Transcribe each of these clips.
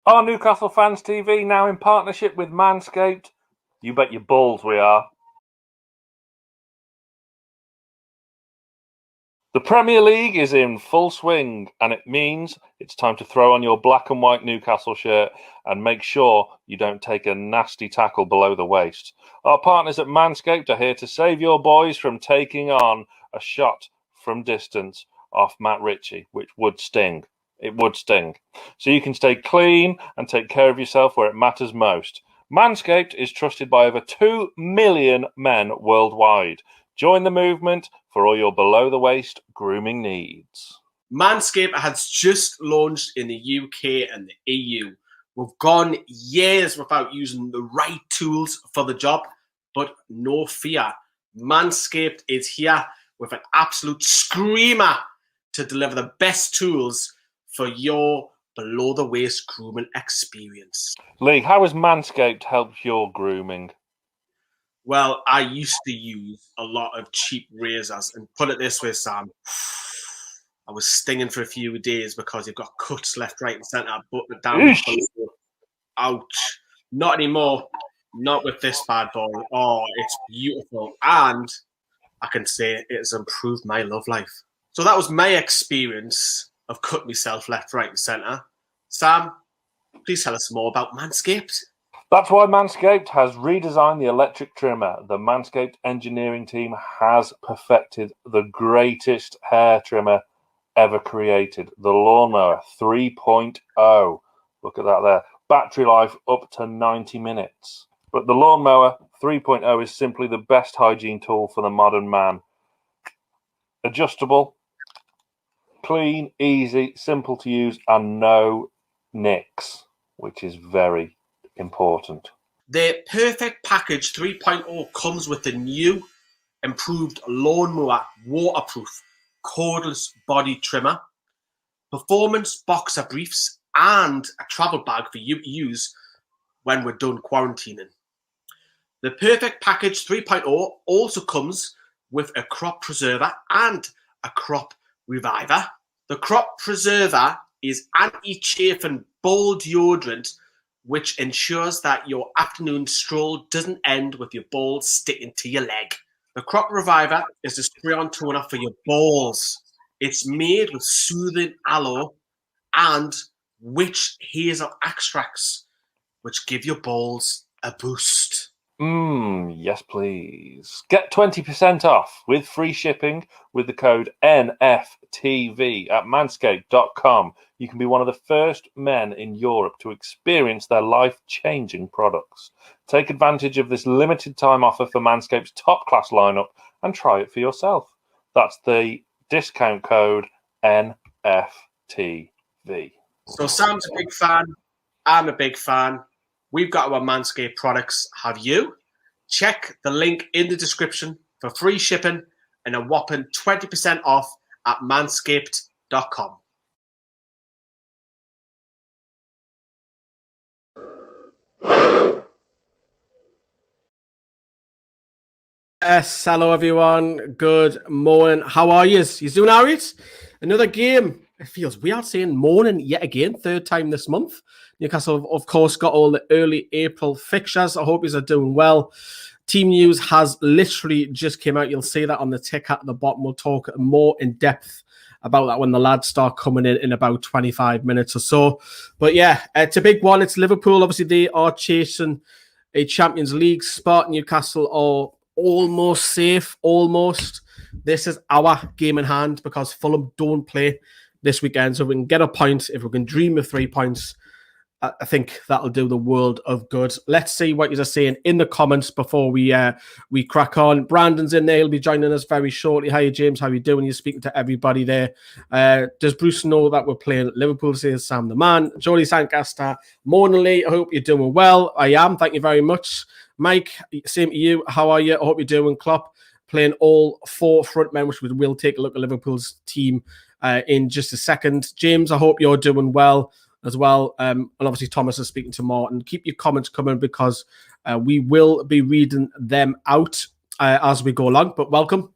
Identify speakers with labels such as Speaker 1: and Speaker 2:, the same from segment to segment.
Speaker 1: Are Newcastle Fans TV now in partnership with Manscaped? You bet your balls we are. The Premier League is in full swing, and it means it's time to throw on your black and white Newcastle shirt and make sure you don't take a nasty tackle below the waist. Our partners at Manscaped are here to save your boys from taking on a shot from distance off Matt Ritchie, which would sting. It would sting. So you can stay clean and take care of yourself where it matters most. Manscaped is trusted by over 2 million men worldwide. Join the movement for all your below-the-waist grooming needs.
Speaker 2: Manscaped has just launched in the UK and the EU. We've gone years without using the right tools for the job, but no fear. Manscaped is here with an absolute screamer to deliver the best tools for your below-the-waist grooming experience.
Speaker 1: Lee, how has Manscaped helped your grooming?
Speaker 2: Well, I used to use a lot of cheap razors, and put it this way, Sam, I was stinging for a few days because you've got cuts left, right, and centre, but down. Ouch. Not anymore. Not with this bad boy. Oh, it's beautiful. And I can say it has improved my love life. So that was my experience of cutting myself left, right, and centre. Sam, please tell us more about Manscaped.
Speaker 1: That's why Manscaped has redesigned the electric trimmer. The Manscaped engineering team has perfected the greatest hair trimmer ever created, the Lawnmower 3.0. Look at that there. Battery life up to 90 minutes. But the Lawnmower 3.0 is simply the best hygiene tool for the modern man. Adjustable, clean, easy, simple to use, and no nicks, which is very important.
Speaker 2: The Perfect Package 3.0 comes with the new improved Lawnmower waterproof cordless body trimmer, performance boxer briefs, and a travel bag for you to use when we're done quarantining. The Perfect Package 3.0 also comes with a crop preserver and a crop reviver. The crop preserver is anti-chafing ball deodorant, which ensures that your afternoon stroll doesn't end with your balls sticking to your leg. The crop reviver is a spray-on toner for your balls. It's made with soothing aloe and witch hazel extracts, which give your balls a boost.
Speaker 1: Yes, please. Get 20% off with free shipping with the code NFTV at manscaped.com. You can be one of the first men in Europe to experience their life-changing products. Take advantage of this limited time offer for Manscaped's top-class lineup and try it for yourself. That's the discount code NFTV.
Speaker 2: So Sam's a big fan. I'm a big fan. We've got our Manscaped products. Have you? Check the link in the description for free shipping and a whopping 20% off at manscaped.com. Yes, hello everyone. Good morning. How are you? You doing all right? Another game. It feels weird saying morning yet again, third time this month. Newcastle, of course, got all the early April fixtures. I hope you're doing well. Team news has literally just came out. You'll see that on the tick at the bottom. We'll talk more in depth about that when the lads start coming in about 25 minutes or so. But yeah, it's a big one. It's Liverpool. Obviously, they are chasing a Champions League spot. Newcastle are almost safe, almost. This is our game in hand because Fulham don't play this weekend. So if we can get a point, if we can dream of 3 points, I think that'll do the world of good. Let's see what you're saying in the comments before we crack on. Brandon's in there. He'll be joining us very shortly. How you, James? How you doing? You're speaking to everybody there. Does Bruce know that we're playing at Liverpool? Says Sam the man. Jody Sancaster. Morning, Lee. I hope you're doing well. I am. Thank you very much. Mike, same to you. How are you? I hope you're doing. Klopp playing all 4 front men, which we will take a look at Liverpool's team in just a second. James, I hope you're doing well as well. And obviously Thomas is speaking to Martin. Keep your comments coming because we will be reading them out as we go along. But welcome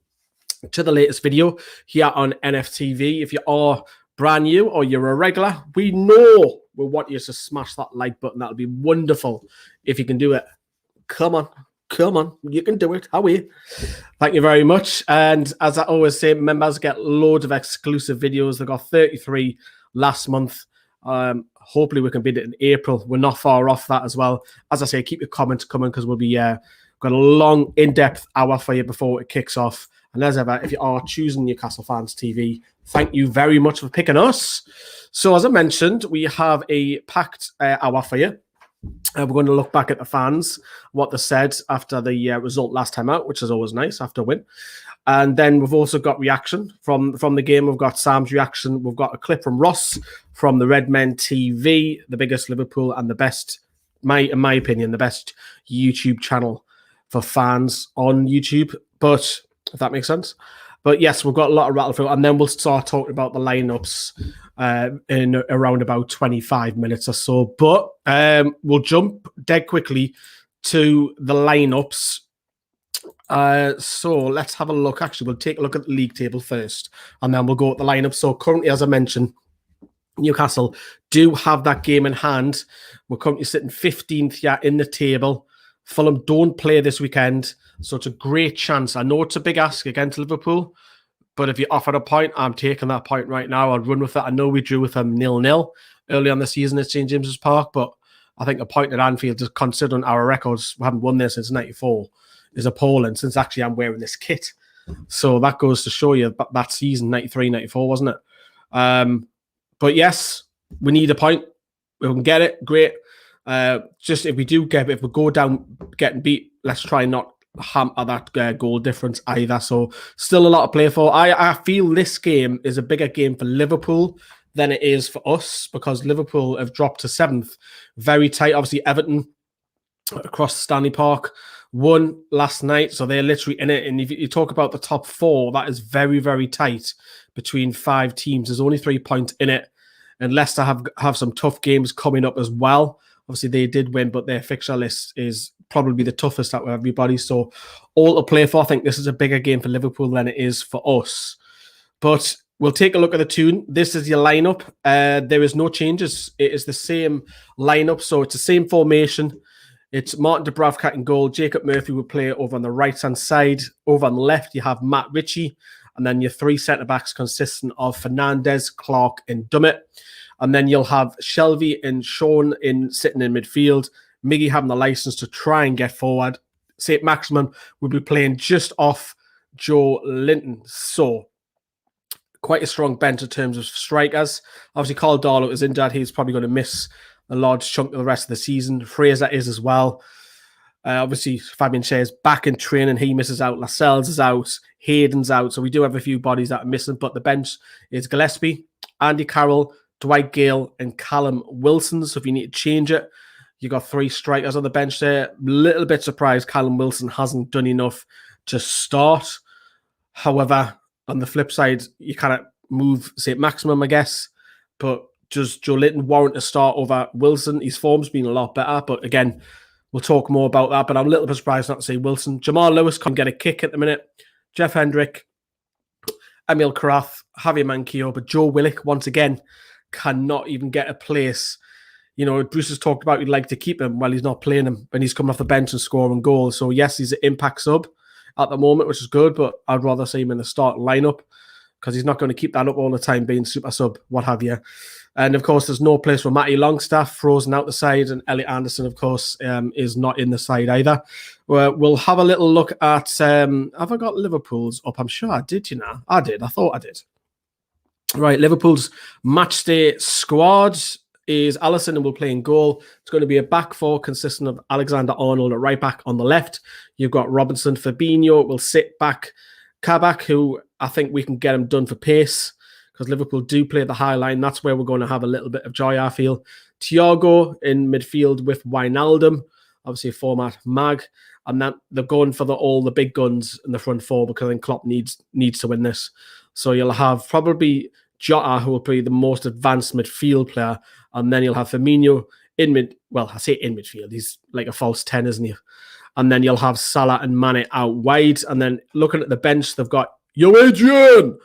Speaker 2: to the latest video here on NFTV. If you are brand new or you're a regular, we know we want you to smash that like button. That'll be wonderful if you can do it. Come on. You can do it. How are you? Thank you very much. And as I always say, members get loads of exclusive videos. They got 33 last month. Hopefully we can beat it in April. We're not far off that as well. As I say, keep your comments coming because we'll be got a long, in-depth hour for you before it kicks off. And as ever, if you are choosing Newcastle Fans TV, thank you very much for picking us. So as I mentioned, we have a packed hour for you. We're going to look back at the fans, what they said after the result last time out, which is always nice after a win. And then we've also got reaction from the game. We've got Sam's reaction. We've got a clip from Ross from the Red Men TV, the biggest Liverpool and the best, in my opinion, the best YouTube channel for fans on YouTube. But if that makes sense. But yes, we've got a lot of rattle through, and then we'll start talking about the lineups in around about 25 minutes or so. But we'll jump dead quickly to the lineups. So let's have a look. Actually, we'll take a look at the league table first, and then we'll go at the lineup. So currently, as I mentioned, Newcastle do have that game in hand. We're currently sitting 15th here in the table. Fulham don't play this weekend, so it's a great chance. I know it's a big ask against Liverpool, but if you offered a point, I'm taking that point right now. I'll run with it. I know we drew with them 0-0 early on the season at St James's Park, but I think a point at Anfield, just considering our records, we haven't won there since 94, is appalling, since actually I'm wearing this kit. So that goes to show you that season, 93, 94, wasn't it? But yes, we need a point. We can get it, great. Just if we go down getting beat, let's try not hamper that goal difference either. So still a lot to play for. I feel this game is a bigger game for Liverpool than it is for us, because Liverpool have dropped to 7th. Very tight. Obviously, Everton across Stanley Park won last night, so they're literally in it. And if you talk about the top 4, that is very, very tight between 5 teams. There's only 3 points in it, and Leicester have some tough games coming up as well. Obviously, they did win, but their fixture list is probably the toughest out of everybody. So all to play for. I think this is a bigger game for Liverpool than it is for us. But we'll take a look at the tune. This is your lineup. There is no changes. It is the same lineup. So it's the same formation. It's Martin Dubravka in goal. Jacob Murphy will play over on the right-hand side. Over on the left, you have Matt Ritchie. And then your 3 centre-backs consisting of Fernandez, Clark, and Dummett. And then you'll have Shelvey and Sean sitting in midfield. Miggy having the license to try and get forward. Saint-Maximin will be playing just off Joe Linton. So quite a strong bench in terms of strikers. Obviously, Carl Darlow is injured. He's probably going to miss a large chunk of the rest of the season. Fraser is as well. Obviously, Fabian Schär is back in training. He misses out. Lascelles is out. Hayden's out. So we do have a few bodies that are missing. But the bench is Gillespie, Andy Carroll, Dwight Gale, and Callum Wilson. So if you need to change it, you got 3 strikers on the bench there. A little bit surprised Callum Wilson hasn't done enough to start. However, on the flip side, you kind of move Saint-Maximin, I guess. But does Joe Linton warrant a start over Wilson? His form's been a lot better. But again, we'll talk more about that. But I'm a little bit surprised not to see Wilson. Jamal Lewis can get a kick at the minute. Jeff Hendrick, Emil Karath, Javier Manquillo. But Joe Willock, once again, cannot even get a place. You know, Bruce has talked about he'd like to keep him while he's not playing him, and he's coming off the bench and scoring goals. So yes, he's an impact sub at the moment, which is good, but I'd rather see him in the starting lineup because he's not going to keep that up all the time, being super sub, what have you. And of course, there's no place for Matty Longstaff, frozen out the side, and Elliot Anderson, of course, is not in the side either. We'll have a little look at, have I got Liverpool's up? I'm sure I did, you know. I did. I thought I did. Right, Liverpool's matchday squad is Alisson and will play in goal. It's going to be a back 4 consisting of Alexander-Arnold at right back on the left. You've got Robinson. Fabinho will sit back. Kabak, who I think we can get him done for pace because Liverpool do play the high line. That's where we're going to have a little bit of joy, I feel. Thiago in midfield with Wijnaldum, obviously a format mag. And that they're going for all the big guns in the front 4 because I think Klopp needs to win this. So you'll have probably Jota, who will be the most advanced midfield player. And then you'll have Firmino in mid. Well, I say in midfield. He's like a false 10, isn't he? And then you'll have Salah and Mane out wide. And then looking at the bench, they've got Adrian,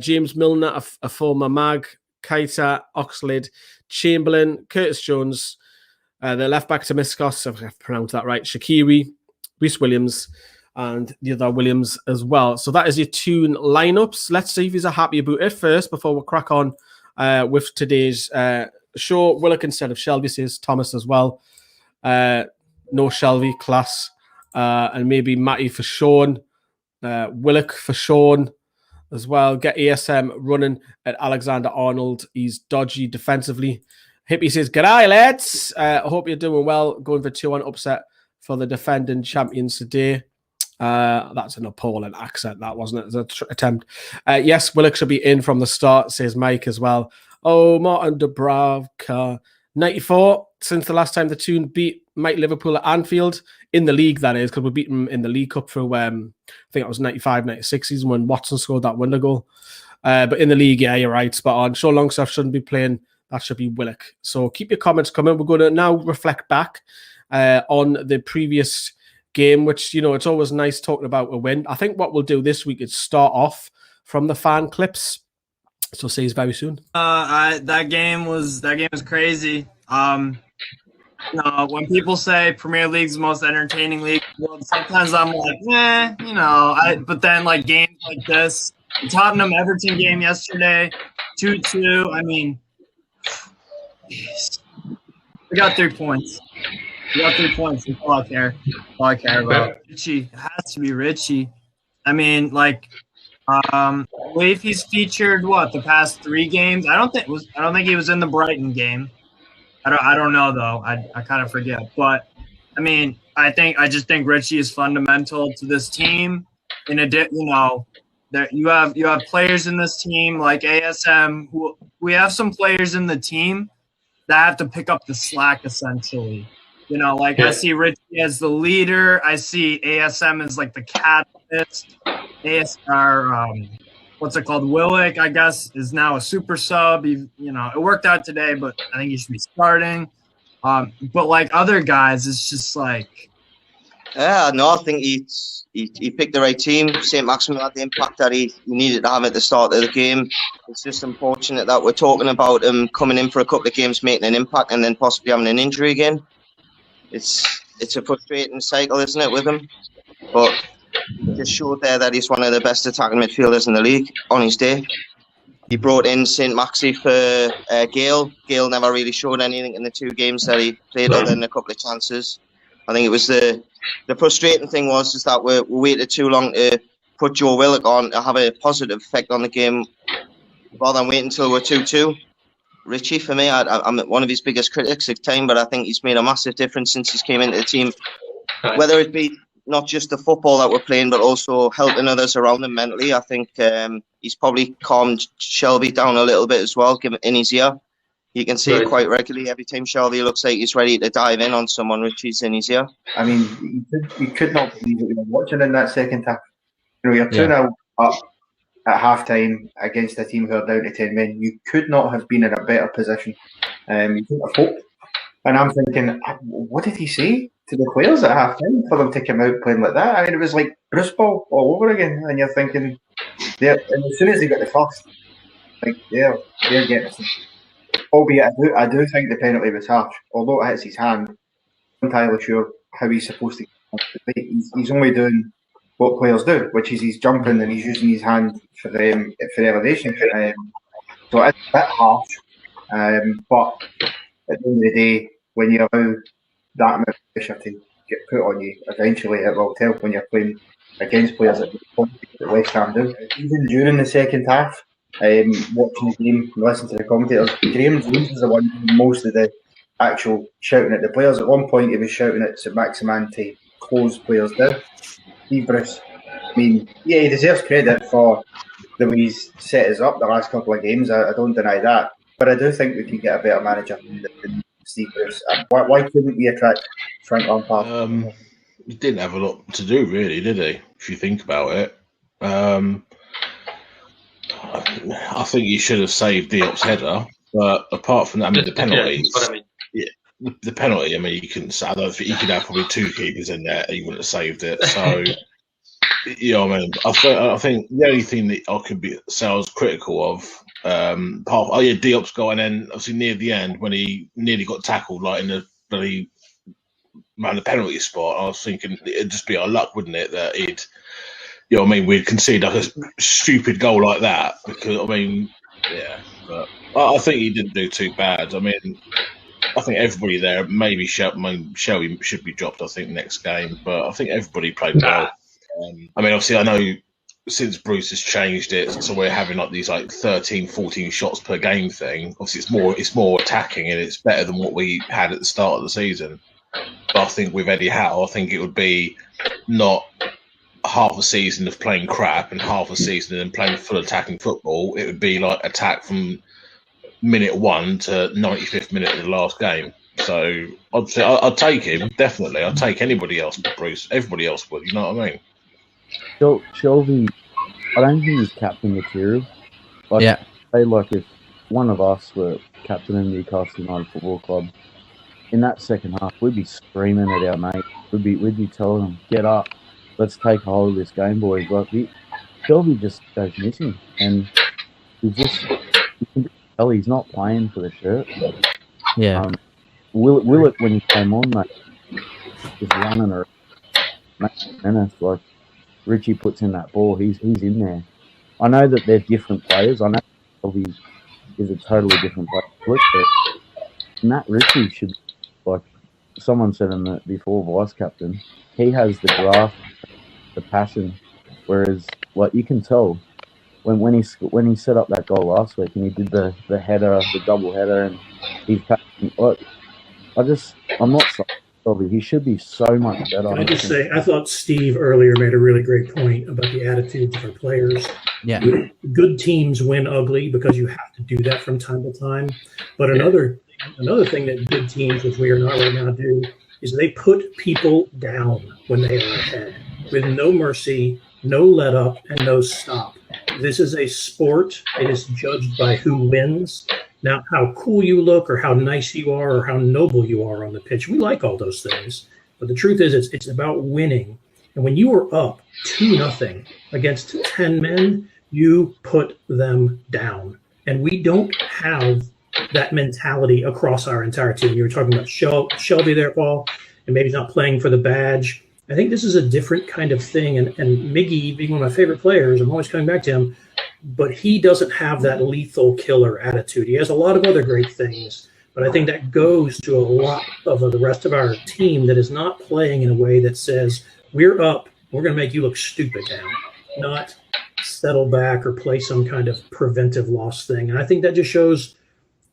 Speaker 2: James Milner, a former mag, Keita, Oxlade, Chamberlain, Curtis Jones, the left back to Miskos, if I've pronounced that right, Shaqiri, Reece Williams, and the other Williams as well. So that is your Toon lineups. Let's see if he's happy about it first before we crack on with today's show. Willock instead of Shelby, says Thomas as well. No Shelby, class. And maybe Matty for Sean. Willock for Sean as well. Get ASM running at Alexander Arnold. He's dodgy defensively. Hippie says, "G'day, lads. I hope you're doing well. Going for 2-1 upset for the defending champions today." That's an appalling accent, that wasn't it? It's an attempt. Yes, Willock should be in from the start, says Mike as well. Oh, Martin Dubravka. 94 since the last time the Toon beat Mike Liverpool at Anfield in the league, that is, because we beat them in the League Cup through, I think it was 95-96 season when Watson scored that winner goal. But in the league, yeah, you're right, spot on. Sean Longstaff shouldn't be playing. That should be Willock. So keep your comments coming. We're going to now reflect back on the previous game, which, you know, it's always nice talking about a win. I think what we'll do this week is start off from the fan clips. So see you very soon.
Speaker 3: That game was crazy. When people say Premier League's the most entertaining league in the world, sometimes I'm like, but then like games like this, the Tottenham Everton game yesterday, 2-2. I mean, we got 3 points. That's all I care. All I care about. Richie, it has to be Richie. I mean, like, I believe he's featured the past 3 games. I don't think he was in the Brighton game. I don't know though. I kind of forget. But I mean, I just think Richie is fundamental to this team. There you have players in this team like ASM. We have some players in the team that have to pick up the slack essentially. I see Richie as the leader. I see ASM as like the catalyst. What's it called? Willock, I guess, is now a super sub. It worked out today, but I think he should be starting. But like other guys, it's just like.
Speaker 4: Yeah, no, I think he picked the right team. Saint-Maximin had the impact that he needed to have at the start of the game. It's just unfortunate that we're talking about him coming in for a couple of games, making an impact, and then possibly having an injury again. It's a frustrating cycle, isn't it, with him? But he just showed there that he's one of the best attacking midfielders in the league on his day. He brought in Saint-Maxi for Gale. Gale never really showed anything in the 2 games that he played other than a couple of chances. I think it was the frustrating thing was that we waited too long to put Joe Willock on to have a positive effect on the game rather than wait until we're 2-2. Richie, for me, I'm one of his biggest critics at the time, but I think he's made a massive difference since he's came into the team. Whether it be not just the football that we're playing, but also helping others around him mentally. I think he's probably calmed Shelby down a little bit as well, in his ear. You can see it quite regularly. Every time Shelby looks like he's ready to dive in on someone, Richie's in his ear.
Speaker 5: I mean, you could not believe what you were watching in that second half. You're 2-0 up at half-time against a team who are down to 10 men. You could not have been in a better position. You couldn't have hoped. And I'm thinking, what did he say to the players at half-time for them to come out playing like that? I mean, it was like Bruce ball all over again. And you're thinking, and as soon as they got the first, they're getting it. Albeit, I do think the penalty was harsh. Although it hits his hand, I'm entirely sure how he's supposed to get it. He's only doing what players do, which is he's jumping and he's using his hand for elevation. So it's a bit harsh. But at the end of the day, when you allow that amount of pressure to get put on you, eventually it will tell when you're playing against players that West Ham do. Even during the second half, watching the game, listening to the commentators, Graham Jones was the one who most of the actual shouting at the players. At one point, he was shouting at saint-Maximin to close players down. Steve Bruce, I mean, yeah, he deserves credit for the way he's set us up the last couple of games. I don't deny that. But I do think we could get a better manager than Steve Bruce. Why couldn't we attract Frank Lampard?
Speaker 6: He didn't have a lot to do, really, did he? If you think about it. I think he should have saved Diop's header. But apart from that, I mean, the penalties. The penalty, I mean, you couldn't say. I don't think he could have probably 2 keepers in there. He wouldn't have saved it. So, I mean, I think the only thing that I could say I was critical of Diop's goal, and then obviously near the end when he nearly got tackled, like in the bloody around the penalty spot. I was thinking it'd just be our luck, wouldn't it, that he'd, you know, what I mean, we'd concede like a stupid goal like that. Because I mean, yeah, but I think he didn't do too bad. I mean, I think everybody there, maybe Shelby should be dropped, I think, next game, but I think everybody played well. I mean, obviously, I know since Bruce has changed it, so we're having like these like 13, 14 shots per game thing. Obviously, it's more attacking and it's better than what we had at the start of the season. But I think with Eddie Howe, I think it would be not half a season of playing crap and half a season and playing full attacking football. It would be like attack from minute 1 to 95th minute of the last game. So I'd say I'd take him, definitely. I'd take anybody else but Bruce. Everybody else would, you know what I mean?
Speaker 7: Shelby, I don't think he's captain material. Like,
Speaker 8: yeah.
Speaker 7: Say, like, if one of us were captain in Newcastle United Football Club, in that second half, we'd be screaming at our mate. We'd be telling them, get up, let's take a hold of this game, boys. Like, Shelby just goes missing, and you can tell he's not playing for the shirt.
Speaker 8: Yeah.
Speaker 7: Willett, when he came on, mate, just running around. Menace, like, Richie puts in that ball, he's in there. I know that they're different players. I know Shelby is a totally different player. But Matt Richie should, like someone said in the before, vice captain, he has the graft, the passion. Whereas, like, you can tell when he set up that goal last week and he did the header, the double header, and he's passionate. Like, I'm not sorry. He should be so much better.
Speaker 9: Can I just say, I thought Steve earlier made a really great point about the attitudes of our players.
Speaker 8: Yeah.
Speaker 9: Good teams win ugly because you have to do that from time to time. But another thing that good teams, which we are not right now, do is they put people down when they are ahead with no mercy, no let up, and no stop. This is a sport. It is judged by who wins. Now, how cool you look or how nice you are or how noble you are on the pitch, we like all those things. But the truth is it's about winning. And when you are up 2-0 against 10 men, you put them down. And we don't have that mentality across our entire team. You were talking about Shelby there, Paul, and maybe he's not playing for the badge. I think this is a different kind of thing. And Miggy, being one of my favorite players, I'm always coming back to him, but he doesn't have that lethal killer attitude. He has a lot of other great things, but I think that goes to a lot of the rest of our team that is not playing in a way that says, we're up, we're going to make you look stupid now, not settle back or play some kind of preventive loss thing. And I think that just shows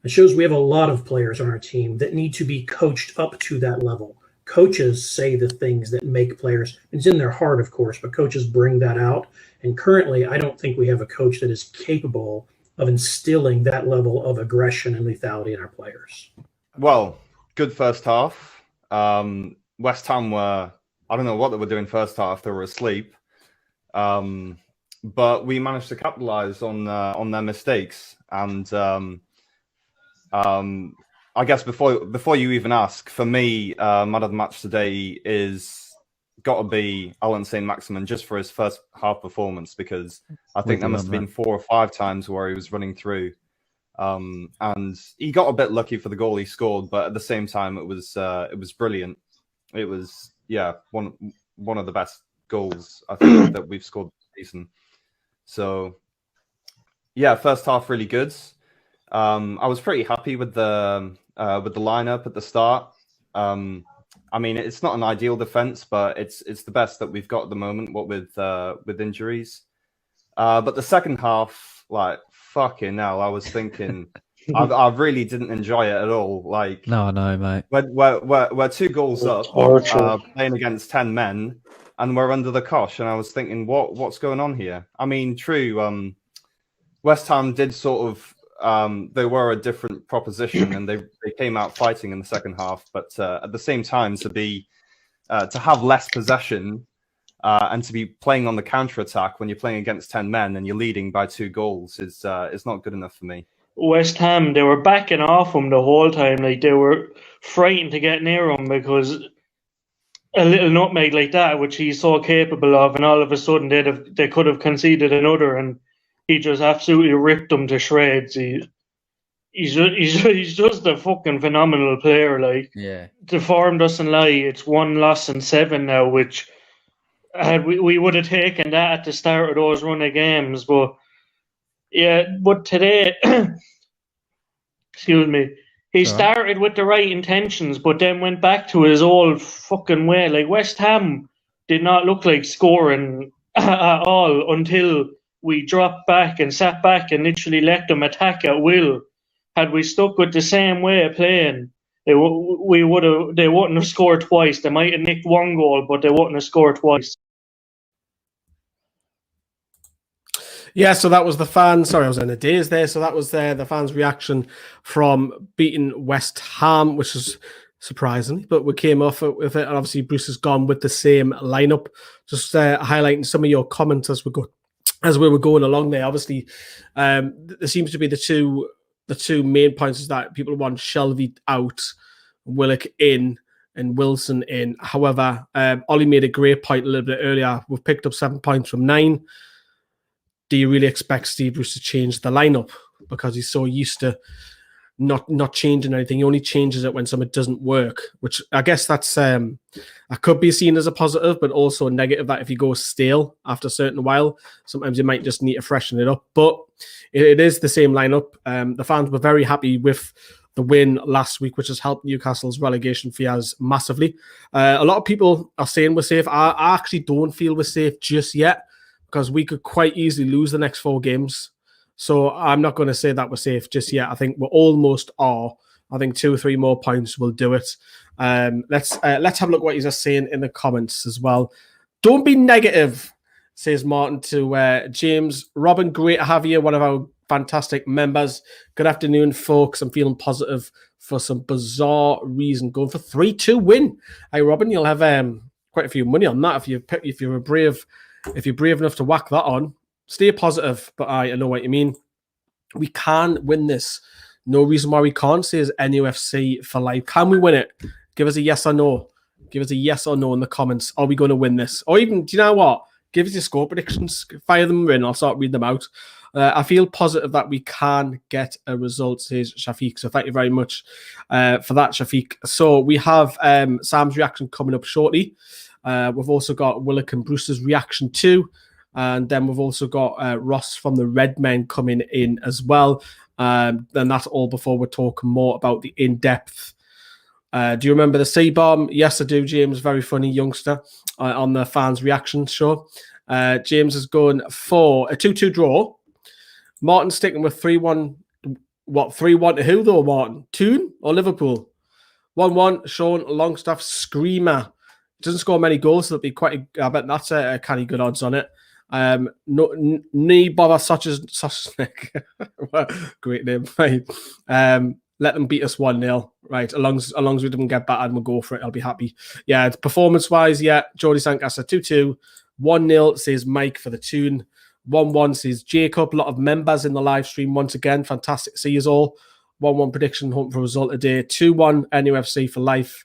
Speaker 9: we have a lot of players on our team that need to be coached up to that level. Coaches say the things that make players, it's in their heart, of course, but coaches bring that out. And currently, I don't think we have a coach that is capable of instilling that level of aggression and lethality in our players.
Speaker 10: Well, good first half. West Ham were, I don't know what they were doing first half. They were asleep. But we managed to capitalize on their mistakes. And I guess before you even ask, for me, man of the match today is got to be Alan Saint-Maximin just for his first half performance, because I think there must have been 4 or 5 times where he was running through. And he got a bit lucky for the goal he scored, but at the same time, it was brilliant. It was, one of the best goals I think that we've scored this season. So, first half really good. I was pretty happy with the lineup at the start. I mean, it's not an ideal defense, but it's the best that we've got at the moment. What with injuries, but the second half, like, fucking hell, I was thinking, I really didn't enjoy it at all. Like,
Speaker 8: no, mate,
Speaker 10: we're 2 goals up, playing against 10 men, and we're under the cosh. And I was thinking, what's going on here? I mean, true, West Ham did sort of. They were a different proposition, and they came out fighting in the second half. But at the same time, to have less possession and to be playing on the counter attack when you're playing against 10 men and you're leading by 2 goals is not good enough for me.
Speaker 11: West Ham, they were backing off him the whole time. Like, they were frightened to get near him because a little nutmeg like that, which he's so capable of, and all of a sudden they could have conceded another. And he just absolutely ripped them to shreds. He's just a fucking phenomenal player. Like,
Speaker 8: Yeah.
Speaker 11: the form doesn't lie. It's 1 loss and 7 now, which we would have taken that at the start of those run of games. But yeah, but today, excuse me, he started with the right intentions, but then went back to his old fucking way. Like, West Ham did not look like scoring at all until we dropped back and sat back and literally let them attack at will. Had we stuck with the same way of playing, they wouldn't have scored twice. They might have nicked 1 goal, but they wouldn't have scored twice.
Speaker 2: Yeah, so that was the fans. Sorry, I was in a daze there. So that was the fans' reaction from beating West Ham, which is surprising, but we came off with it. And obviously, Bruce has gone with the same lineup. Just highlighting some of your comments as we were going along there. Obviously, there seems to be the two main points is that people want Shelvey out, Willock in, and Wilson in. However, Ollie made a great point a little bit earlier. We've picked up 7 points from 9. Do you really expect Steve Bruce to change the lineup? Because he's so used to not changing anything. He only changes it when something doesn't work, which I guess that's that could be seen as a positive, but also a negative that if you go stale after a certain while, sometimes you might just need to freshen it up. But it is the same lineup. The fans were very happy with the win last week, which has helped Newcastle's relegation fears massively. A lot of people are saying we're safe. I actually don't feel we're safe just yet, because we could quite easily lose the next 4 games. So I'm not going to say that we're safe just yet. I think we almost are. I think 2 or 3 more points will do it. Let's have a look what he's saying in the comments as well. Don't be negative, says Martin to James. Robin, great to have you, one of our fantastic members. Good afternoon, folks. I'm feeling positive for some bizarre reason. Going for 3-2 win. Hey, Robin, you'll have quite a few money on that if you're brave enough to whack that on. Stay positive, but I know what you mean. We can win this. No reason why we can't, says NUFC for life. Can we win it? Give us a yes or no. Give us a yes or no in the comments. Are we going to win this? Or even, do you know what? Give us your score predictions. Fire them in. I'll start reading them out. I feel positive that we can get a result, says Shafiq. So thank you very much for that, Shafiq. So we have Sam's reaction coming up shortly. We've also got Willock and Bruce's reaction too. And then we've also got Ross from the Red Men coming in as well. Then that's all before we're talking more about the in-depth. Do you remember the C-bomb? Yes, I do, James. Very funny youngster on the fans' reaction show. James is going for a 2-2 draw. Martin sticking with 3-1. What, 3-1 to who though, Martin? Toon or Liverpool? 1-1, Sean Longstaff, screamer. Doesn't score many goals, so it'll be quite. I bet that's a kind of good odds on it. No, knee bother such as great name. Right. Let them beat us 1-0. Right. As long as we didn't get battered, we'll go for it. I'll be happy. Yeah. Performance wise, yeah. Jordy Sankasa 2-2, 1-0 says Mike for the tune. 1-1 says Jacob. A lot of members in the live stream once again. Fantastic to see you all. 1-1 prediction, hoping for a result today. 2-1 NUFC for life.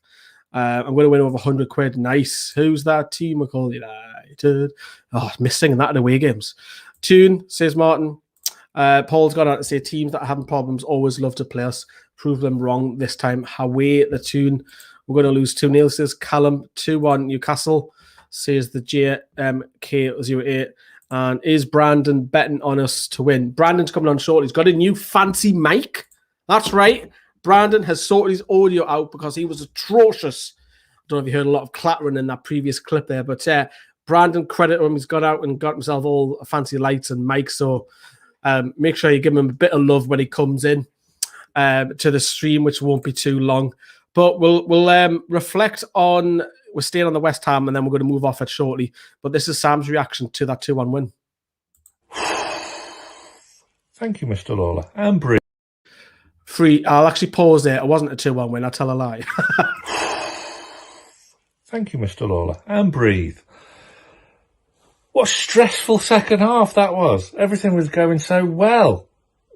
Speaker 2: I'm going to win over 100 quid. Nice. Who's that team? We call United. Oh, missing that in away games. Tune, says Martin. Paul's gone out to say teams that are having problems always love to play us. Prove them wrong this time. Away the tune. We're going to lose 2-0, says Callum. 2-1 Newcastle, says the JMK08. And is Brandon betting on us to win? Brandon's coming on shortly. He's got a new fancy mic. That's right. Brandon has sorted his audio out because he was atrocious. I don't know if you heard a lot of clattering in that previous clip there, but Brandon, credit him. He's got out and got himself all fancy lights and mics. So make sure you give him a bit of love when he comes in to the stream, which won't be too long. But we'll reflect on. We're staying on the West Ham, and then we're going to move off it shortly. But this is Sam's reaction to that 2-1 win.
Speaker 1: Thank you, Mr. Lawler. And breathe.
Speaker 2: I'll actually pause there. It wasn't a 2-1 win. I'll tell a lie.
Speaker 1: Thank you, Mr. Lawler. And breathe. What a stressful second half that was. Everything was going so well.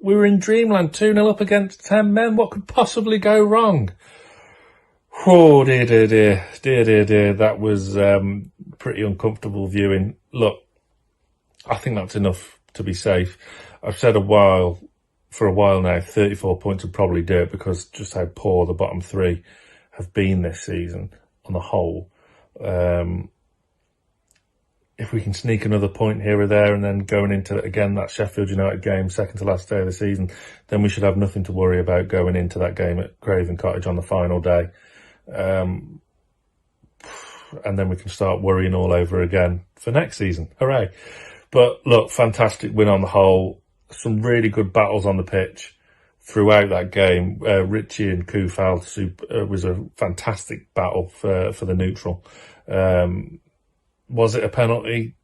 Speaker 1: We were in dreamland, 2-0 up against 10 men. What could possibly go wrong? Oh, dear. That was pretty uncomfortable viewing. Look, I think that's enough to be safe. I've said for a while now, 34 points would probably do it because just how poor the bottom three have been this season on the whole. If we can sneak another point here or there and then going into, again, that Sheffield United game, second to last day of the season, then we should have nothing to worry about going into that game at Craven Cottage on the final day. And then we can start worrying all over again for next season. Hooray. But look, fantastic win on the whole. Some really good battles on the pitch throughout that game. Richie and Koufal was a fantastic battle for the neutral. Was it a penalty?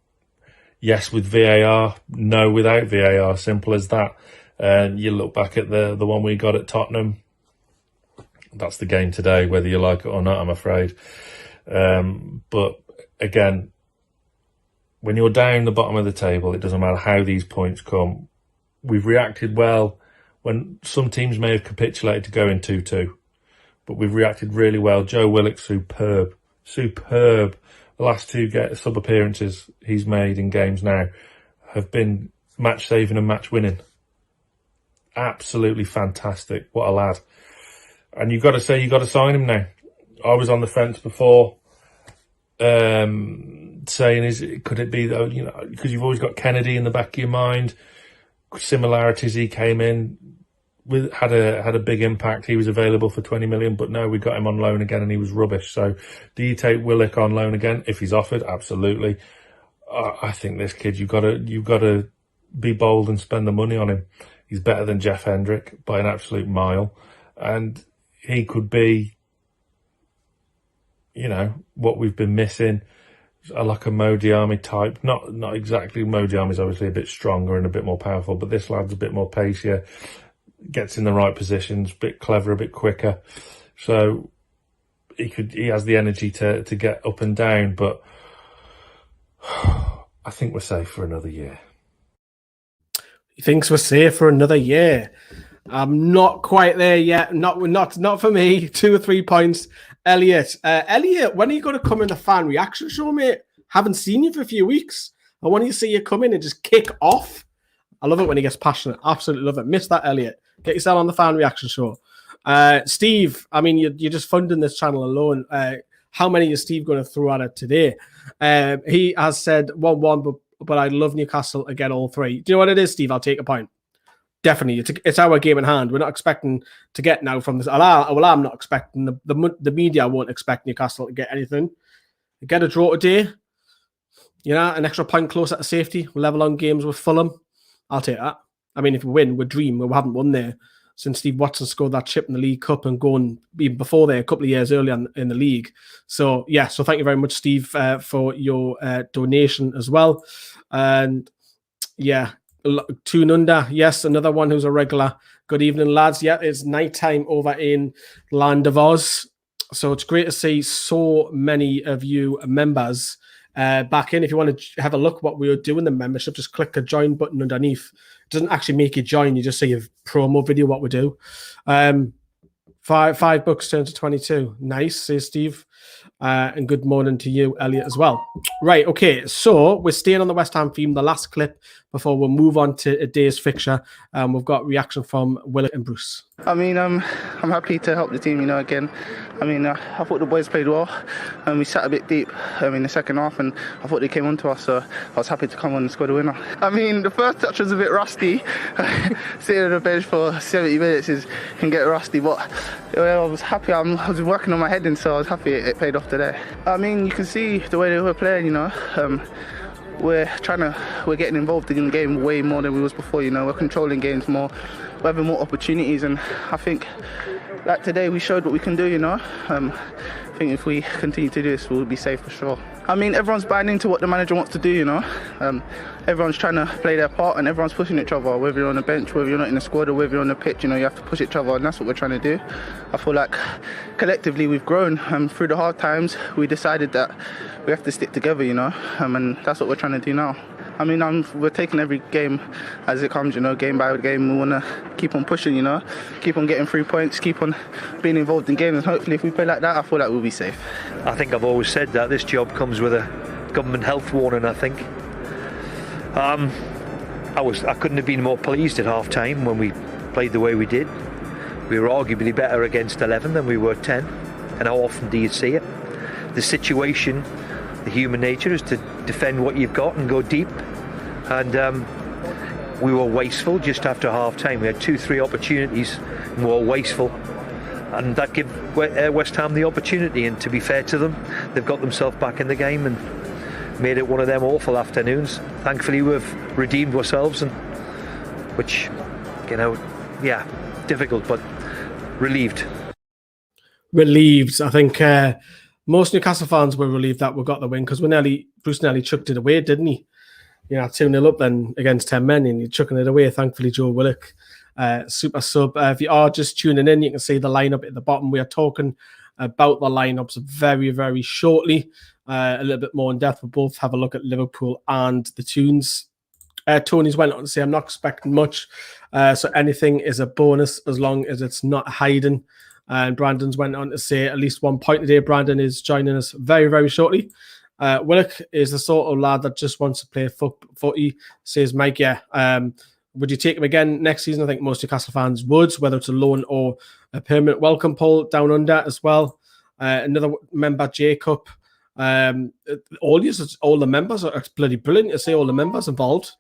Speaker 1: Yes, with VAR. No, without VAR. Simple as that. And you look back at the one we got at Tottenham. That's the game today, whether you like it or not, I'm afraid. But again, when you're down the bottom of the table, it doesn't matter how these points come. We've reacted well when some teams may have capitulated to go in 2-2, but we've reacted really well. Joe Willock, superb. The last two sub appearances he's made in games now have been match saving and match winning. Absolutely fantastic. What a lad. And you've got to say, you've got to sign him now. I was on the fence before, saying, could it be though, because you've always got Kennedy in the back of your mind, similarities. He came in with, had a big impact. He was available for 20 million, but no, we got him on loan again and he was rubbish. So do you take Willock on loan again? If he's offered, absolutely. I think this kid, you've got to be bold and spend the money on him. He's better than Jeff Hendrick by an absolute mile. And he could be, what we've been missing, like a Mo Diarmi type. Not exactly. Mo Diarmi's obviously a bit stronger and a bit more powerful, but this lad's a bit more pacier, gets in the right positions, a bit clever, a bit quicker. So he has the energy to get up and down, but I think we're safe for another year.
Speaker 2: He thinks we're safe for another year. I'm not quite there yet. Not for me. 2 or 3 points. Elliot, when are you going to come in the fan reaction show, mate? Haven't seen you for a few weeks. I want to see you come in and just kick off. I love it when he gets passionate. Absolutely love it. Miss that, Elliot. Get yourself on the fan reaction show. Steve, I mean, you're just funding this channel alone. How many is Steve going to throw at it today? He has said 1-1, but I love Newcastle again, all three. Do you know what it is, Steve? I'll take a point. Definitely, it's our game in hand. We're not expecting to get now from this. Well, I'm not expecting. The media won't expect Newcastle to get anything. Get a draw today. An extra point closer to safety. Level on games with Fulham. I'll take that. I mean, if we win, we dream. We haven't won there since Steve Watson scored that chip in the League Cup and going even before there a couple of years earlier in the league. So, yeah. So thank you very much, Steve, for your donation as well. And, yeah. Tununda, yes, another one who's a regular. Good evening, lads. Yeah, it's nighttime over in Land of Oz. So it's great to see so many of you members back in. If you want to have a look what we are doing, the membership, just click the join button underneath. It doesn't actually make you join. You just see a promo video, what we do. $5 turns to 22. Nice, says Steve. And good morning to you, Elliot, as well. Right, okay, so we're staying on the West Ham theme, the last clip before we'll move on to a day's fixture. We've got reaction from Willock and Bruce.
Speaker 12: I mean, I'm happy to help the team, again. I mean, I thought the boys played well, and we sat a bit deep in the second half, and I thought they came on to us, so I was happy to come on and score the winner. I mean, the first touch was a bit rusty. Sitting on the bench for 70 minutes can get rusty, but I was happy. I was working on my heading, so I was happy it paid off today. I mean, you can see the way they were playing, we're getting involved in the game way more than we was before, we're controlling games more, we're having more opportunities, and I think that today we showed what we can do, I think if we continue to do this, we'll be safe for sure. I mean, everyone's buying into what the manager wants to do, everyone's trying to play their part and everyone's pushing each other, whether you're on the bench, whether you're not in the squad, or whether you're on the pitch, you have to push each other, and that's what we're trying to do. I feel like collectively we've grown, through the hard times we decided that we have to stick together, and that's what we're trying to do now. I mean, we're taking every game as it comes, game by game. We want to keep on pushing, keep on getting 3 points, keep on being involved in games, and hopefully if we play like that, I feel like we'll be safe.
Speaker 13: I think I've always said that this job comes with a government health warning, I think. I couldn't have been more pleased at half time when we played the way we did. We were arguably better against 11 than we were 10. And how often do you see it? The situation, the human nature is to defend what you've got and go deep. And we were wasteful just after half time. We had 2-3 opportunities and we were wasteful. And that gave West Ham the opportunity. And to be fair to them, they've got themselves back in the game and made it one of them awful afternoons. Thankfully, we've redeemed ourselves, and which, difficult, but relieved.
Speaker 2: Relieved. I think most Newcastle fans were relieved that we got the win, because Bruce nearly chucked it away, didn't he? 2-0 up then against 10 men, and you're chucking it away. Thankfully, Joe Willock, super sub. If you are just tuning in, you can see the lineup at the bottom. We are talking about the lineups very, very shortly. A little bit more in depth. We'll both have a look at Liverpool and the Toons. Tony's went on to say, I'm not expecting much, so anything is a bonus as long as it's not hiding. And Brandon's went on to say at least 1 point today. Brandon is joining us very, very shortly. Willock is the sort of lad that just wants to play footy, says Mike. Yeah. Would you take him again next season? I think most Newcastle fans would, whether it's a loan or a permanent welcome poll down under as well. Another member, Jacob. All the members are bloody brilliant to see all the members involved.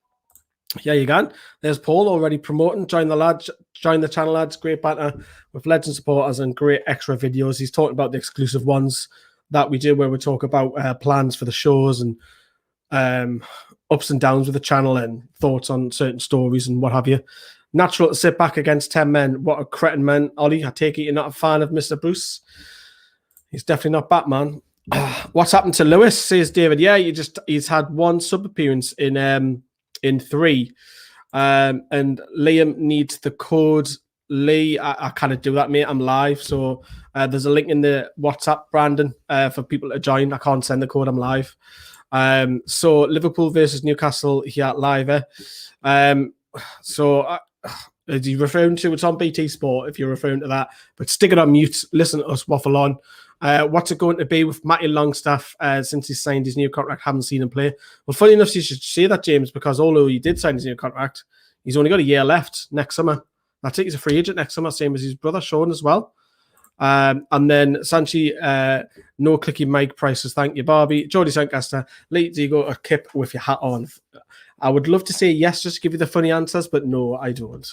Speaker 2: Yeah, you can. There's Paul already promoting. Join the channel, lads. Great banter with legend supporters and great extra videos. He's talking about the exclusive ones that we do, where we talk about plans for the shows and ups and downs with the channel and thoughts on certain stories and what have you. Natural to sit back against 10 men. What a cretin, man. Ollie, I take it you're not a fan of Mr. Bruce. He's definitely not Batman. What's happened to Lewis, says David. Yeah, he's had one sub appearance in 3. And Liam needs the code. Lee, I can't do that, mate. I'm live. So there's a link in the WhatsApp, Brandon, for people to join. I can't send the code. I'm live. So Liverpool versus Newcastle here live. So as you're referring to, it's on BT Sport if you're referring to that. But stick it on mute. Listen to us waffle on. What's it going to be with Matty Longstaff since he signed his new contract? Haven't seen him play. Well, funny enough, you should say that, James, because although he did sign his new contract, he's only got a year left next summer. That's it. He's a free agent next summer, same as his brother, Sean, as well. And then Sanchi, no clicky mic prices. Thank you, Barbie. Jordy Sancaster, late do you go a kip with your hat on? I would love to say yes, just to give you the funny answers, but no, I don't.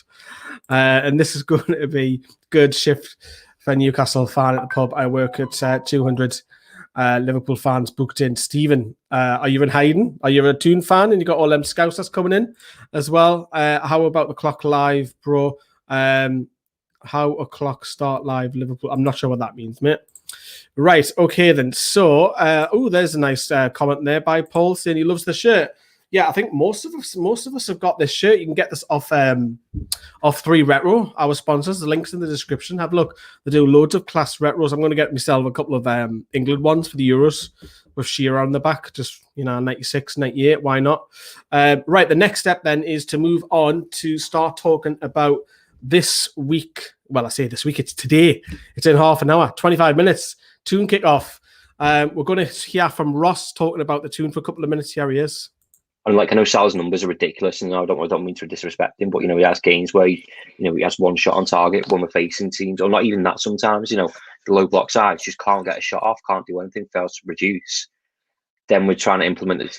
Speaker 2: And this is going to be good shift for Newcastle fan at the pub. I work at 200 Liverpool fans booked in. Stephen, are you in hiding? Are you a Toon fan and you got all them Scousers coming in as well? How about the clock live, bro? How a clock start live Liverpool? I'm not sure what that means, mate. Right, okay then. So, there's a nice comment there by Paul saying he loves the shirt. Yeah, I think most of us have got this shirt. You can get this off 3 Retro, our sponsors. The link's in the description. Have a look. They do loads of class retros. I'm going to get myself a couple of England ones for the Euros with Shearer on the back. Just 96, 98. Why not? Right. The next step then is to move on to start talking about this week. Well, I say this week. It's today. It's in half an hour, 25 minutes. Toon kickoff. We're going to hear from Ross talking about the Toon for a couple of minutes. Here he is.
Speaker 14: And I know Sal's numbers are ridiculous, and I don't mean to disrespect him, but he has games where he has one shot on target when we're facing teams, or not even that sometimes. The low block sides just can't get a shot off, can't do anything, fails to produce. Then we're trying to implement this,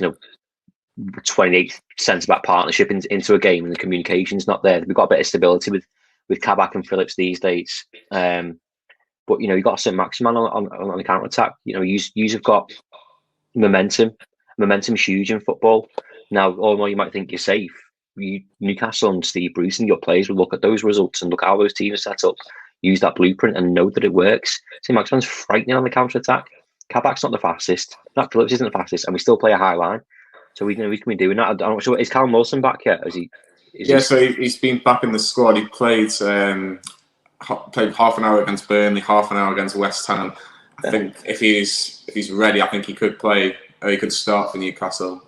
Speaker 14: 28 centre-back partnership into a game, and the communication's not there. We've got a bit of stability with Kabak and Phillips these days, but you've got saint-maximin on the counter attack. You've got momentum. Momentum's huge in football. Now, although you might think you're safe, Newcastle and Steve Bruce and your players will look at those results and look how those teams are set up, use that blueprint and know that it works. Saint-Maximin's frightening on the counter-attack. Kabak's not the fastest. Nat Phillips isn't the fastest, and we still play a high line. So we can be doing that. I'm not sure. Is Callum Wilson back yet?
Speaker 15: So he's been back in the squad. He played half an hour against Burnley, half an hour against West Ham. I think if he's ready, I think he could play. He could start for Newcastle.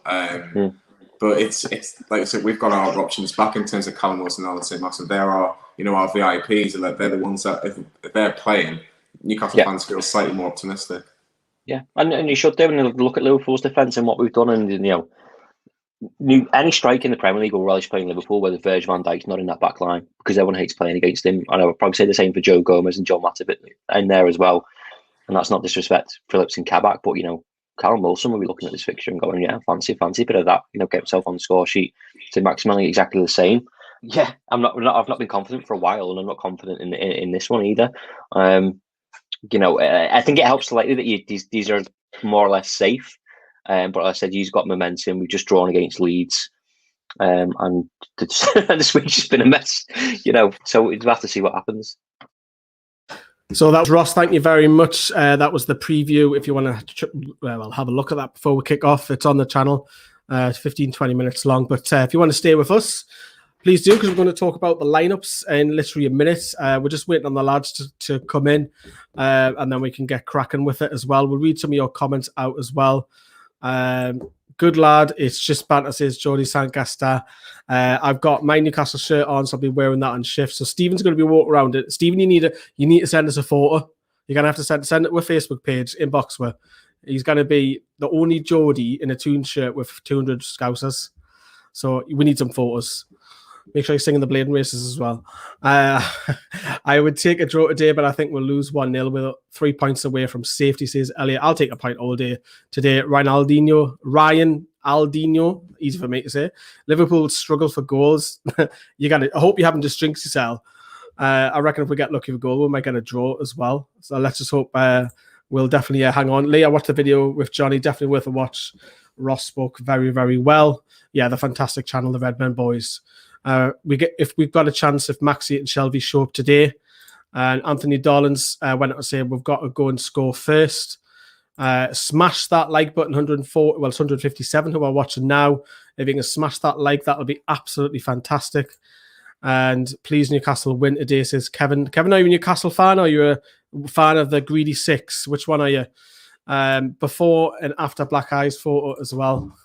Speaker 15: But it's like I said, we've got our options back in terms of Callum Wilson and Saint-Maximin. There are our VIPs, and they're the ones that if they're playing, Newcastle fans feel slightly more optimistic.
Speaker 14: Yeah, and you should do. And look at Liverpool's defence and what we've done, and any strike in the Premier League will relish playing Liverpool, whether Virgil van Dijk's not in that back line, because everyone hates playing against him. I know I'd probably say the same for Joe Gomez and John Matip in there as well. And that's not disrespect Phillips and Kabak, but Callum Wilson will be looking at this fixture and going, yeah, fancy a bit of that. Get himself on the score sheet. Saint-Maximin exactly the same. Yeah, I've not been confident for a while, and I'm not confident in this one either. I think it helps slightly that these are more or less safe. But like I said, he's got momentum. We've just drawn against Leeds, and this week's just been a mess. So we'll have to see what happens.
Speaker 2: So that was Ross. Thank you very much. That was the preview. If you want to have a look at that before we kick off, it's on the channel. It's 15-20 minutes long. But if you want to stay with us, please do, because we're going to talk about the lineups in literally a minute. We're just waiting on the lads to come in, and then we can get cracking with it as well. We'll read some of your comments out as well. Good lad, it's just banter, says Jordi Sancasta. I've got my Newcastle shirt on, so I'll be wearing that on shift. So Stephen's going to be walking around it. Stephen, you need to send us a photo. You're going to have to send it to our Facebook page, inbox where he's going to be the only Geordie in a Toon shirt with 200 Scousers. So we need some photos. Make sure you're singing the Bladen races as well. I would take a draw today, but I think we'll lose 1-0 with 3 points away from safety, says Elliot. I'll take a point all day today. Ryan Aldino, easy for me to say. Liverpool struggle for goals. I hope you haven't just jinxed yourself. I reckon if we get lucky with a goal, we might get a draw as well. So let's just hope we'll definitely hang on. Lee, I watched the video with Johnny. Definitely worth a watch. Ross spoke very, very well. Yeah, the fantastic channel, the Redmen Boys. If we've got a chance, if Maxi and Shelby show up today, and Anthony Dollins went out to say we've got to go and score first. Smash that like button. 104, well, it's 157 who are watching now. If you can smash that like, that'll be absolutely fantastic. And please, Newcastle win today, says Kevin. Kevin, are you a Newcastle fan, or are you a fan of the Greedy Six? Which one are you? Before and after Black Eyes photo as well.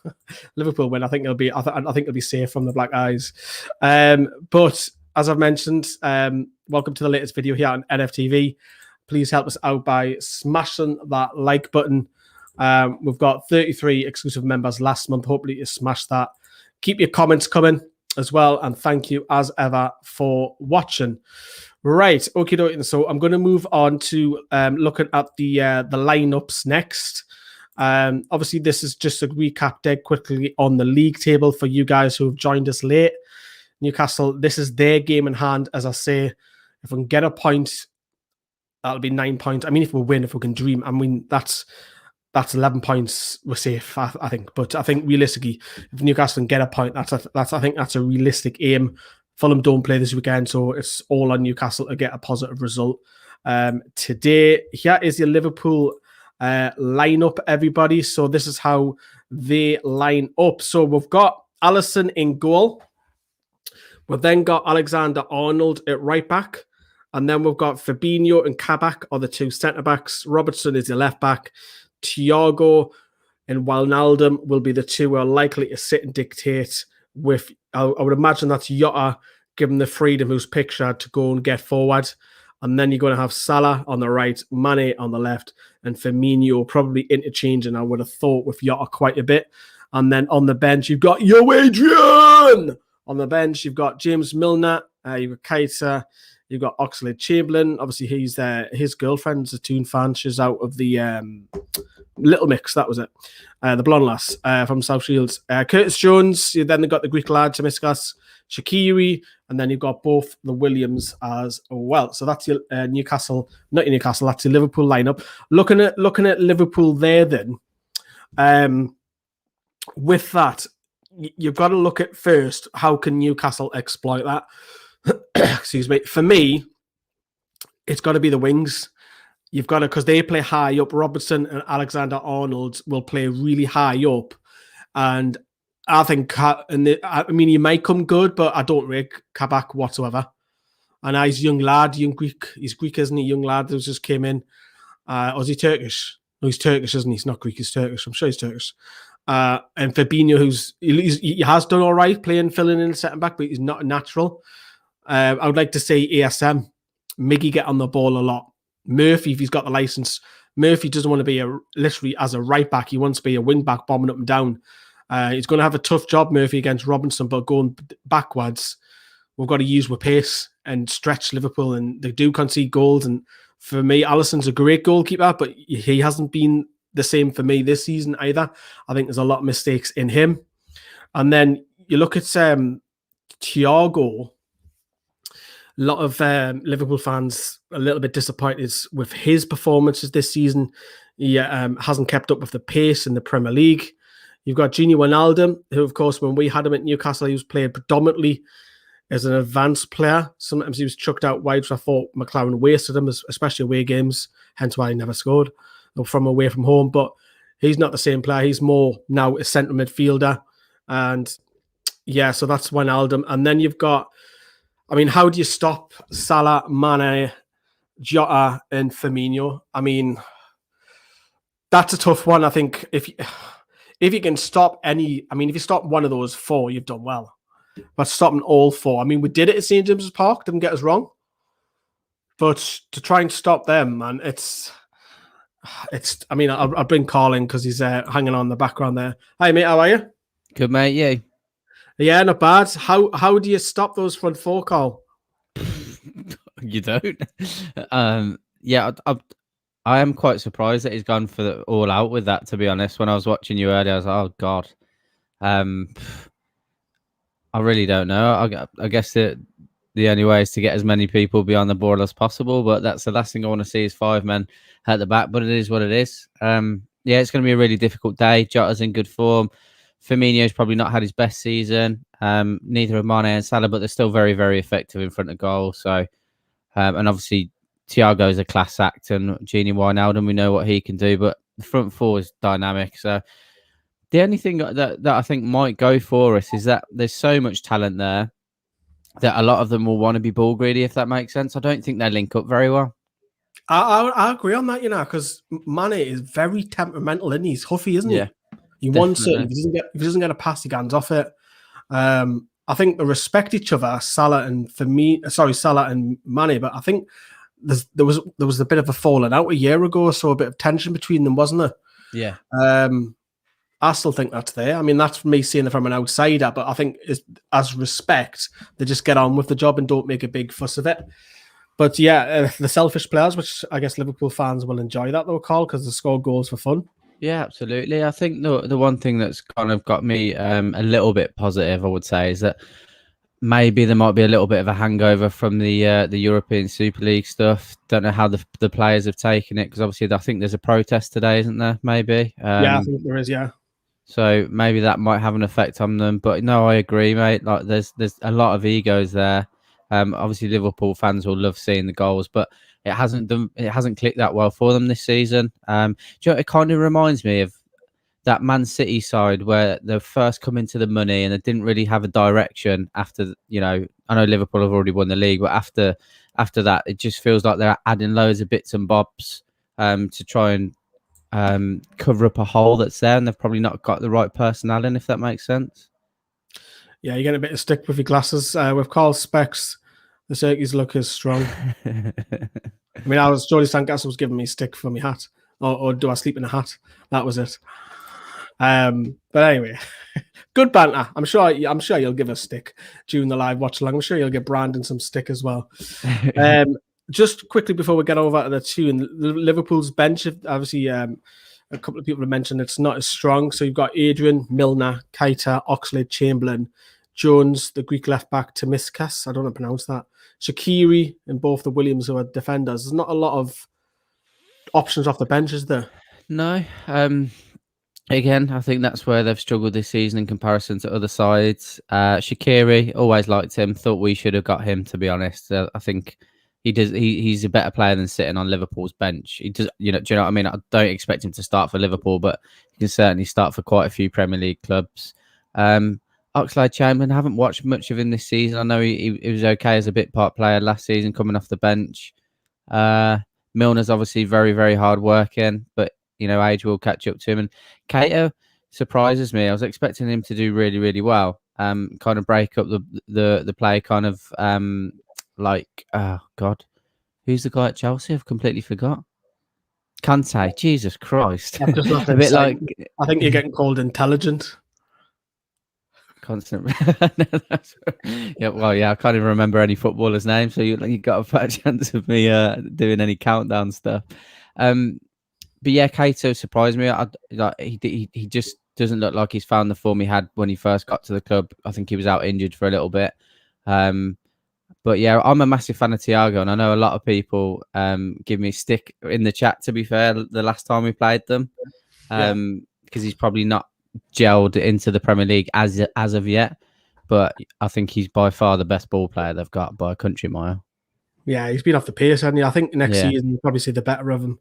Speaker 2: Liverpool win. I think it'll be safe from the Black Eyes. But as I've mentioned, welcome to the latest video here on NFTV. Please help us out by smashing that like button. We've got 33 exclusive members last month. Hopefully you smash that. Keep your comments coming as well, and thank you as ever for watching. Right, okay, dokie. So I'm going to move on to looking at the lineups next. Obviously, this is just a recap dead quickly on the league table for you guys who have joined us late. Newcastle, this is their game in hand. As I say, if we can get a point, that'll be 9 points. I mean, if we win, if we can dream, I mean, that's 11 points. We're safe, I think. But I think realistically, if Newcastle can get a point, I think that's a realistic aim. Fulham don't play this weekend, so it's all on Newcastle to get a positive result. Today, here is your Liverpool lineup, everybody. So this is how they line up. So we've got Alisson in goal. We've then got Alexander-Arnold at right back. And then we've got Fabinho and Kabak are the two centre-backs. Robertson is the left back. Thiago and Wijnaldum will be the two who are likely to sit and dictate with, I would imagine that's Jota, given the freedom who's pictured to go and get forward. And then you're going to have Salah on the right, Mane on the left, and Firmino probably interchanging, I would have thought, with Jota quite a bit. And then on the bench, you've got Adrian! On the bench, you've got James Milner, you've got Keita, you've got Oxlade-Chamberlain. Obviously, he's there. His girlfriend's a Toon fan. She's out of the Little Mix, that was it. The blonde lass from South Shields. Curtis Jones, then they've got the Greek lad, Tomiskas, Shaqiri, and then you've got both the Williams as well. So that's your Newcastle, not your Newcastle, that's your Liverpool lineup. Looking at Liverpool there then, with that, you've got to look at first, how can Newcastle exploit that? Excuse me. For me, it's got to be the wings. You've got to, because they play high up. Robertson and Alexander-Arnold will play really high up. And I think, he might come good, but I don't rate Kabak whatsoever. And he's a young lad, young Greek. He's Greek, isn't he? Young lad who just came in. Or is he Turkish? No, he's Turkish, isn't he? He's not Greek, he's Turkish. I'm sure he's Turkish. And Fabinho, he has done all right filling in centre back, but he's not a natural. I would like to say ASM. Miggy get on the ball a lot. Murphy, if he's got the license, Murphy doesn't want to be literally as a right back. He wants to be a wing back, bombing up and down. He's going to have a tough job, Murphy, against Robinson, but going backwards, we've got to use with pace and stretch Liverpool, and they do concede goals. And for me, Alisson's a great goalkeeper, but he hasn't been the same for me this season either. I think there's a lot of mistakes in him. And then you look at Thiago. A lot of Liverpool fans a little bit disappointed with his performances this season. He hasn't kept up with the pace in the Premier League. You've got Gini Wijnaldum, who, of course, when we had him at Newcastle, he was playing predominantly as an advanced player. Sometimes he was chucked out wide, so I thought McLaren wasted him, especially away games, hence why he never scored from away from home. But he's not the same player. He's more now a centre midfielder. And yeah, so that's Wijnaldum. And then you've got, I mean, how do you stop Salah, Mane, Jota, and Firmino? I mean, that's a tough one. I think if you can stop any, I mean, if you stop one of those four, you've done well. But stopping all four, I mean, we did it at St. James's Park, didn't get us wrong. But to try and stop them, man, it's. I mean, I'll bring Carl in because he's hanging on in the background there. Hi, mate, how are you?
Speaker 8: Good, mate, yeah.
Speaker 2: Yeah, not bad. How do you stop those front four, Carl?
Speaker 8: You don't? Yeah, I am quite surprised that he's gone for the all out with that, to be honest. When I was watching you earlier, I was like, oh, God. I really don't know. I guess the only way is to get as many people behind the ball as possible, but that's the last thing I want to see is 5 men at the back, but it is what it is. Yeah, it's going to be a really difficult day. Jota's in good form. Firmino's probably not had his best season. Neither have Mane and Salah, but they're still very, very effective in front of goal. So, and obviously Thiago's a class act, and Gini Wijnaldum, we know what he can do, but the front four is dynamic. So the only thing that I think might go for us is that there's so much talent there that a lot of them will want to be ball greedy, if that makes sense. I don't think they link up very well.
Speaker 2: I agree on that, because Mane is very temperamental, and he's huffy, isn't he?
Speaker 8: Yeah,
Speaker 2: he wants it. If he doesn't get a pass, he hands off it. I think they respect each other, Salah and Mane, but I think there was a bit of a falling out a year ago, so a bit of tension between them, wasn't there?
Speaker 8: Yeah.
Speaker 2: I still think that's there. I mean, that's me seeing it from an outsider, but I think as respect, they just get on with the job and don't make a big fuss of it. But yeah, the selfish players, which I guess Liverpool fans will enjoy that though, Carl, because they score goals for fun.
Speaker 8: Yeah, absolutely. I think the one thing that's kind of got me a little bit positive, I would say, is that maybe there might be a little bit of a hangover from the European Super League stuff. Don't know how the players have taken it, because obviously I think there's a protest today, isn't there? Maybe.
Speaker 2: Yeah, I think there is. Yeah.
Speaker 8: So maybe that might have an effect on them. But no, I agree, mate. Like there's a lot of egos there. Obviously Liverpool fans will love seeing the goals, but it hasn't clicked that well for them this season. Do you know, it kind of reminds me of that Man City side where they first come into the money and they didn't really have a direction after, I know Liverpool have already won the league, but after that, it just feels like they're adding loads of bits and bobs to try and cover up a hole that's there, and they've probably not got the right personnel in, if that makes sense.
Speaker 2: Yeah, you get a bit of stick with your glasses. With Carl's specs, the circuits look as strong. I mean, Jody Sandcastle was giving me stick for my hat. Or do I sleep in a hat? That was it. But anyway, good banter. I'm sure you'll give us stick during the live watch along. I'm sure you'll give Brandon some stick as well. Just quickly before we get over to the two, in Liverpool's bench, obviously a couple of people have mentioned it's not as strong. So you've got Adrian, Milner, Keita, Oxlade, Chamberlain, Jones, the Greek left back, Tomiskas, I don't know how to pronounce that, Shaqiri, and both the Williams, who are defenders. There's not a lot of options off the bench, is there?
Speaker 8: No. Again, I think that's where they've struggled this season in comparison to other sides. Shaqiri, always liked him. Thought we should have got him, to be honest. I think he does. He's a better player than sitting on Liverpool's bench. He does. Do you know what I mean? I don't expect him to start for Liverpool, but he can certainly start for quite a few Premier League clubs. Oxlade-Chamberlain, haven't watched much of him this season. I know he was okay as a bit part player last season, coming off the bench. Milner's obviously very, very hard working, but age will catch up to him. And Keita surprises me. I was expecting him to do really, really well. Kind of break up the play, kind of oh God, who's the guy at Chelsea? I've completely forgot. Kante. Jesus Christ.
Speaker 2: A bit like, I think you're getting called intelligent.
Speaker 8: Constant. Yeah, well, yeah, I can't even remember any footballers' names, so you got a fat chance of me doing any countdown stuff. But yeah, Kato surprised me. He just doesn't look like he's found the form he had when he first got to the club. I think he was out injured for a little bit. But yeah, I'm a massive fan of Thiago, and I know a lot of people give me stick in the chat, to be fair, the last time we played them. Because he's probably not gelled into the Premier League as of yet. But I think he's by far the best ball player they've got by a country mile.
Speaker 2: Yeah, he's been off the pace, hasn't he? I think next season you'll probably see the better of him.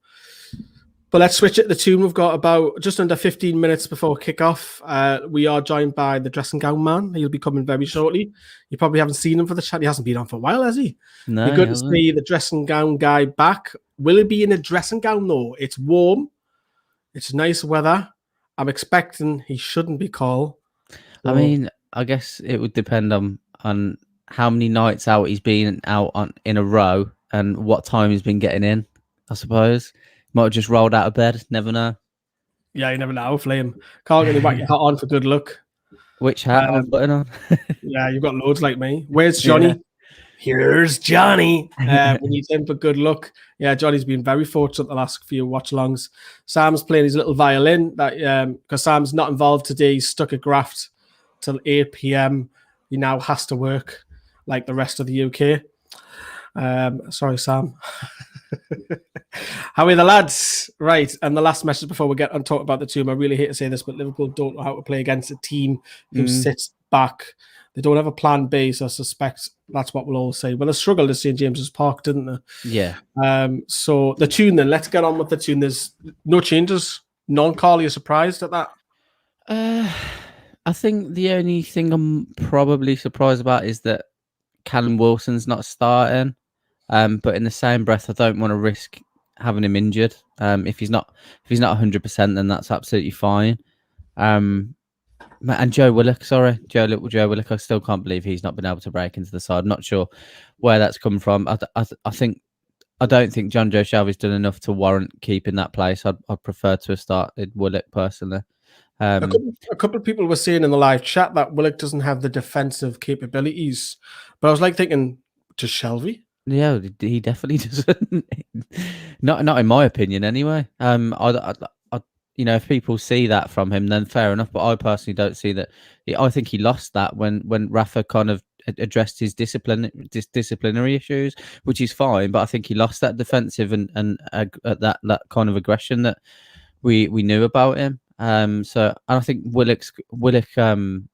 Speaker 2: But let's switch it. The tune we've got about just under 15 minutes before kick-off. We are joined by the dressing gown man. He'll be coming very shortly. You probably haven't seen him for the chat. He hasn't been on for a while, has he?
Speaker 8: No,
Speaker 2: We're good to see the dressing gown guy back. Will he be in a dressing gown, though? It's warm. It's nice weather. I'm expecting he shouldn't be cold.
Speaker 8: I mean, I guess it would depend on how many nights out he's been out in a row and what time he's been getting in, I suppose. Might have just rolled out of bed. Never know.
Speaker 2: Yeah, you never know. Flame. Can't get your hat on for good luck.
Speaker 8: Which hat am I putting on?
Speaker 2: Yeah, you've got loads like me. Where's Johnny? Yeah. Here's Johnny. We need him for good luck. Yeah, Johnny's been very fortunate the last few watch-alongs. Sam's playing his little violin. Because Sam's not involved today. He's stuck at graft till 8 p.m. He now has to work like the rest of the UK. Sorry, Sam. How are the lads? Right, and the last message before we get on talk about the team. I really hate to say this, but Liverpool don't know how to play against a team who sits back. They don't have a plan B, so I suspect that's what we'll all say. Well, they struggled at St. James's Park, didn't they?
Speaker 8: Yeah.
Speaker 2: So the tune then, let's get on with the tune. There's no changes. Carl, you're surprised at that?
Speaker 8: I think the only thing I'm probably surprised about is that Callum Wilson's not starting. But in the same breath, I don't want to risk having him injured. If he's not 100%, then that's absolutely fine. And Joe Willock, Joe Willock, I still can't believe he's not been able to break into the side. I'm not sure where that's come from. I don't think John Joe Shelby's done enough to warrant keeping that place. I'd prefer to have started Willock personally.
Speaker 2: A couple of people were saying in the live chat that Willock doesn't have the defensive capabilities, but I was like thinking, to Shelby.
Speaker 8: Yeah, he definitely doesn't. Not in my opinion, anyway. If people see that from him, then fair enough. But I personally don't see that. I think he lost that when Rafa kind of addressed his disciplinary issues, which is fine. But I think he lost that defensive and that kind of aggression that we knew about him. So I think Willock. I'm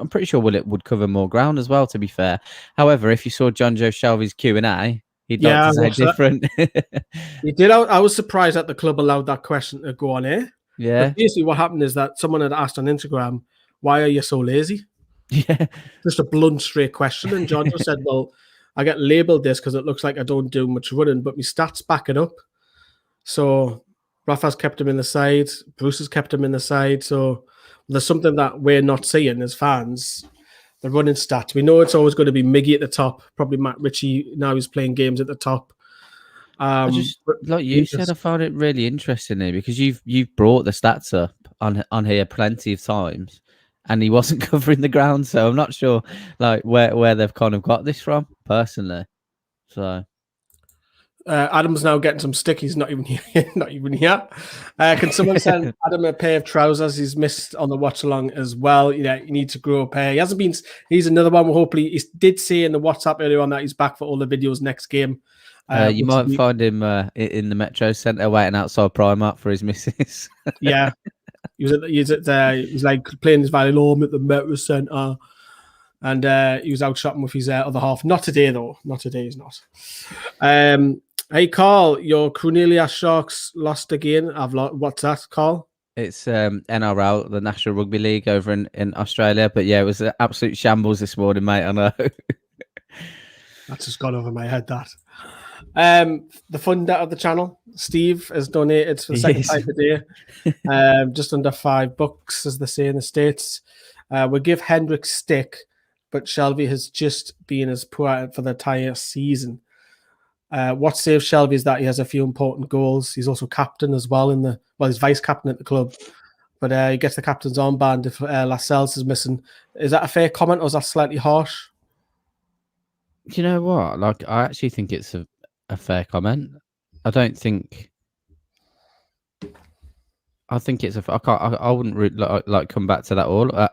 Speaker 8: pretty sure Willock would cover more ground as well, to be fair. However, if you saw John Joe Shelby's Q&A, he'd like to say different.
Speaker 2: He did. I was surprised that the club allowed that question to go on air.
Speaker 8: Yeah.
Speaker 2: But basically, what happened is that someone had asked on Instagram, why are you so lazy?
Speaker 8: Yeah.
Speaker 2: Just a blunt, straight question. And John just said, well, I get labelled this because it looks like I don't do much running, but my stats back it up. So Rafa's kept him in the side. Bruce has kept him in the side. So there's something that we're not seeing as fans. The running stats. We know it's always going to be Miggy at the top. Probably Matt Ritchie now he's playing games at the top.
Speaker 8: Like you said, I found it really interesting there because you've brought the stats up on here plenty of times, and he wasn't covering the ground. So I'm not sure like where they've kind of got this from personally. So.
Speaker 2: Adam's now getting some stick. He's not even here. Can someone send Adam a pair of trousers? He's missed on the watch along as well. You need to grow a pair. He hasn't been. He's another one. Hopefully, he did say in the WhatsApp earlier on that he's back for all the videos next game.
Speaker 8: You might find him in the Metro Centre waiting outside Primark for his missus.
Speaker 2: Yeah, he's like playing his violin at the Metro Centre. And he was out shopping with his other half. Not today, though. Not today, he's not. Hey, Carl, your Cornelia Sharks lost again. What's that, Carl?
Speaker 8: It's NRL, the National Rugby League over in Australia. But yeah, it was an absolute shambles this morning, mate. I know.
Speaker 2: That's just gone over my head, that. The funder of the channel, Steve, has donated for the second time today. Just under $5, as they say in the States. We'll give Hendrick stick, but Shelby has just been as poor for the entire season. What saves Shelby is that he has a few important goals. He's also captain as well he's vice captain at the club. but he gets the captain's armband if Lascelles is missing. Is that a fair comment, or is that slightly harsh?
Speaker 8: You know what? Like, I actually think it's a fair comment. I don't think. I think it's I wouldn't like come back to that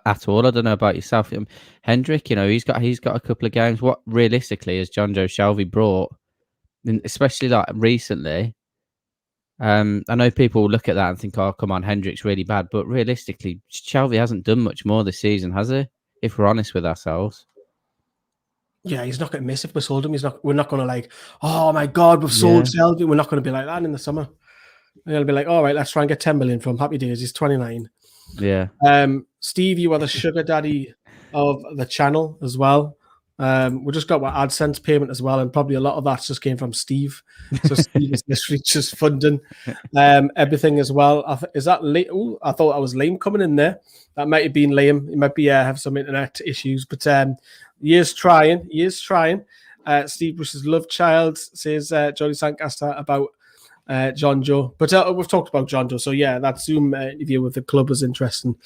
Speaker 8: at all. I don't know about yourself, Hendrick. You know, he's got a couple of games. What realistically has John Joe Shelvey brought, and especially like recently? I know people look at that and think, "Oh, come on, Hendrick's really bad," but realistically, Shelvey hasn't done much more this season, has he? If we're honest with ourselves.
Speaker 2: Yeah, he's not going to miss if we sold him. We're not going to like, oh my God, we've sold Shelvey. We're not going to be like that in the summer. We're going to be like, all right, let's try and get 10 million from him. Happy days. He's 29.
Speaker 8: Yeah.
Speaker 2: Steve, you are the sugar daddy of the channel as well. We just got our AdSense payment as well, and probably a lot of that just came from Steve. So Steve is literally just funding everything as well. Is that late? Ooh, I thought I was Liam coming in there. That might have been Liam. He might be have some internet issues, but he is trying. He is trying. Steve wishes love child, says Johnny Sancaster about John Joe. But we've talked about John Joe, so yeah, that Zoom interview with the club was interesting.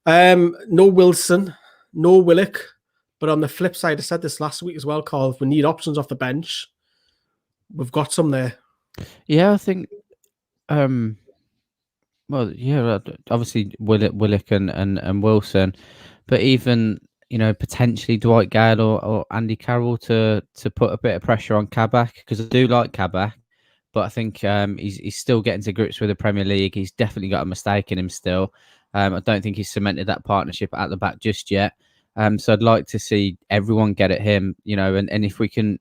Speaker 2: No Wilson, no Willock. But on the flip side, I said this last week as well, Carl, if we need options off the bench, we've got some there.
Speaker 8: Yeah, I think, well, yeah, obviously Willock and Wilson, but even, you know, potentially Dwight Gale or Andy Carroll to put a bit of pressure on Kabak, because I do like Kabak, but I think he's still getting to grips with the Premier League. He's definitely got a mistake in him still. I don't think he's cemented that partnership at the back just yet. So I'd like to see everyone get at him, you know, and if we can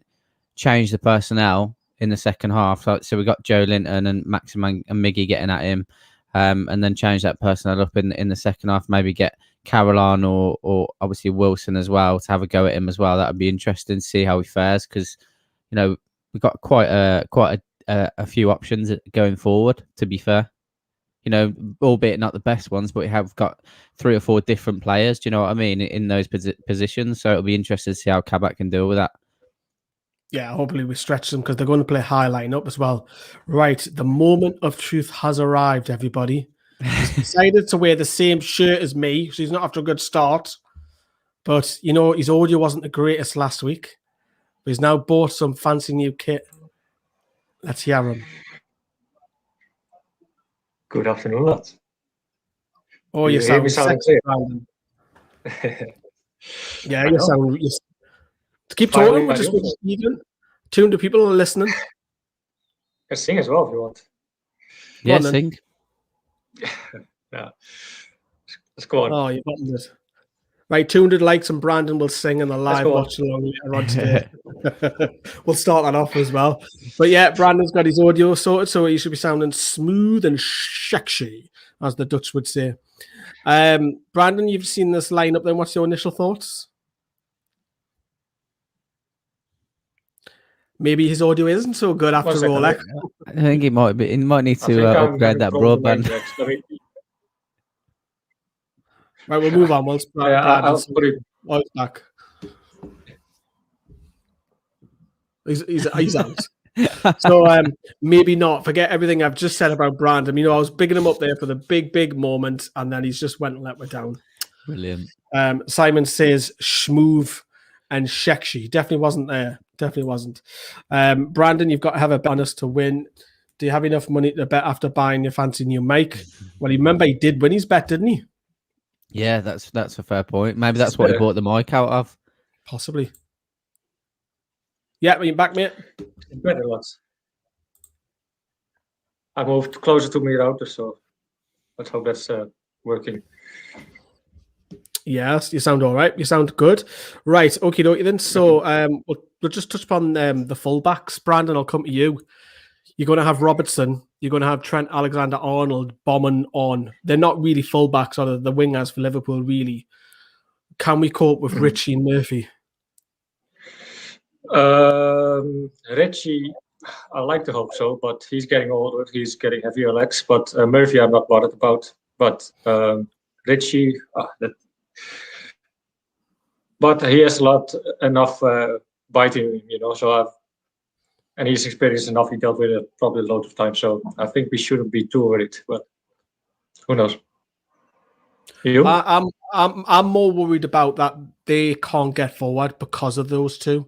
Speaker 8: change the personnel in the second half. So we got Joe Linton and Maximin and Miggy getting at him, and then change that personnel up in the second half. Maybe get Caroline or obviously Wilson as well to have a go at him as well. That would be interesting to see how he fares, because, you know, we've got quite a few options going forward, to be fair. You know, albeit not the best ones, but we have got 3 or 4 different players, do you know what I mean, in those positions. So it'll be interesting to see how Kabak can deal with that.
Speaker 2: Yeah, hopefully we stretch them, because they're going to play high line up as well. Right, the moment of truth has arrived, everybody. He's decided to wear the same shirt as me, so he's not after a good start. But, you know, his audio wasn't the greatest last week. But he's now bought some fancy new kit. Let's hear him.
Speaker 16: Good afternoon, lads.
Speaker 2: Oh, you sound sexy, Brandon. Yeah, you sound... Keep talking, we're just with Stephen. 200 people are listening.
Speaker 16: I sing as well if you want.
Speaker 8: Yeah, sing.
Speaker 16: Yeah. Let's go on.
Speaker 2: Oh, you've gotten it. Right, 200 likes and Brandon will sing in the live watch along later on today. We'll start that off as well. But yeah, Brandon's got his audio sorted, so he should be sounding smooth and sexy, as the Dutch would say. Brandon, you've seen this lineup then. What's your initial thoughts? Maybe his audio isn't so good after all.
Speaker 8: I think he might be. He might need to upgrade that broadband.
Speaker 2: Right, we'll move on. We'll
Speaker 16: I'll put it
Speaker 2: back. He's out. So maybe not. Forget everything I've just said about Brandon. You know, I was bigging him up there for the big moment, and then he's just went and let me down.
Speaker 8: Brilliant.
Speaker 2: Simon says schmoove and Shekshi. Definitely wasn't there. Definitely wasn't. Brandon, you've got to have a bonus to win. Do you have enough money to bet after buying your fancy new mic? Well, you remember he did win his bet, didn't he?
Speaker 8: Yeah, that's a fair point. Maybe that's what he bought the mic out of.
Speaker 2: Possibly. Yeah, are you back, mate?
Speaker 16: Better, lads. I moved closer to my router, so let's hope that's working.
Speaker 2: Yes, you sound all right. You sound good. Right, okie dokie then. So we'll just touch upon the fullbacks. Brandon, I'll come to you. You're going to have Robertson. You're going to have Trent Alexander-Arnold bombing on. They're not really fullbacks, or the wingers for Liverpool, really. Can we cope with Richie and Murphy?
Speaker 16: Richie, I like to hope so, but he's getting older. He's getting heavier legs. But Murphy, I'm not bothered about. But Richie, but he has enough biting, you know. So and he's experienced enough. He dealt with it probably a lot of times. So I think we shouldn't be too worried. But who knows? You?
Speaker 2: I'm more worried about that they can't get forward because of those two,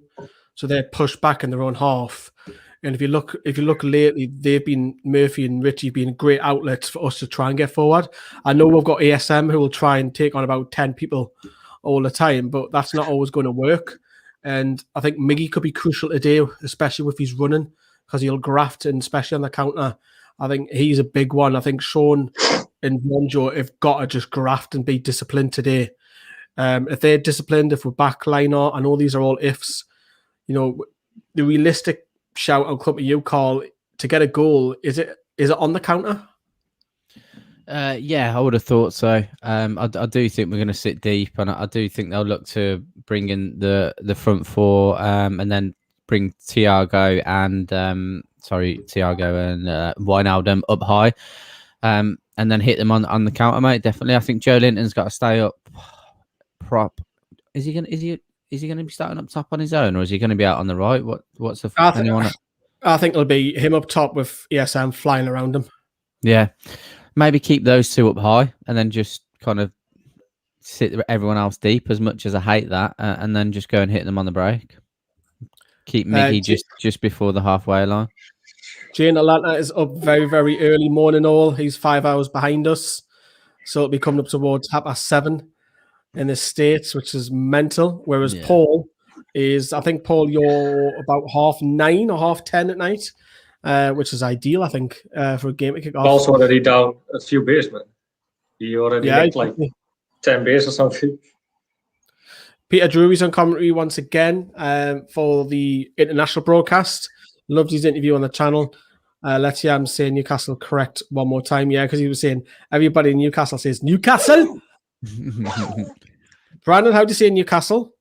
Speaker 2: so they're pushed back in their own half. And if you look lately, Murphy and Richie been great outlets for us to try and get forward. I know we've got ASM who will try and take on about 10 people all the time, but that's not always going to work. And I think Miggy could be crucial today, especially with his running, because he'll graft, and especially on the counter. I think he's a big one. I think Sean and Monjo have got to just graft and be disciplined today. If they're disciplined, if we're backliner, I know these are all ifs. You know, the realistic shout out club to you, Carl, to get a goal, is it on the counter?
Speaker 8: Yeah, I would have thought so. I do think we're going to sit deep, and I do think they'll look to bring in the front four, and then bring Thiago and Wijnaldum up high, and then hit them on the counter, mate. Definitely, I think Joe Linton's got to stay up prop. Is he going to be starting up top on his own, or is he going to be out on the right? What's the
Speaker 2: I think it'll be him up top with ESM flying around him.
Speaker 8: Yeah, maybe keep those two up high, and then just kind of sit everyone else deep. As much as I hate that, and then just go and hit them on the break. Keep Miggy just before the halfway line.
Speaker 2: Jane Atlanta is up very, very early morning all. He's 5 hours behind us. So it'll be coming up towards 7:30 in the States, which is mental. Whereas Paul is, I think, Paul, you're about 9:30 or 10:30 at night, which is ideal, I think, for a game to kick off.
Speaker 16: Also already down a few beers, man. He already had like 10 beers or something.
Speaker 2: Peter Drury's on commentary once again for the international broadcast. Loved his interview on the channel. Let's hear him say Newcastle correct one more time. Yeah, because he was saying everybody in Newcastle says Newcastle. Brandon, how do you say Newcastle?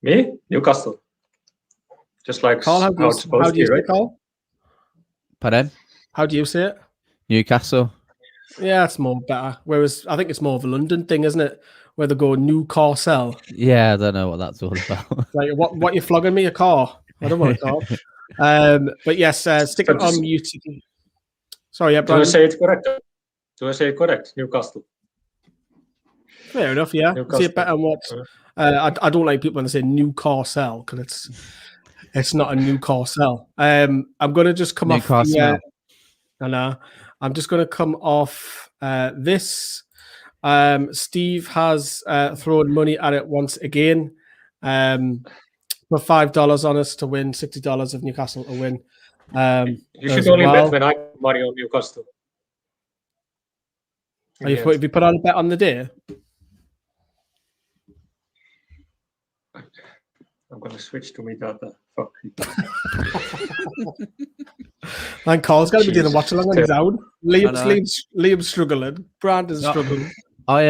Speaker 16: Me? Newcastle. Just like
Speaker 2: Carl, how do you say it, Carl?
Speaker 8: Pardon?
Speaker 2: How do you say it?
Speaker 8: Newcastle.
Speaker 2: Yeah, it's more better. Whereas I think it's more of a London thing, isn't it? Where they go Newcastle.
Speaker 8: Yeah, I don't know what that's all about.
Speaker 2: Like, what you flogging me? A car? I don't want a car. But yes, stick it on mute. Sorry, yeah, Brandon.
Speaker 16: Do I say it correct? Do I say it correct? Newcastle.
Speaker 2: Fair enough, yeah. See it better than what. I don't like people when they say Newcastle because it's not a Newcastle. I'm going to just come
Speaker 8: Newcastle.
Speaker 2: off. I know. I'm just going to come off this. Steve has thrown money at it once again. Put $5 on us to win, $60 if Newcastle to win.
Speaker 16: You should only bet when I put money on Newcastle.
Speaker 2: Have you put on a bet on the day?
Speaker 16: I'm going to switch to me data. Fuck.
Speaker 2: And Carl's going to be doing a watch along on his own. Liam's struggling. Brandon's struggling.
Speaker 8: I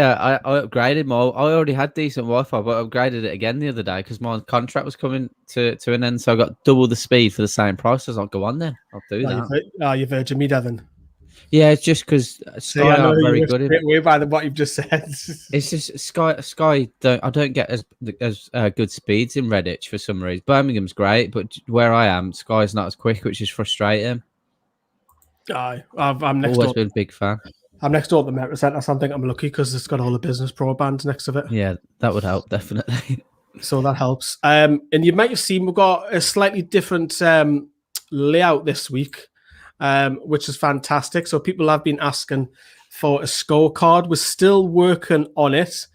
Speaker 8: upgraded my. I already had decent Wi-Fi, but I upgraded it again the other day because my contract was coming to an end. So I got double the speed for the same price. I'll go on then. I'll do that.
Speaker 2: You're Virgin me, Devon.
Speaker 8: Yeah, it's just because Sky aren't very good.
Speaker 2: Way by what you've just said.
Speaker 8: It's just Sky. I don't get as good speeds in Redditch for some reason. Birmingham's great, but where I am, Sky's not as quick, which is frustrating.
Speaker 2: I'm next
Speaker 8: always
Speaker 2: door.
Speaker 8: been a big fan.
Speaker 2: I'm next door at the Metro Centre. So I think I'm lucky because it's got all the business broadband next to it.
Speaker 8: Yeah, that would help definitely.
Speaker 2: So that helps. And you might have seen we've got a slightly different layout this week, which is fantastic. So people have been asking for a scorecard. We're still working on it.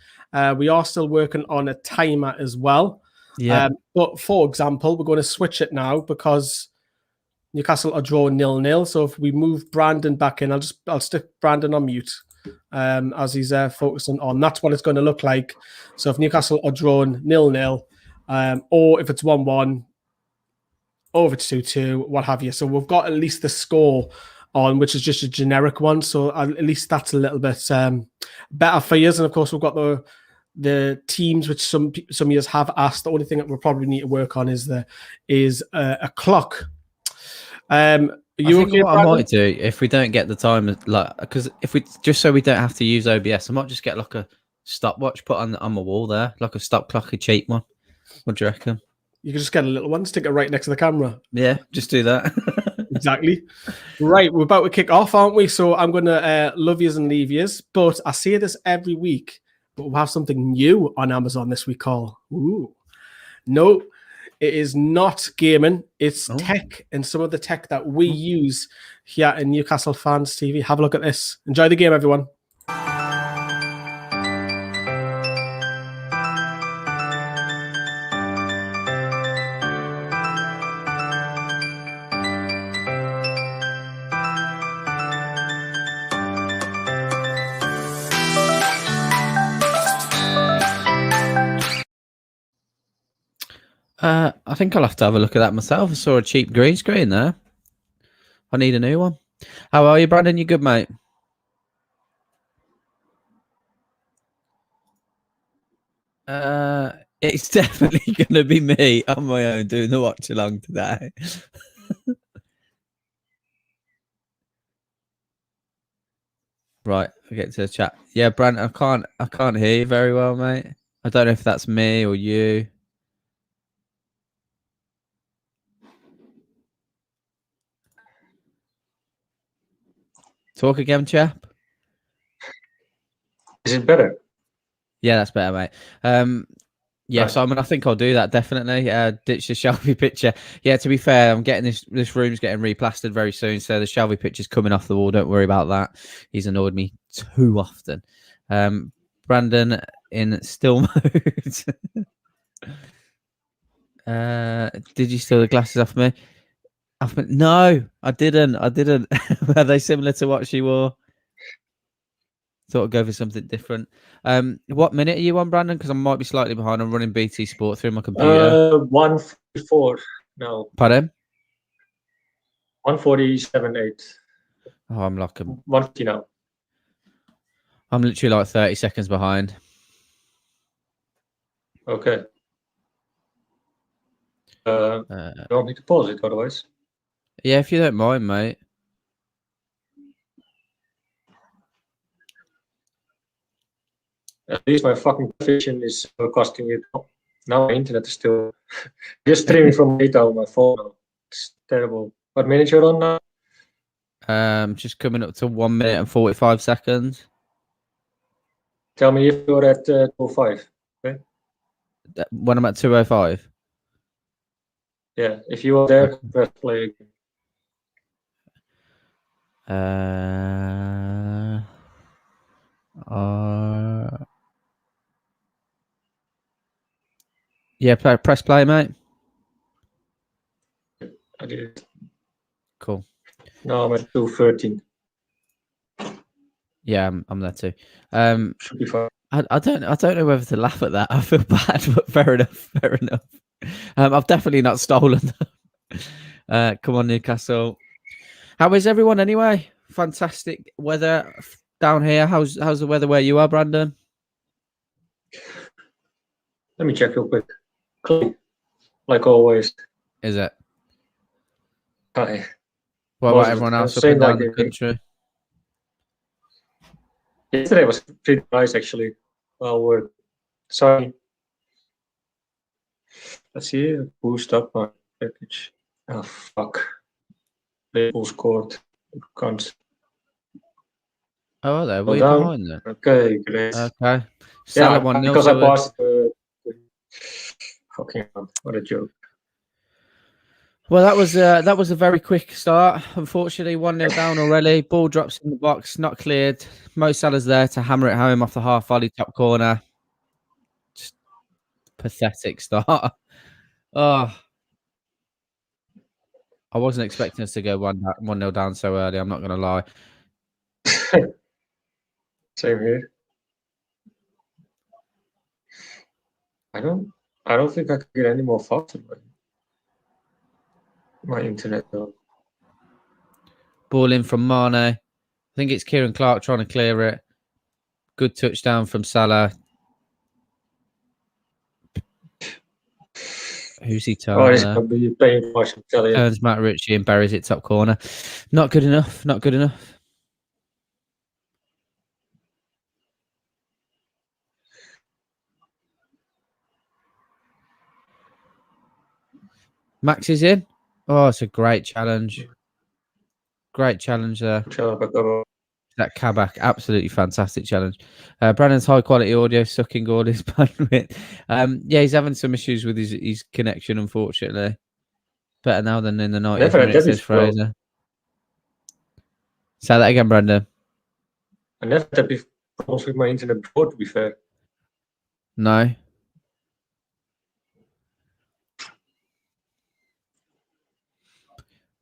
Speaker 2: We are still working on a timer as well.
Speaker 8: Yeah.
Speaker 2: But for example, we're going to switch it now because Newcastle are drawing 0-0. So if we move Brandon back in, I'll stick Brandon on mute as he's focusing on. That's what it's going to look like. So if Newcastle are drawn 0-0, or if it's 1-1, or if it's 2-2, what have you. So we've got at least the score on, which is just a generic one. So at least that's a little bit better for you. And of course, we've got the teams, which some of you have asked. The only thing that we'll probably need to work on is a clock.
Speaker 8: I might do if we don't get the time, because if we just so we don't have to use OBS, I might just get like a stopwatch put on my wall there, like a stop clock, a cheap one. What do you reckon?
Speaker 2: You can just get a little one, stick it right next to the camera.
Speaker 8: Yeah, just do that.
Speaker 2: Exactly. Right, we're about to kick off, aren't we? So I'm going to love yous and leave yous. But I say this every week, but we'll have something new on Amazon this week called, no, it is not gaming. It's tech, and some of the tech that we use here in Newcastle Fans TV. Have a look at this. Enjoy the game, everyone.
Speaker 8: I think I'll have to have a look at that myself. I saw a cheap green screen there. I need a new one. How are you, Brandon? You good, mate? It's definitely going to be me on my own doing the watch along today. Right, I'll get to the chat. Yeah, Brandon, I can't hear you very well, mate. I don't know if that's me or you. Talk again, chap.
Speaker 16: Is it better?
Speaker 8: Yeah, that's better, mate. Yeah,
Speaker 16: Right.
Speaker 8: Simon, I think I'll do that definitely. Ditch the Shelby picture. Yeah, to be fair, I'm getting this room's getting replastered very soon, so the Shelby picture's coming off the wall. Don't worry about that. He's annoyed me too often. Brandon in still mode. Did you steal the glasses off me? No, I didn't. Are they similar to what she wore? Thought I'd go for something different. What minute are you on, Brandon? Because I might be slightly behind. I'm running BT Sport through my computer.
Speaker 16: 144. No.
Speaker 8: Pardon?
Speaker 16: 147.8.
Speaker 8: Oh, I'm like
Speaker 16: 150 now.
Speaker 8: I'm literally like 30 seconds behind.
Speaker 16: Okay. You want me to pause it otherwise?
Speaker 8: Yeah, if you don't mind, mate.
Speaker 16: At least my fucking vision is costing you. Now my internet is still just streaming from data on my phone now. It's terrible. What minute you're on now?
Speaker 8: Just coming up to 1 minute and 45 seconds.
Speaker 16: Tell me if you're at 205. Okay.
Speaker 8: When I'm at 205.
Speaker 16: Yeah, if you are there, press play again.
Speaker 8: Yeah, press play, mate.
Speaker 16: I did it.
Speaker 8: Cool.
Speaker 16: Now I'm at 213.
Speaker 8: Yeah, I'm there too.
Speaker 16: Should be fine.
Speaker 8: I don't know whether to laugh at that. I feel bad, but fair enough. Fair enough. I've definitely not stolen them. Come on, Newcastle. How is everyone anyway? Fantastic weather down here. How's the weather where you are, Brandon?
Speaker 16: Let me check real quick. Clean, like always.
Speaker 8: Is it?
Speaker 16: Hi.
Speaker 8: What about everyone else up and down the country?
Speaker 16: Yesterday was pretty nice, actually. We're sorry. Let's see. Boost up my package. Oh fuck! Liverpool scored. Can't.
Speaker 8: Oh, are they?
Speaker 16: Go
Speaker 8: We're
Speaker 16: down.
Speaker 8: behind then.
Speaker 16: Okay, great.
Speaker 8: Okay.
Speaker 16: Yeah,
Speaker 8: 1-0
Speaker 16: because I
Speaker 8: to
Speaker 16: passed. Fucking hell, what a joke.
Speaker 8: Well, that was a very quick start. Unfortunately, 1-0 down already. Ball drops in the box, not cleared. Mo Salah's there to hammer it home off the half volley top corner. Just pathetic start. Oh, I wasn't expecting us to go 1-0 down so early. I'm not going to lie.
Speaker 16: Same here. I don't think I could get any more faster. My internet though.
Speaker 8: Ball in from Mane. I think it's Kieran Clark trying to clear it. Good touchdown from Salah. Who's he turning?
Speaker 16: Oh, he's going to be playing for Italian.
Speaker 8: Turns Matt Ritchie and buries it top corner. Not good enough. Not good enough. Max is in. Oh, it's a great challenge. Great challenge there. That Kabak, absolutely fantastic challenge. Brandon's high quality audio sucking all his bandwidth. Yeah, he's having some issues with his connection, unfortunately. Better now than in the 90th minute, says Fraser. Say that again, Brandon.
Speaker 16: I never had problems with my internet before, to be fair.
Speaker 8: No.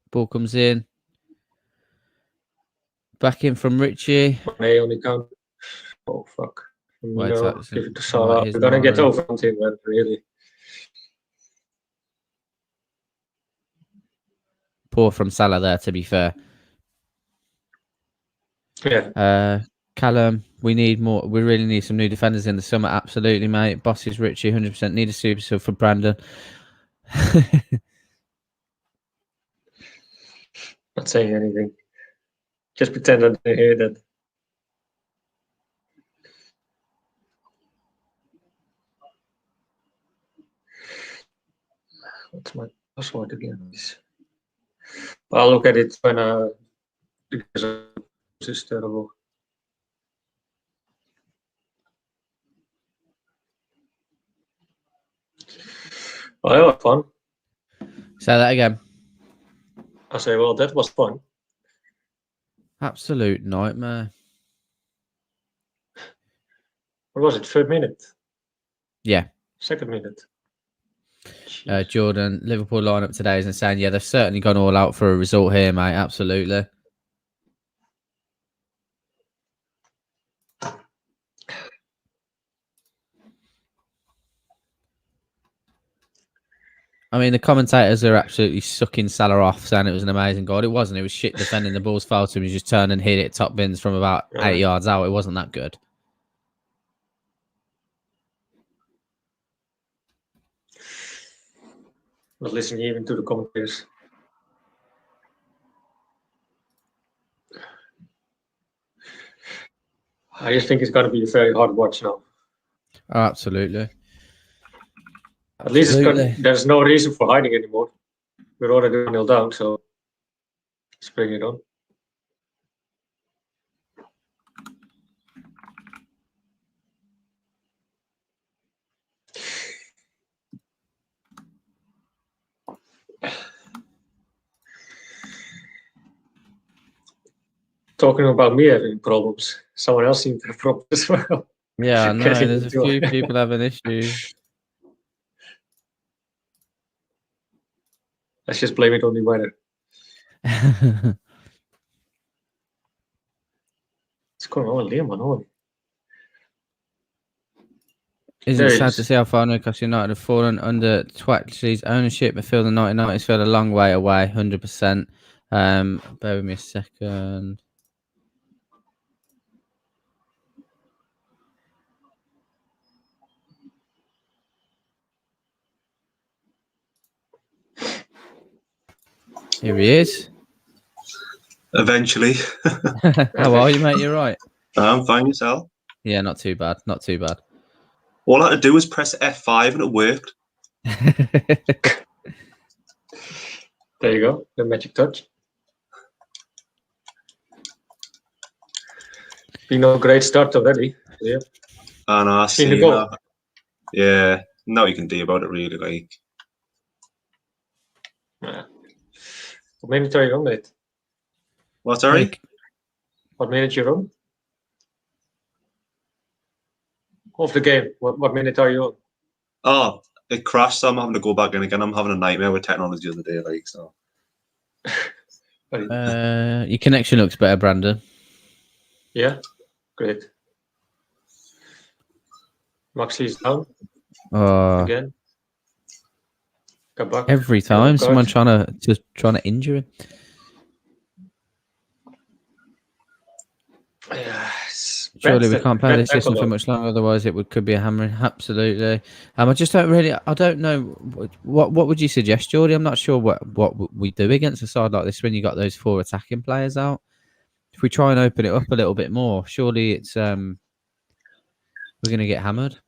Speaker 8: Ball comes in. Back in from Richie.
Speaker 16: May only count. Oh, fuck.
Speaker 8: Wait,
Speaker 16: No, give it to Salah. We're going to get over on him, really.
Speaker 8: Poor from Salah there, to be fair.
Speaker 16: Yeah.
Speaker 8: Callum, we need more. We really need some new defenders in the summer. Absolutely, mate. Boss is Richie, 100%. Need a super sub for Brandon.
Speaker 16: Not saying anything. Just pretend I didn't hear that. What's my password again? I'll look at it when because it's terrible. Oh, that was fun.
Speaker 8: Say that again.
Speaker 16: I say, well, that was fun.
Speaker 8: Absolute nightmare.
Speaker 16: What was it? Third minute?
Speaker 8: Yeah.
Speaker 16: Second minute.
Speaker 8: Jordan, Liverpool lineup today is insane. Yeah, they've certainly gone all out for a result here, mate. Absolutely. I mean, the commentators are absolutely sucking Salah off, saying it was an amazing goal. It wasn't. It was shit defending. The ball's foul to him. He just turned and hit it top bins from about 8 yards out. It wasn't that good.
Speaker 16: Not listening even to the commentators. I just think it's going to be a very hard watch now.
Speaker 8: Oh, absolutely.
Speaker 16: At least there's no reason for hiding anymore. We're already 1-0 down, so let's bring it on. Talking about me having problems, someone else seemed to have problems as well.
Speaker 8: Yeah, no, there's a few people having issues.
Speaker 16: Let's just blame it on the weather. What's going on with Liam, man?
Speaker 8: Isn't it sad to see how far Newcastle United have fallen under Twatchley's ownership? Midfield and 1990s feel a long way away, 100%. Bear with me a second. Here he is.
Speaker 17: Eventually.
Speaker 8: How are you, mate? You're right.
Speaker 17: I'm fine, yourself?
Speaker 8: Yeah, not too bad. Not too bad.
Speaker 17: All I had to do was press F5 and it worked.
Speaker 16: There you go. The magic touch. Been a great start already. Yeah.
Speaker 17: And I see
Speaker 16: the goal.
Speaker 17: Yeah. No, you can do about it really. Like.
Speaker 16: Yeah. What minute are you on, mate?
Speaker 17: What, sorry?
Speaker 16: What minute you're on? Of the game. What minute are you on?
Speaker 17: Oh, it crashed, so I'm having to go back in again. I'm having a nightmare with technology the other day, like, so.
Speaker 8: Your connection looks better, Brandon.
Speaker 16: Yeah, great. Maxley's down. Again. Back.
Speaker 8: Every time someone trying to injure him.
Speaker 16: Yeah,
Speaker 8: surely we can't play this system for much longer, otherwise it could be a hammering. Absolutely. I just don't really. I don't know what would you suggest, Geordie? I'm not sure what we do against a side like this when you got those 4 attacking players out. If we try and open it up a little bit more, surely it's we're going to get hammered.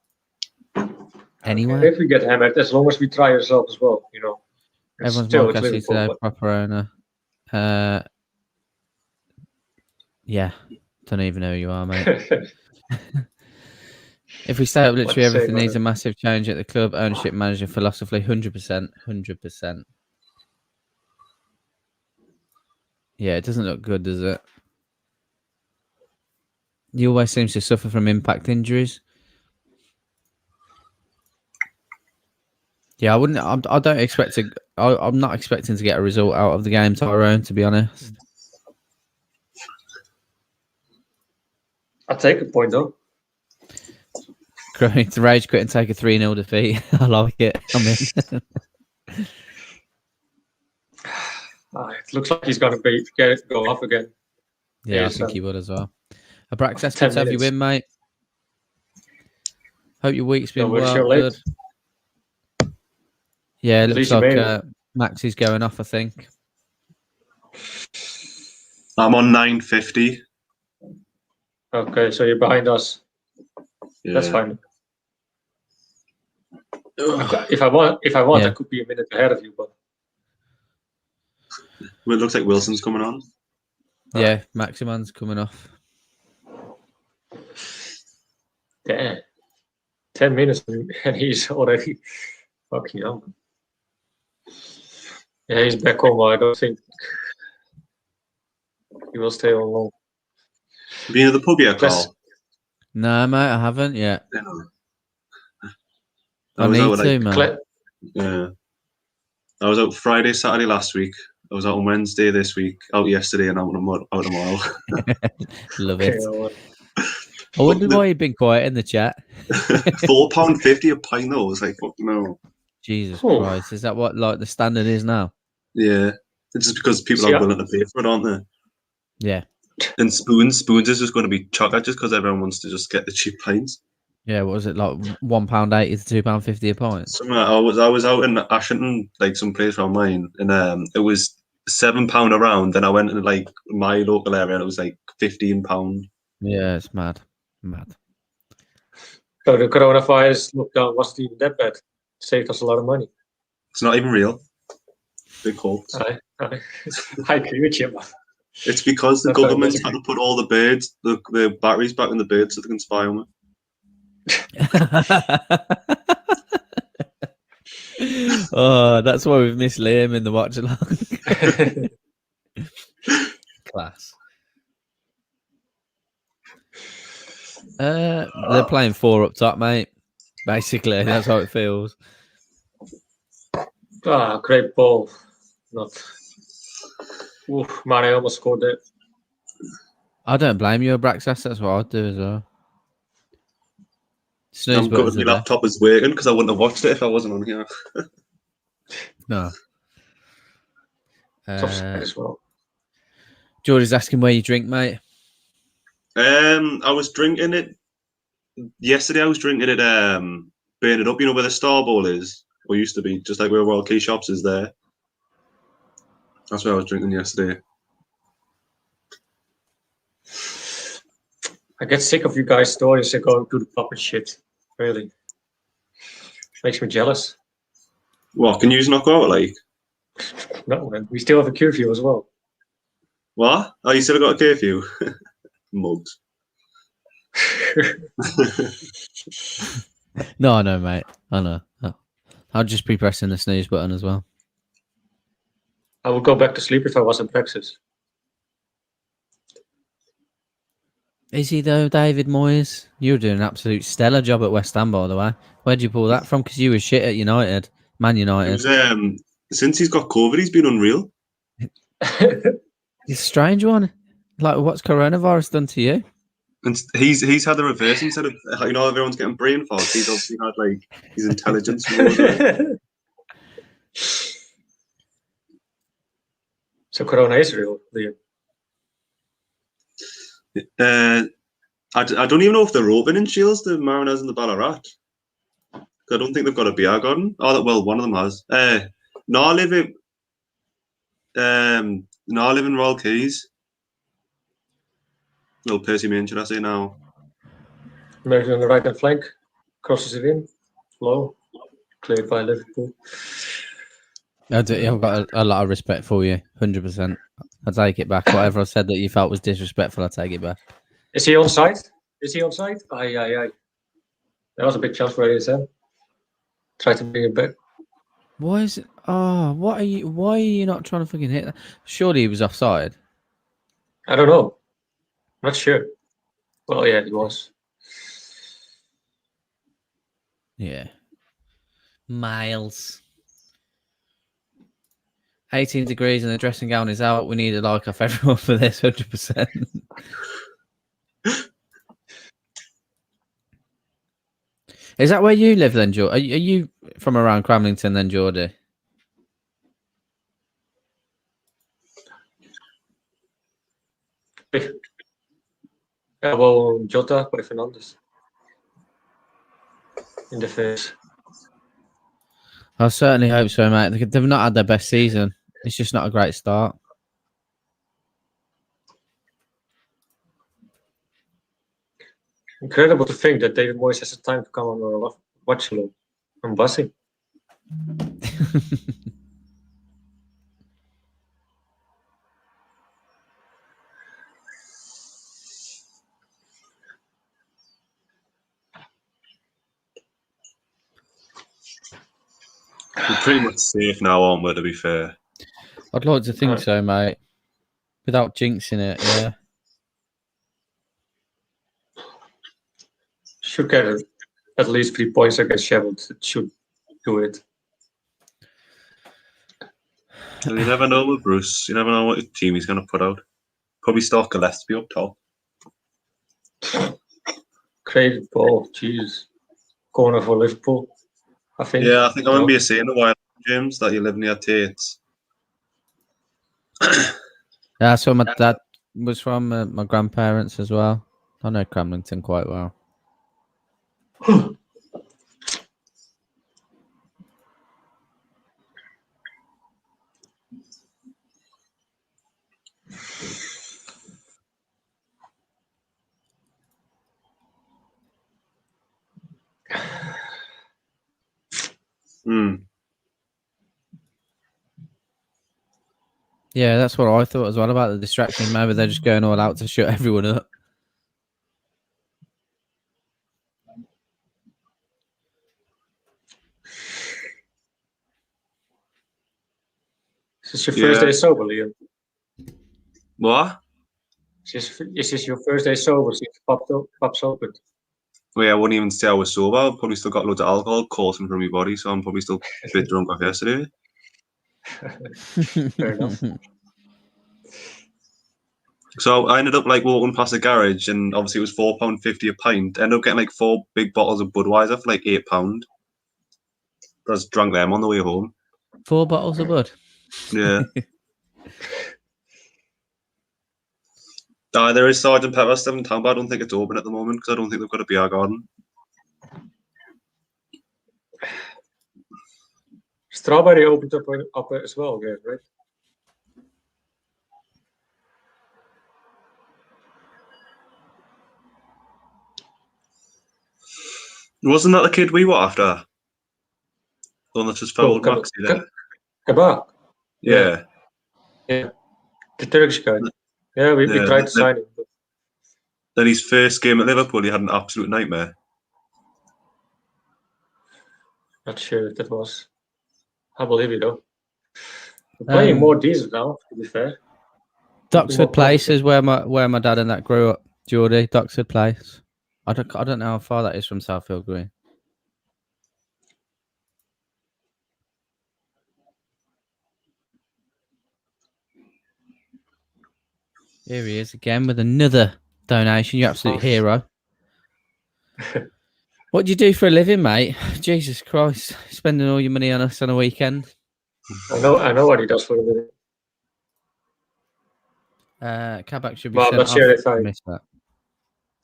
Speaker 8: Anyway,
Speaker 16: if we get hammered, as long as we try ourselves as well, you know.
Speaker 8: Everyone's more Cassie today, proper owner. Yeah, don't even know who you are, mate. If we stay up, literally everything needs a massive change at the club. Ownership, manager, philosophy, 100%, 100%. Yeah, it doesn't look good, does it? He always seems to suffer from impact injuries. Yeah, I wouldn't. I don't expect to. I'm not expecting to get a result out of the game, Tyrone. To be honest,
Speaker 16: I'll take a point though.
Speaker 8: Growing to rage quit and take a 3-0 defeat. I like it. I'm in.
Speaker 16: It looks like he's going to go off again.
Speaker 8: Yeah, I think he would as well. Abraxas, good to have you in, mate. Hope your week's been well. Good. Yeah, it looks like Max is going off, I think.
Speaker 17: I'm on 950.
Speaker 16: Okay, so you're behind us. Yeah. That's fine. If I want, I could be a minute ahead of you, but
Speaker 17: well, it looks like Wilson's coming on.
Speaker 8: Yeah, Maximan's coming off.
Speaker 16: Damn. 10 minutes and he's already fucking young. Yeah, he's back home. I don't think he will stay on long.
Speaker 17: Been to the pub yet, Carl?
Speaker 8: No, mate, I haven't yet.
Speaker 17: I
Speaker 8: need to, man.
Speaker 17: Yeah. I was out Friday, Saturday last week. I was out on Wednesday this week, out yesterday, and out tomorrow.
Speaker 8: Love it. I wonder why you've been quiet in the chat.
Speaker 17: £4.50 a pint, though. I was like, fuck no.
Speaker 8: Jesus Christ. Is that what like the standard is now?
Speaker 17: Yeah. It's just because people are willing to pay for it, aren't they?
Speaker 8: Yeah.
Speaker 17: And spoons is just going to be chocolate just because everyone wants to just get the cheap pints.
Speaker 8: Yeah, what was it, like £1.80 to £2.50 a pint?
Speaker 17: I was out in Ashington, like some place around mine, and it was £7 a round. Then I went to like my local area, and it was like £15.
Speaker 8: Yeah, it's mad.
Speaker 16: So the coronavirus lockdown wasn't even that bad. It saved us a lot of money.
Speaker 17: It's not even real. Big hoax.
Speaker 16: I agree with you, man.
Speaker 17: It's because the government's had to put all the birds, the batteries back in the birds so they can spy on
Speaker 8: it. Oh, that's why we've missed Liam in the watch along. Class. They're playing 4 up top, mate. Basically, that's how it feels.
Speaker 16: Great ball. Oof, man, I almost scored it.
Speaker 8: I don't blame you, Abraxas. That's what I'd do as well.
Speaker 17: I'm good. My laptop is working because I wouldn't have watched it if I wasn't on here.
Speaker 8: No.
Speaker 16: As well.
Speaker 8: George is asking where you drink, mate.
Speaker 17: I was drinking it yesterday. I was drinking it. Burn it up. You know where the Star Bowl is, or used to be, just like where Royal Key Shops is there. That's what I was drinking yesterday.
Speaker 16: I get sick of you guys' stories and going to the pub and shit. Really. Makes me jealous.
Speaker 17: What, can you just knock out, like?
Speaker 16: No, man. We still have a curfew as well.
Speaker 17: What? Oh, you still got a curfew? Mugs.
Speaker 8: No, I know, mate. I know. I'll just be pressing the snooze button as well.
Speaker 16: I would go back to sleep if I was in Texas.
Speaker 8: Is he though, David Moyes? You're doing an absolute stellar job at West Ham, by the way. Where'd you pull that from? Because you were shit at United, Man United.
Speaker 17: Since he's got COVID, he's been unreal.
Speaker 8: It's a strange one. Like, what's coronavirus done to you?
Speaker 17: And he's had the reverse. Instead of, you know, everyone's getting brain fog. He's obviously had like his intelligence.
Speaker 16: So corona is real, Liam.
Speaker 17: I don't even know if they're open in Shields, the Mariners and the Ballarat. I don't think they've got a beer garden. Oh, well, one of them has. No, I live in Royal Keys. Little Percy Main, should I say now?
Speaker 16: American on the right hand flank, crosses it in, low, cleared by Liverpool.
Speaker 8: I've got a lot of respect for you, 100%. I take it back. Whatever I said that you felt was disrespectful, I take it back.
Speaker 16: Is he on site? Is he on site? Aye. That was a big chance for ASM. Try to bring it back.
Speaker 8: Why is it? Oh, what are you? Why are you not trying to fucking hit that? Surely he was offside.
Speaker 16: I don't know. Not sure. Well, yeah, he was.
Speaker 8: Yeah. Miles. 18 degrees and the dressing gown is out. We need a like off everyone for this, 100%. Is that where you live then, George? Are you from around Cramlington then, Geordie?
Speaker 16: Yeah, well, Jota by Fernandes. In the face.
Speaker 8: I certainly hope so, mate. They've not had their best season. It's just not a great start.
Speaker 16: Incredible to think that David Moyes has the time to come on watch along. I'm buzzing.
Speaker 17: We're pretty much safe now, aren't we, to be fair?
Speaker 8: I'd like to think so, mate. Without jinxing it, yeah.
Speaker 16: Should get at least 3 points against Sheffield. It should do it.
Speaker 17: You never know with Bruce. You never know what team he's going to put out. Probably start Gillespie up top.
Speaker 16: Creative ball, jeez. Corner for Liverpool, I think.
Speaker 17: Yeah, I think I remember you saying a while, James, that you live near Tate's.
Speaker 8: Yeah, that's where my dad was from, my grandparents as well. I know Cramlington quite well. Yeah, that's what I thought as well about the distraction. Maybe they're just going all out to shut everyone up.
Speaker 16: Is this your first day sober, Liam?
Speaker 17: What?
Speaker 16: Is this your first day sober since Pub's open?
Speaker 17: Well, yeah, I wouldn't even say I was sober. I've probably still got loads of alcohol coursing through my body, so I'm probably still a bit drunk off yesterday.
Speaker 16: Fair enough.
Speaker 17: So I ended up like walking past a garage, and obviously it was £4.50 a pint. I ended up getting like 4 big bottles of Budweiser for like £8. I just drank them on the way home.
Speaker 8: 4 bottles of Bud.
Speaker 17: Yeah. There is Sergeant Pepper still in town, but I don't think it's open at the moment because I don't think they've got a beer garden.
Speaker 16: Strawberry opened up as well, again, right?
Speaker 17: Wasn't that the kid we were after? The one that just fouled Maxi there?
Speaker 16: Kabak.
Speaker 17: Yeah.
Speaker 16: Yeah. The Turkish guy. Yeah, we tried to sign him.
Speaker 17: Then his first game at Liverpool, he had an absolute nightmare.
Speaker 16: Not sure if that was. I believe it though. We're playing more decent now, to be fair.
Speaker 8: Doxford Place is where my dad and that grew up, Geordie. Doxford Place. I don't know how far that is from Southfield Green. Here he is again with another donation. You absolute hero. What do you do for a living, mate? Jesus Christ, spending all your money on us on a weekend.
Speaker 16: I know what he does for a living.
Speaker 8: Kabak should be.
Speaker 16: Well, I'm not sure if I
Speaker 8: missed that.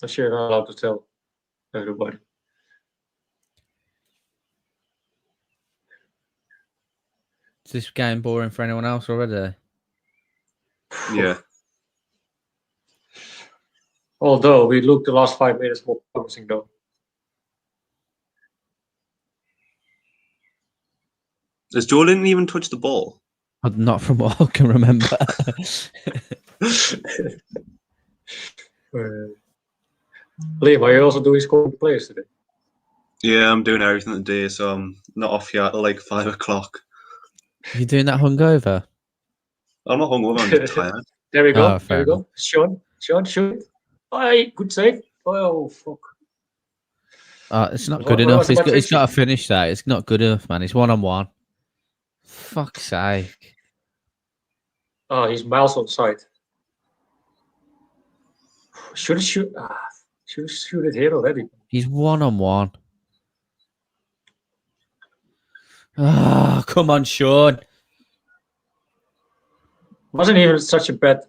Speaker 16: I'm sure you're not allowed to tell everybody.
Speaker 8: Is this game boring for anyone else already?
Speaker 17: Yeah.
Speaker 16: Although we looked the last 5 minutes more promising though.
Speaker 17: Does Joe didn't even touch the ball?
Speaker 8: Not from what I can remember.
Speaker 16: Liam, are you also doing scoring players today?
Speaker 17: Yeah, I'm doing everything today, so I'm not off yet till like 5 o'clock.
Speaker 8: You doing that hungover?
Speaker 17: I'm not hungover, I'm just tired.
Speaker 16: There we go.
Speaker 8: Oh,
Speaker 16: There we go. Sean, shoot. Aye, good save. Oh, fuck.
Speaker 8: It's not
Speaker 16: What-
Speaker 8: good
Speaker 16: what
Speaker 8: enough.
Speaker 16: was the
Speaker 8: He's got to
Speaker 16: Patricia?
Speaker 8: finish that. It's not good enough, man. It's 1-on-1. Fuck's sake.
Speaker 16: Oh, he's miles on side. Should have shoot it here already.
Speaker 8: He's 1-on-1. Ah, come on, Sean.
Speaker 16: Wasn't even such a bad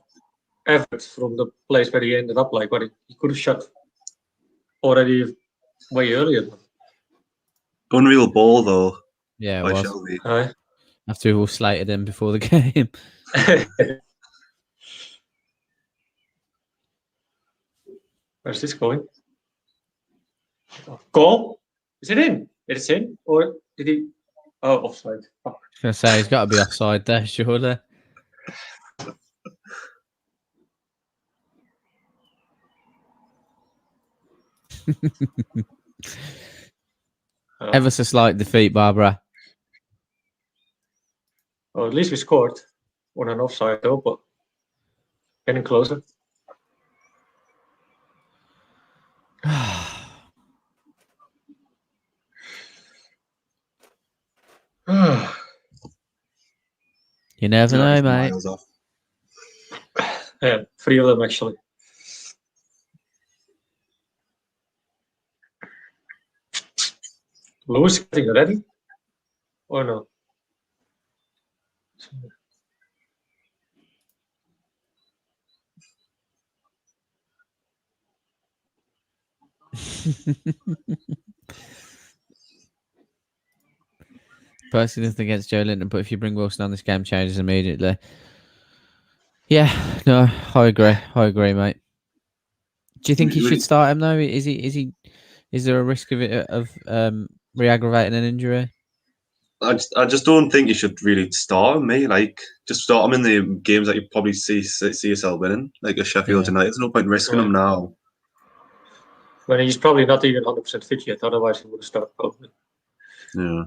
Speaker 16: effort from the place where he ended up like, but he could have shot already way earlier.
Speaker 17: Unreal ball, though.
Speaker 8: Yeah, it
Speaker 17: by
Speaker 8: was.
Speaker 17: Shelby.
Speaker 16: Aye.
Speaker 8: After we all slated him before the game.
Speaker 16: Where's this going? Goal? Is it in? It's in? Or did he? Oh, offside. Oh.
Speaker 8: I was going to say, he's got to be offside there, surely. Ever so slight defeat, Barbara.
Speaker 16: Well, at least we scored on an offside though, but getting closer.
Speaker 8: You never know, mate.
Speaker 16: Yeah, 3 of them actually. Lewis getting ready? Or no?
Speaker 8: Personally, nothing against Joe Linton, but if you bring Wilson on, this game changes immediately. Yeah, no, I agree, mate. Do you think he should start him though? Is there a risk of it re-aggravating an injury?
Speaker 17: I just don't think you should really start him, mate. Like, just start him in the games that you probably see yourself winning, like a Sheffield United. There's no point risking him now.
Speaker 16: When he's probably not even 100% fit yet, otherwise he would have started probably.
Speaker 17: Yeah.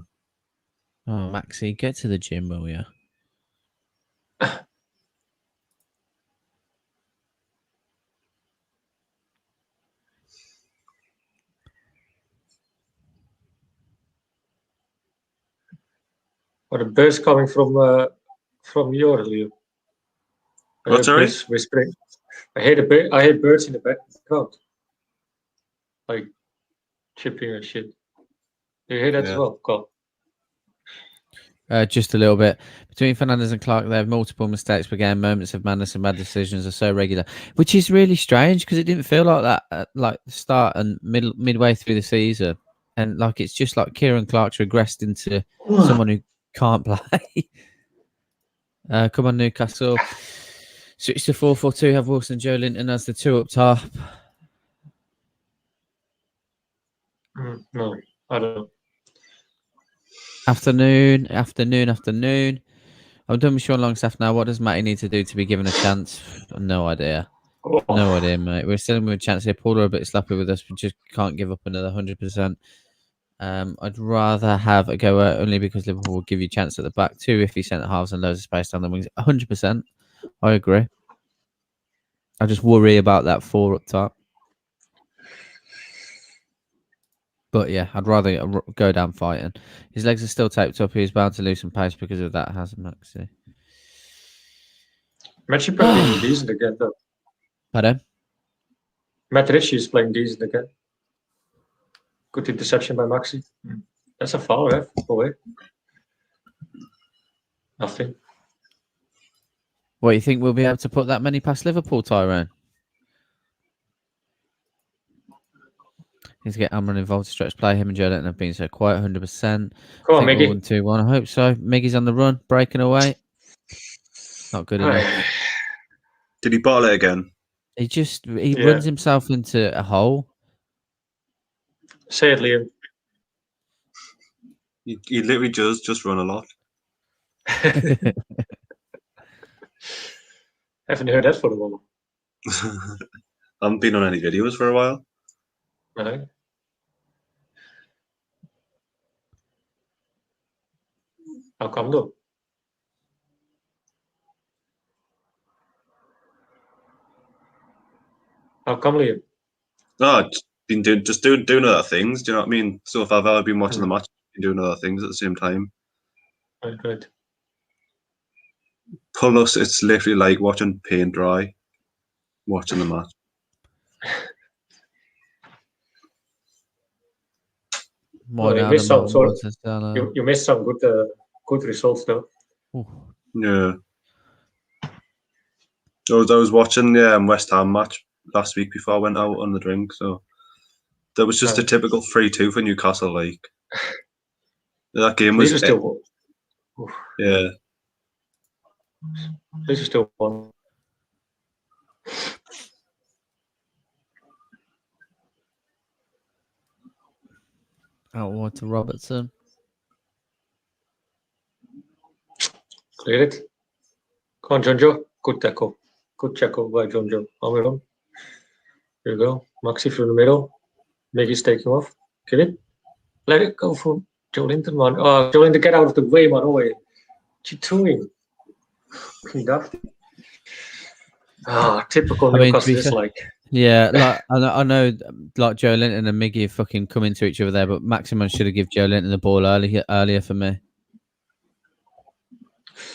Speaker 8: Oh, Maxie, get to the gym, will you?
Speaker 16: Or the birds coming from your Leo.
Speaker 17: What, sorry?
Speaker 16: Birds whispering. I hear birds in the background, like chipping and shit. Do you hear that as well? Go.
Speaker 8: Just a little bit. Between Fernandes and Clark, they have multiple mistakes per game. Moments of madness and bad decisions are so regular, which is really strange because it didn't feel like that at like the start and midway through the season. And like it's just like Kieran Clark's regressed into someone who can't play. Come on, Newcastle. Switch to 4-4-2. Have Wilson, Joe Linton as the 2 up top.
Speaker 16: No, I don't know.
Speaker 8: Afternoon. I'm done with Sean Longstaff now. What does Matty need to do to be given a chance? No idea. No idea, mate. We're still with a chance here. Paul are a bit sloppy with us. We just can't give up another 100%. I'd rather have a go only because Liverpool will give you a chance at the back. 2 iffy centre halves and loads of space down the wings. 100%. I agree. I just worry about that 4 up top. But yeah, I'd rather go down fighting. His legs are still taped up. He's bound to lose some pace because of that, hasn't Maxi?
Speaker 16: Matchy playing decent again, though.
Speaker 8: Pardon?
Speaker 16: Matt Ritchie is playing decent again. Good interception by Maxi. That's a foul, right? Away. Nothing.
Speaker 8: What, you think we'll be able to put that many past Liverpool, Tyrone? Need to get Amron involved to stretch play. Him and Joe Linton have been so quiet, 100%.
Speaker 16: Come on, Miggy.
Speaker 8: 1-2-1. I hope so. Miggy's on the run, breaking away. Not good enough.
Speaker 17: Did he bottle it again?
Speaker 8: He runs himself into a hole.
Speaker 16: Say it, Liam.
Speaker 17: He literally does just run a lot.
Speaker 16: Haven't heard that for a while.
Speaker 17: I haven't been on any videos for a while.
Speaker 16: Right. How come though? How come, Liam?
Speaker 17: No, been doing other things. Do you know what I mean? So if I've ever been watching the match, I've been doing other things at the same time.
Speaker 16: Right, good.
Speaker 17: Plus, it's literally like watching paint dry, watching the match.
Speaker 16: You missed some you missed some good results though.
Speaker 17: Yeah. I was watching the West Ham match last week before I went out on the drink, so that was just a typical 3-2 for Newcastle. Like that game was
Speaker 16: still.
Speaker 17: Yeah.
Speaker 16: This is still fun.
Speaker 8: Outward to Robertson.
Speaker 16: Clear it. Come on, Jonjo. Good tackle. Good tackle by Jonjo. Here you go. Maxi through the middle. Miggy's taking off. Get it. Let it go for Joe Linton, man. Oh, Joe Linton, get out of the way, man. Oh, wait. What you doing? Fucking daft. Typical Newcastle is like.
Speaker 8: Yeah, like I know, like Joe Linton and Miggy have fucking come into each other there, but Maximin should have given Joe Linton the ball earlier for me.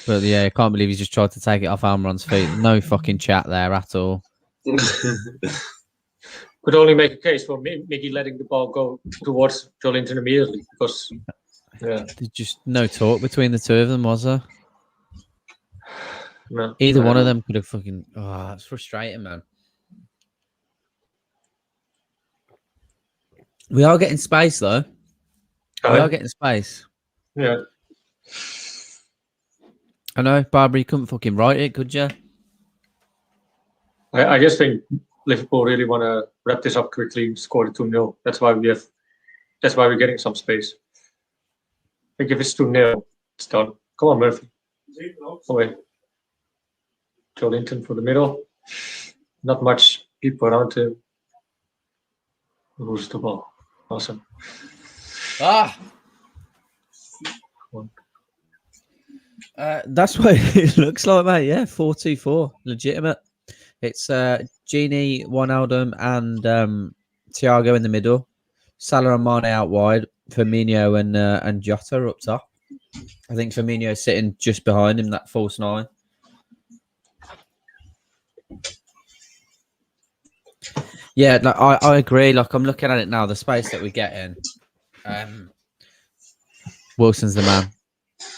Speaker 8: But yeah, I can't believe he's just tried to take it off Almiron's feet. No fucking chat there at all.
Speaker 16: Could only make a case for Miggy letting the ball go towards Joe Linton immediately because, yeah.
Speaker 8: There's just no talk between the two of them, was there?
Speaker 16: No.
Speaker 8: Either one of them could have fucking. Oh, that's frustrating, man. We are getting space, though. We are getting space.
Speaker 16: Yeah.
Speaker 8: I know, Barbara, you couldn't fucking write it, could you?
Speaker 16: I just think Liverpool really want to wrap this up quickly and score the 2-0. That's why we're getting some space. I think if it's 2-0, it's done. Come on, Murphy. Away. Joe Linton for the middle. Not much people around him. Lose the ball. Awesome.
Speaker 8: That's what it looks like, mate. Yeah, 4-2-4. Legitimate. It's Gini, Wijnaldum, and Thiago in the middle. Salah and Mane out wide. Firmino and Jota up top. I think Firmino's sitting just behind him, that false 9. Yeah, like, I agree. Like, I'm looking at it now, the space that we get in. Wilson's the man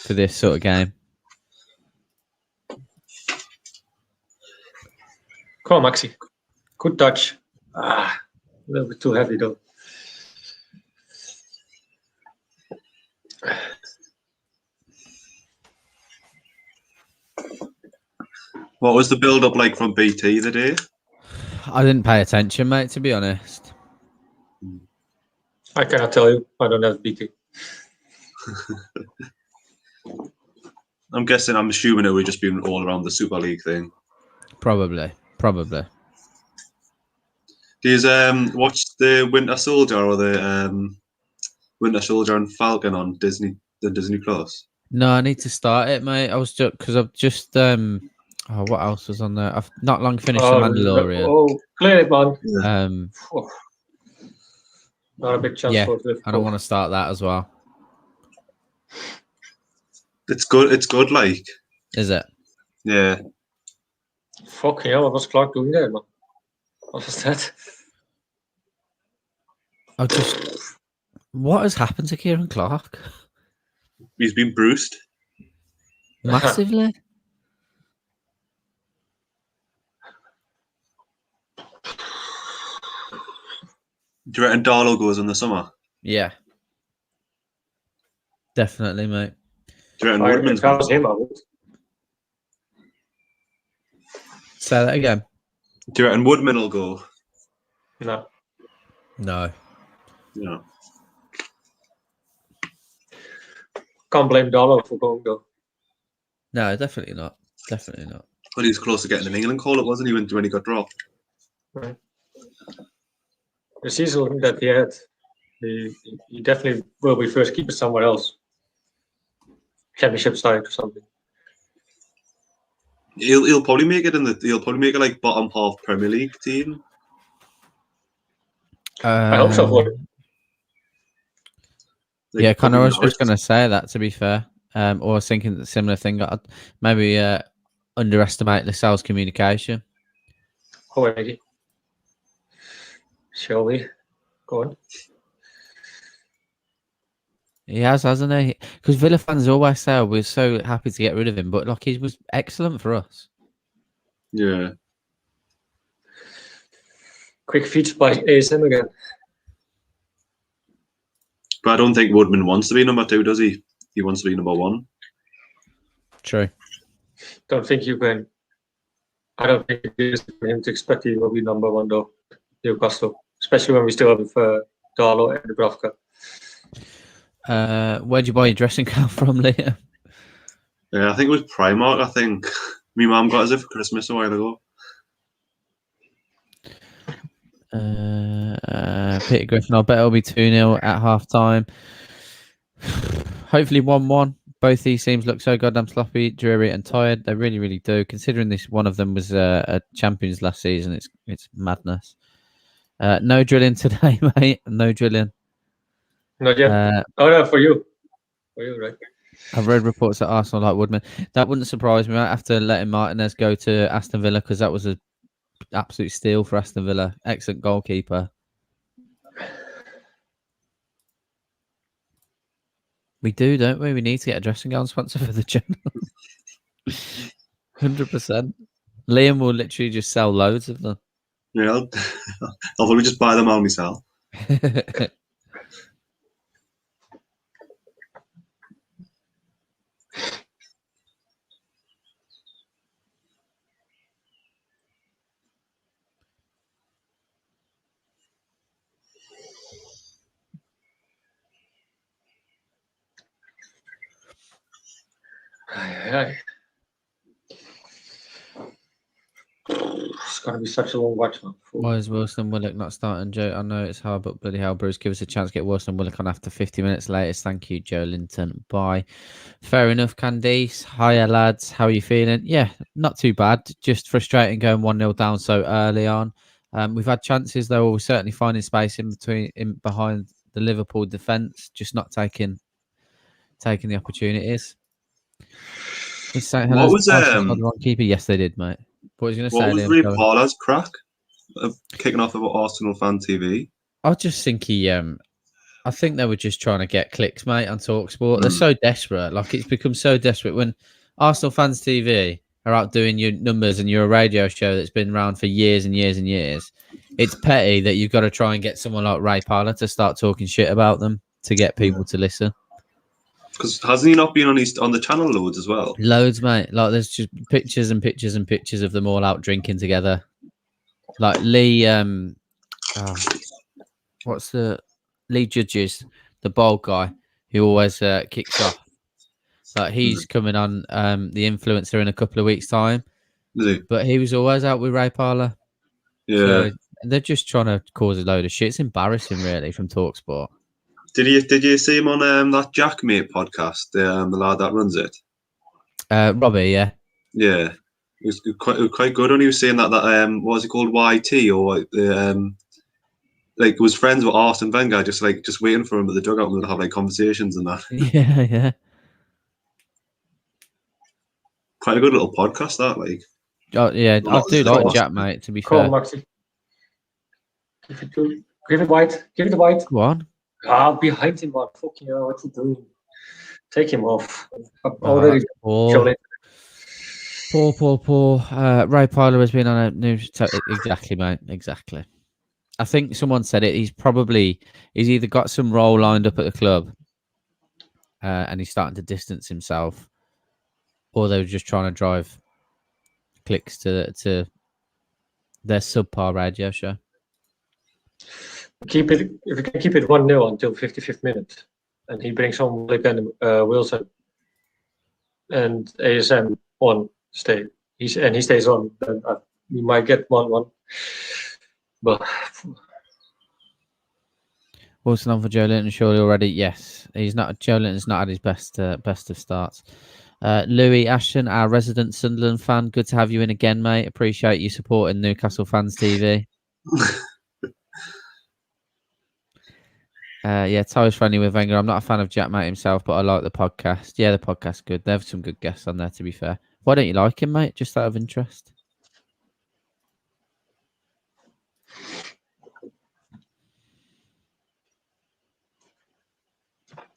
Speaker 8: for this sort of game.
Speaker 16: Come on, Maxi. Good touch. A little bit too heavy, though.
Speaker 17: What was the build-up like from BT the day?
Speaker 8: I didn't pay attention, mate, to be honest.
Speaker 16: I cannot tell you. I don't have BT.
Speaker 17: I'm assuming it would just be all around the Super League thing.
Speaker 8: Probably.
Speaker 17: Do you watch the Winter Soldier or the Winter Soldier and Falcon on Disney Plus?
Speaker 8: No, I need to start it, mate. I was just because I've just what else was on there? I've not long finished The Mandalorian.
Speaker 16: Oh, clear it, man. Not a big chance for Liverpool.
Speaker 8: I don't want to start that as well.
Speaker 17: It's good, like.
Speaker 8: Is it?
Speaker 17: Yeah.
Speaker 16: Fucking hell, what was Clark doing there, man? What was that?
Speaker 8: What has happened to Kieran Clark?
Speaker 17: He's been bruised.
Speaker 8: Massively?
Speaker 17: Do you reckon Darlow goes in the summer?
Speaker 8: Yeah. Definitely, mate.
Speaker 17: Do you reckon Woodman's goes?
Speaker 8: Say that again.
Speaker 17: Do you reckon Woodman will go?
Speaker 16: No.
Speaker 8: No.
Speaker 16: Can't blame Darlow for going, though.
Speaker 8: No, definitely not.
Speaker 17: Well, he was close to getting an England call, it wasn't he, when he got dropped?
Speaker 16: Right. The season that he had, he definitely will be first keeper somewhere else. Championship side or something.
Speaker 17: He'll probably make it he'll probably make it like bottom half Premier League team.
Speaker 16: I hope so for him.
Speaker 8: Yeah, Connor, I was just going to say that, to be fair. Or I was thinking the similar thing. Maybe underestimate Lascelles' communication.
Speaker 16: Oh, maybe. Shall we? Go on.
Speaker 8: He has, hasn't he? Because Villa fans always say, we're so happy to get rid of him, but like he was excellent for us.
Speaker 17: Yeah.
Speaker 16: Quick feature by ASM again.
Speaker 17: But I don't think Woodman wants to be number 2, does he? He wants to be number 1.
Speaker 8: True.
Speaker 16: Don't think you can. I don't think it is for him to expect he will be number 1 though. Newcastle, especially when we still have Darlow and Dubravka.
Speaker 8: Where'd you buy your dressing gown from, Liam?
Speaker 17: Yeah, I think it was Primark. I think my mum got us it for Christmas a while ago.
Speaker 8: Peter Griffin, I bet it'll be 2-0 at half time. Hopefully 1-1. Both these teams look so goddamn sloppy, dreary, and tired. They really, really do. Considering this, one of them was a champions last season, it's madness. No drilling today, mate. No drilling.
Speaker 16: Not yet. Oh no, for you. For you, right?
Speaker 8: I've read reports that Arsenal like Woodman. That wouldn't surprise me. After letting Martinez go to Aston Villa, because that was an absolute steal for Aston Villa. Excellent goalkeeper. We do, don't we? We need to get a dressing gown sponsor for the channel. 100%. Liam will literally just sell loads of them.
Speaker 17: Yeah, I'll probably just buy them all myself.
Speaker 16: It's going to be such a long watch.
Speaker 8: Why is Wilson Willock not starting, Joe? I know it's hard, but bloody hell, Bruce, give us a chance to get Wilson Willock on after 50 minutes latest. Thank you, Joe Linton. Bye. Fair enough, Candice. Hiya, lads. How are you feeling? Yeah, not too bad. Just frustrating going 1-0 down so early on. We've had chances, though. We're certainly finding space behind the Liverpool defence, just not taking the opportunities.
Speaker 17: What was
Speaker 8: keeper? Yes, they did, mate. What was you going to say?
Speaker 17: What was Ray Parler's crack of kicking off of Arsenal Fan TV?
Speaker 8: I just think I think they were just trying to get clicks, mate, on TalkSport. They're so desperate. Like, it's become so desperate when Arsenal Fans TV are outdoing your numbers and you're a radio show that's been around for years and years and years. It's petty that you've got to try and get someone like Ray Parler to start talking shit about them to get people to listen.
Speaker 17: Because hasn't he not been on the channel loads as well?
Speaker 8: Loads, mate. Like, there's just pictures and pictures and pictures of them all out drinking together. Like Lee, what's the Lee Judges, the bald guy who always kicks off. Like, he's coming on the Influencer in a couple of weeks' time.
Speaker 17: Is he?
Speaker 8: But he was always out with Ray Parler.
Speaker 17: Yeah.
Speaker 8: So they're just trying to cause a load of shit. It's embarrassing, really, from TalkSport.
Speaker 17: Did you see him on that Jackmate podcast? The lad that runs it.
Speaker 8: Robbie, yeah.
Speaker 17: Yeah, it was quite good when he was saying that what was it called, YT, or like was friends with Arsene Wenger, just waiting for him at the dugout and they'd have like conversations and that.
Speaker 8: Yeah.
Speaker 17: Quite a good little podcast, that, like.
Speaker 8: Oh yeah, I do like Jack, mate. To be fair.
Speaker 16: Maxi. Give it white. Give it the white.
Speaker 8: Go on.
Speaker 16: Behind him, man. Fucking hell, what's he doing? Take him off. I'm already shown it.
Speaker 8: Poor. Ray Parler has been on a new... Exactly, mate. Exactly. I think someone said it. He's either got some role lined up at the club and he's starting to distance himself, or they were just trying to drive clicks to their subpar radio show.
Speaker 16: Keep it, if we can keep it 1-0 until 55th minute, and he brings on Wilson and ASM on stay. he stays on, then we might get 1-1. But
Speaker 8: Wilson on for Joe Linton, surely already. Yes, he's not. Joe Linton's not at his best of starts. Louis Ashton, our resident Sunderland fan, good to have you in again, mate. Appreciate you supporting Newcastle Fans TV. Tyler's friendly with Wenger. I'm not a fan of Jack Mate himself, but I like the podcast. Yeah, the podcast's good. They have some good guests on there, to be fair. Why don't you like him, mate? Just out of interest.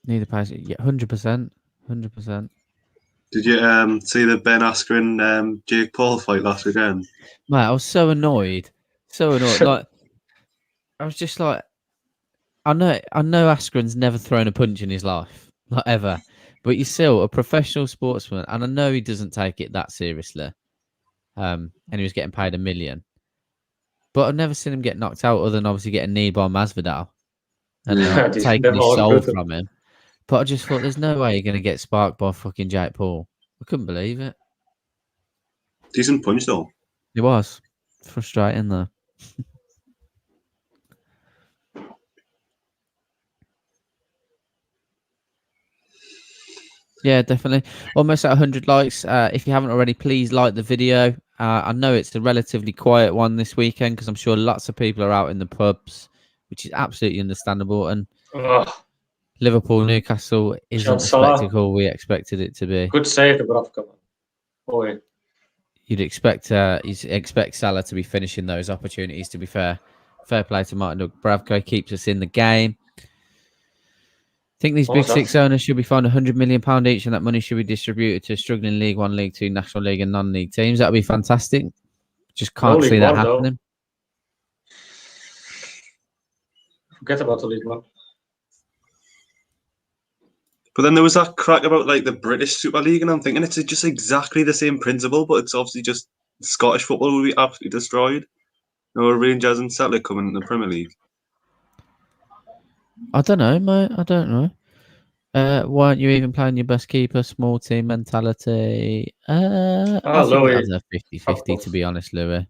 Speaker 8: Neither pass. Yeah, 100%. 100%.
Speaker 17: Did you see the Ben Askren Jake Paul fight last weekend?
Speaker 8: Mate, I was so annoyed. Like, I was just like, I know Askren's never thrown a punch in his life, not ever. But he's still a professional sportsman, and I know he doesn't take it that seriously. And he was getting paid $1 million. But I've never seen him get knocked out other than obviously getting kneed by Masvidal and taking his soul from him. But I just thought, there's no way you're going to get sparked by fucking Jake Paul. I couldn't believe it.
Speaker 17: Decent punch, though.
Speaker 8: It was. Frustrating, though. Yeah, definitely. Almost at 100 likes. If you haven't already, please like the video. I know it's a relatively quiet one this weekend because I'm sure lots of people are out in the pubs, which is absolutely understandable. And Liverpool, Newcastle isn't the spectacle we expected it to be.
Speaker 16: Good save, Dubravka. Boy.
Speaker 8: You'd expect Salah to be finishing those opportunities, to be fair. Fair play to Martin Dubravka. Keeps us in the game. I think these big six owners should be fined £100 million each, and that money should be distributed to struggling League One, League Two, National League, and non-league teams. That would be fantastic. Just can't see that happening.
Speaker 16: Forget about the League One.
Speaker 17: But then there was that crack about like the British Super League, and I'm thinking it's just exactly the same principle, but it's obviously just Scottish football will be absolutely destroyed. No Rangers and Celtic coming in the Premier League.
Speaker 8: I don't know, mate. I don't know. Why aren't you even playing your best keeper? Small team mentality. I think
Speaker 16: Louis.
Speaker 8: that's a 50-50, to be honest, Louis.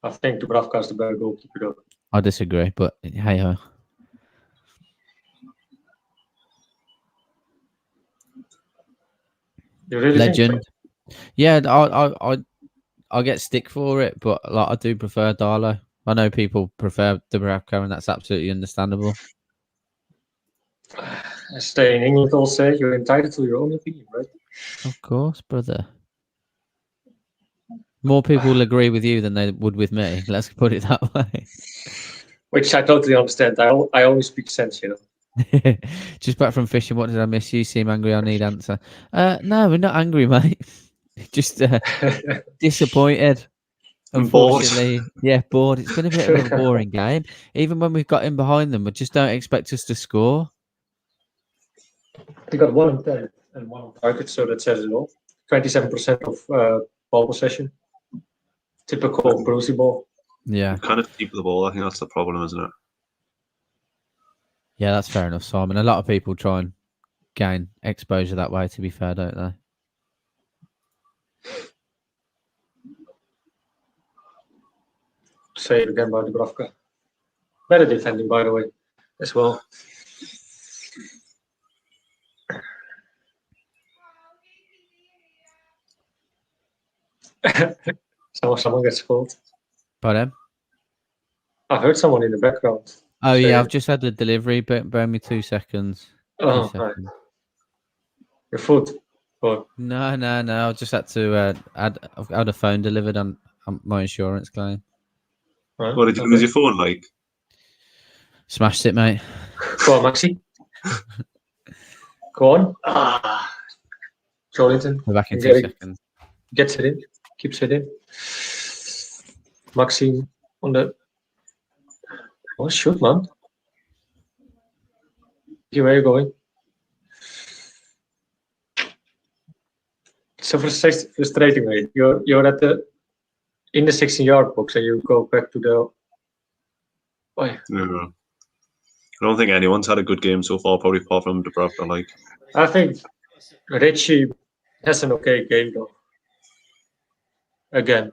Speaker 16: I think Dubravka is the better goalkeeper.
Speaker 8: I disagree, but hey ho.
Speaker 16: You really
Speaker 8: Legend. Yeah, I get stick for it, but like I do prefer Darlow. I know people prefer Dubravka, and that's absolutely understandable.
Speaker 16: I stay in England all say you're entitled to your own opinion, right?
Speaker 8: Of course, brother. More people will agree with you than they would with me. Let's put it that way.
Speaker 16: Which I totally understand. I always speak sense, you know.
Speaker 8: Just back from fishing. What did I miss? You seem angry. I need answer. No, we're not angry, mate. Just disappointed. Unfortunately, bored. It's been a bit of a boring game. Even when we've got in behind them, we just don't expect us to score.
Speaker 16: They got 1 on 10 and 1 on target, so that says it all. 27% of ball possession. Typical Brucey ball.
Speaker 8: Yeah.
Speaker 17: Kind of keep the ball. I think that's the problem, isn't it?
Speaker 8: Yeah, that's fair enough, Simon. A lot of people try and gain exposure that way, to be fair, don't they?
Speaker 16: Save again by Dubravka. Better defending, by the way, as well. Someone gets called.
Speaker 8: Pardon?
Speaker 16: I heard someone in the background.
Speaker 8: Oh, yeah, I've just had the delivery. Bear me 2 seconds.
Speaker 16: Oh, right. Your food? Or...
Speaker 8: No. I just had to I've had a phone delivered on my insurance claim.
Speaker 16: Right.
Speaker 17: What did you lose your phone like?
Speaker 8: Smashed it, mate.
Speaker 16: Go on, Maxi. Go on. Jolinton.
Speaker 8: We're back in 2 seconds.
Speaker 16: Gets it in. Keeps it in. Maxi on the... Oh, shoot, man. Where are you going? It's so frustrating, mate. You're at in the 16-yard box and you go back to the... Oh, yeah.
Speaker 17: No. I don't think anyone's had a good game so far, probably apart from Dubravka. Like,
Speaker 16: I think Richie has an okay game, though. Again.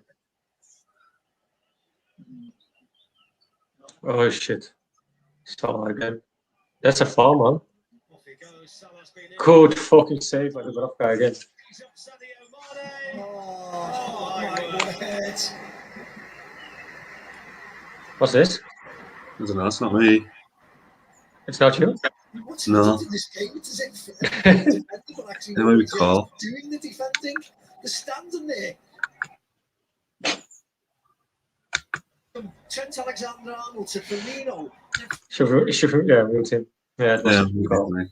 Speaker 16: Oh shit. Salah again. That's a foul, man. Good fucking save by the rough guy again. What's this?
Speaker 17: I don't know, it's not me.
Speaker 16: It's not you?
Speaker 17: No. Who may we call?
Speaker 18: Doing the defending, the standing there. From Trent Alexander-Arnold to Firmino.
Speaker 16: Yeah, mute him. Yeah, it was a call.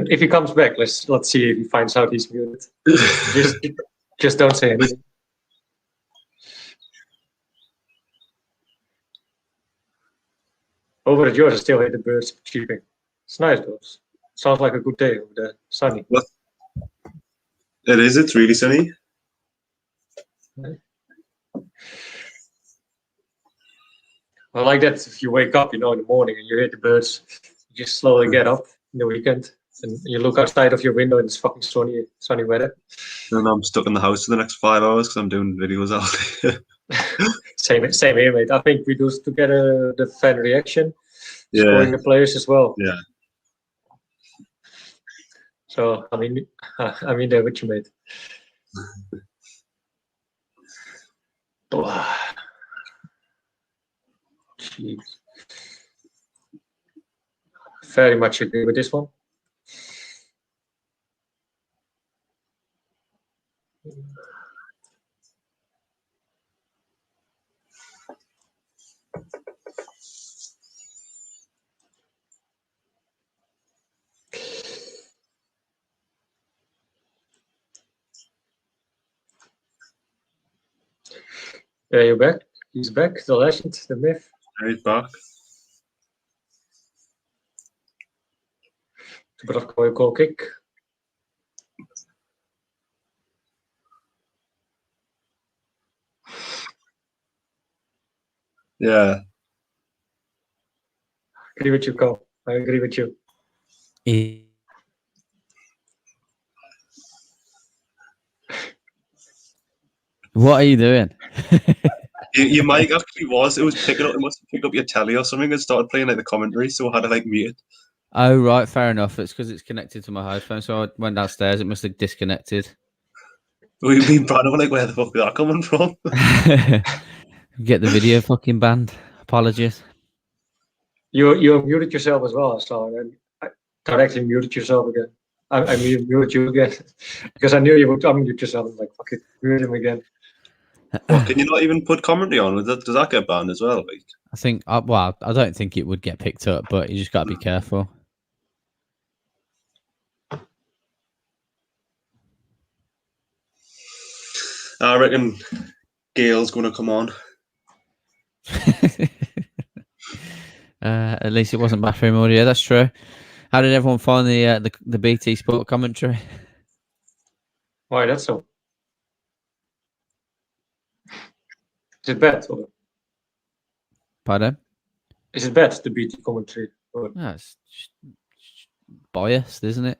Speaker 16: If he comes back, let's see if he finds out he's muted. just don't say anything. Over at yours, I still hate the birds cheeping. It's nice, though. Sounds like a good day over there. Sunny.
Speaker 17: What? It is. It's really sunny.
Speaker 16: I like that if you wake up, in the morning and you hear the birds, you just slowly get up in the weekend and you look outside of your window and it's fucking sunny weather.
Speaker 17: And I'm stuck in the house for the next 5 hours because I'm doing videos all day.
Speaker 16: Same here, mate. I think we do together the fan reaction, scoring the players as well.
Speaker 17: Yeah.
Speaker 16: So I'm in there with you, mate. Jeez. Very much agree with this one. Yeah, you're back. He's back. The legend, the myth.
Speaker 17: He's back.
Speaker 16: Super goal kick.
Speaker 17: Yeah.
Speaker 16: I agree with you, Cole. I agree with you.
Speaker 8: What are you doing?
Speaker 17: Your mic actually was. It was picking up. It must have picked up your telly or something and started playing like the commentary. So I had to like mute it.
Speaker 8: Oh right, fair enough. It's because it's connected to my iPhone. So I went downstairs. It must have disconnected.
Speaker 17: We've been proud of like where the fuck is that coming from?
Speaker 8: Get the video fucking banned. Apologies.
Speaker 16: You muted yourself as well, so I directly muted yourself again. I muted you again because I knew you would unmute yourself. Like fuck it, mute him again.
Speaker 17: What, can you not even put commentary on? Does that get banned as well? Like,
Speaker 8: I think. Well, I don't think it would get picked up, but you just got to be careful.
Speaker 17: I reckon Gail's going to come on.
Speaker 8: At least it wasn't bathroom audio. That's true. How did everyone find the BT Sport commentary?
Speaker 16: Why that's so? Is it bad? Or?
Speaker 8: Pardon?
Speaker 16: Is it bad, the BT commentary? Or?
Speaker 8: No, it's just biased, isn't it?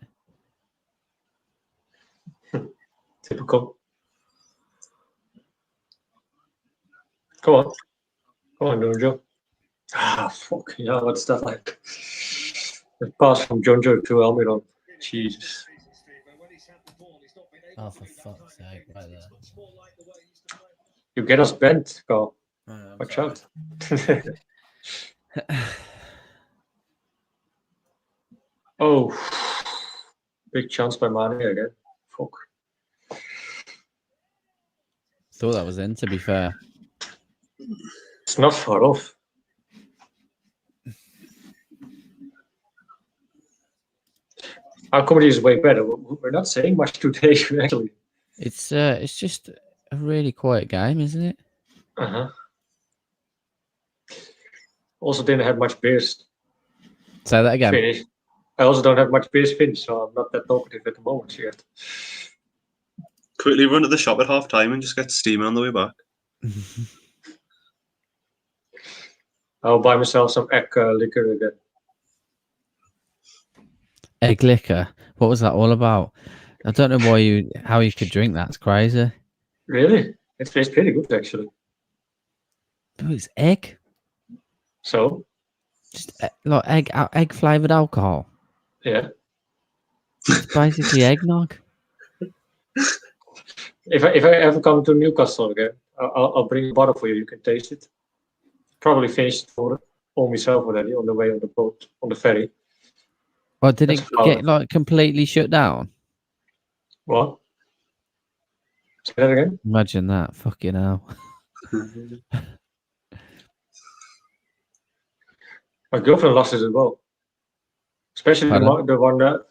Speaker 16: Typical. Come on, Jonjo. Ah, fuck yeah! What's that like? The pass from Jonjo to Almiron. Jesus.
Speaker 8: Oh, for fuck's sake! Right there.
Speaker 16: You get us bent, Carl. Watch out. Oh, big chance by Mane again. Fuck.
Speaker 8: Thought that was in, to be fair.
Speaker 16: It's not far off. Our comedy is way better. We're not saying much today, actually.
Speaker 8: It's just a really quiet game, isn't it?
Speaker 16: Also didn't have much beers.
Speaker 8: Say that again.
Speaker 16: Finish. I also don't have much beers finished, so I'm not that talkative at the moment yet.
Speaker 17: Quickly run to the shop at half time and just get steaming on the way back.
Speaker 16: I'll buy myself some egg liquor again.
Speaker 8: Egg liquor? What was that all about? I don't know how you could drink that. It's crazy.
Speaker 16: Really? It tastes pretty good, actually.
Speaker 8: Oh, it's egg.
Speaker 16: So?
Speaker 8: Just like egg flavored alcohol.
Speaker 16: Yeah.
Speaker 8: It's basically eggnog.
Speaker 16: If I ever come to Newcastle again, I'll bring a bottle for you. You can taste it. Probably finished for all myself already on the way on the boat, on the ferry.
Speaker 8: Well, did it get like completely shut down?
Speaker 16: What? Say that again?
Speaker 8: Imagine that. Fucking hell.
Speaker 16: My girlfriend loves it as well. Especially the one that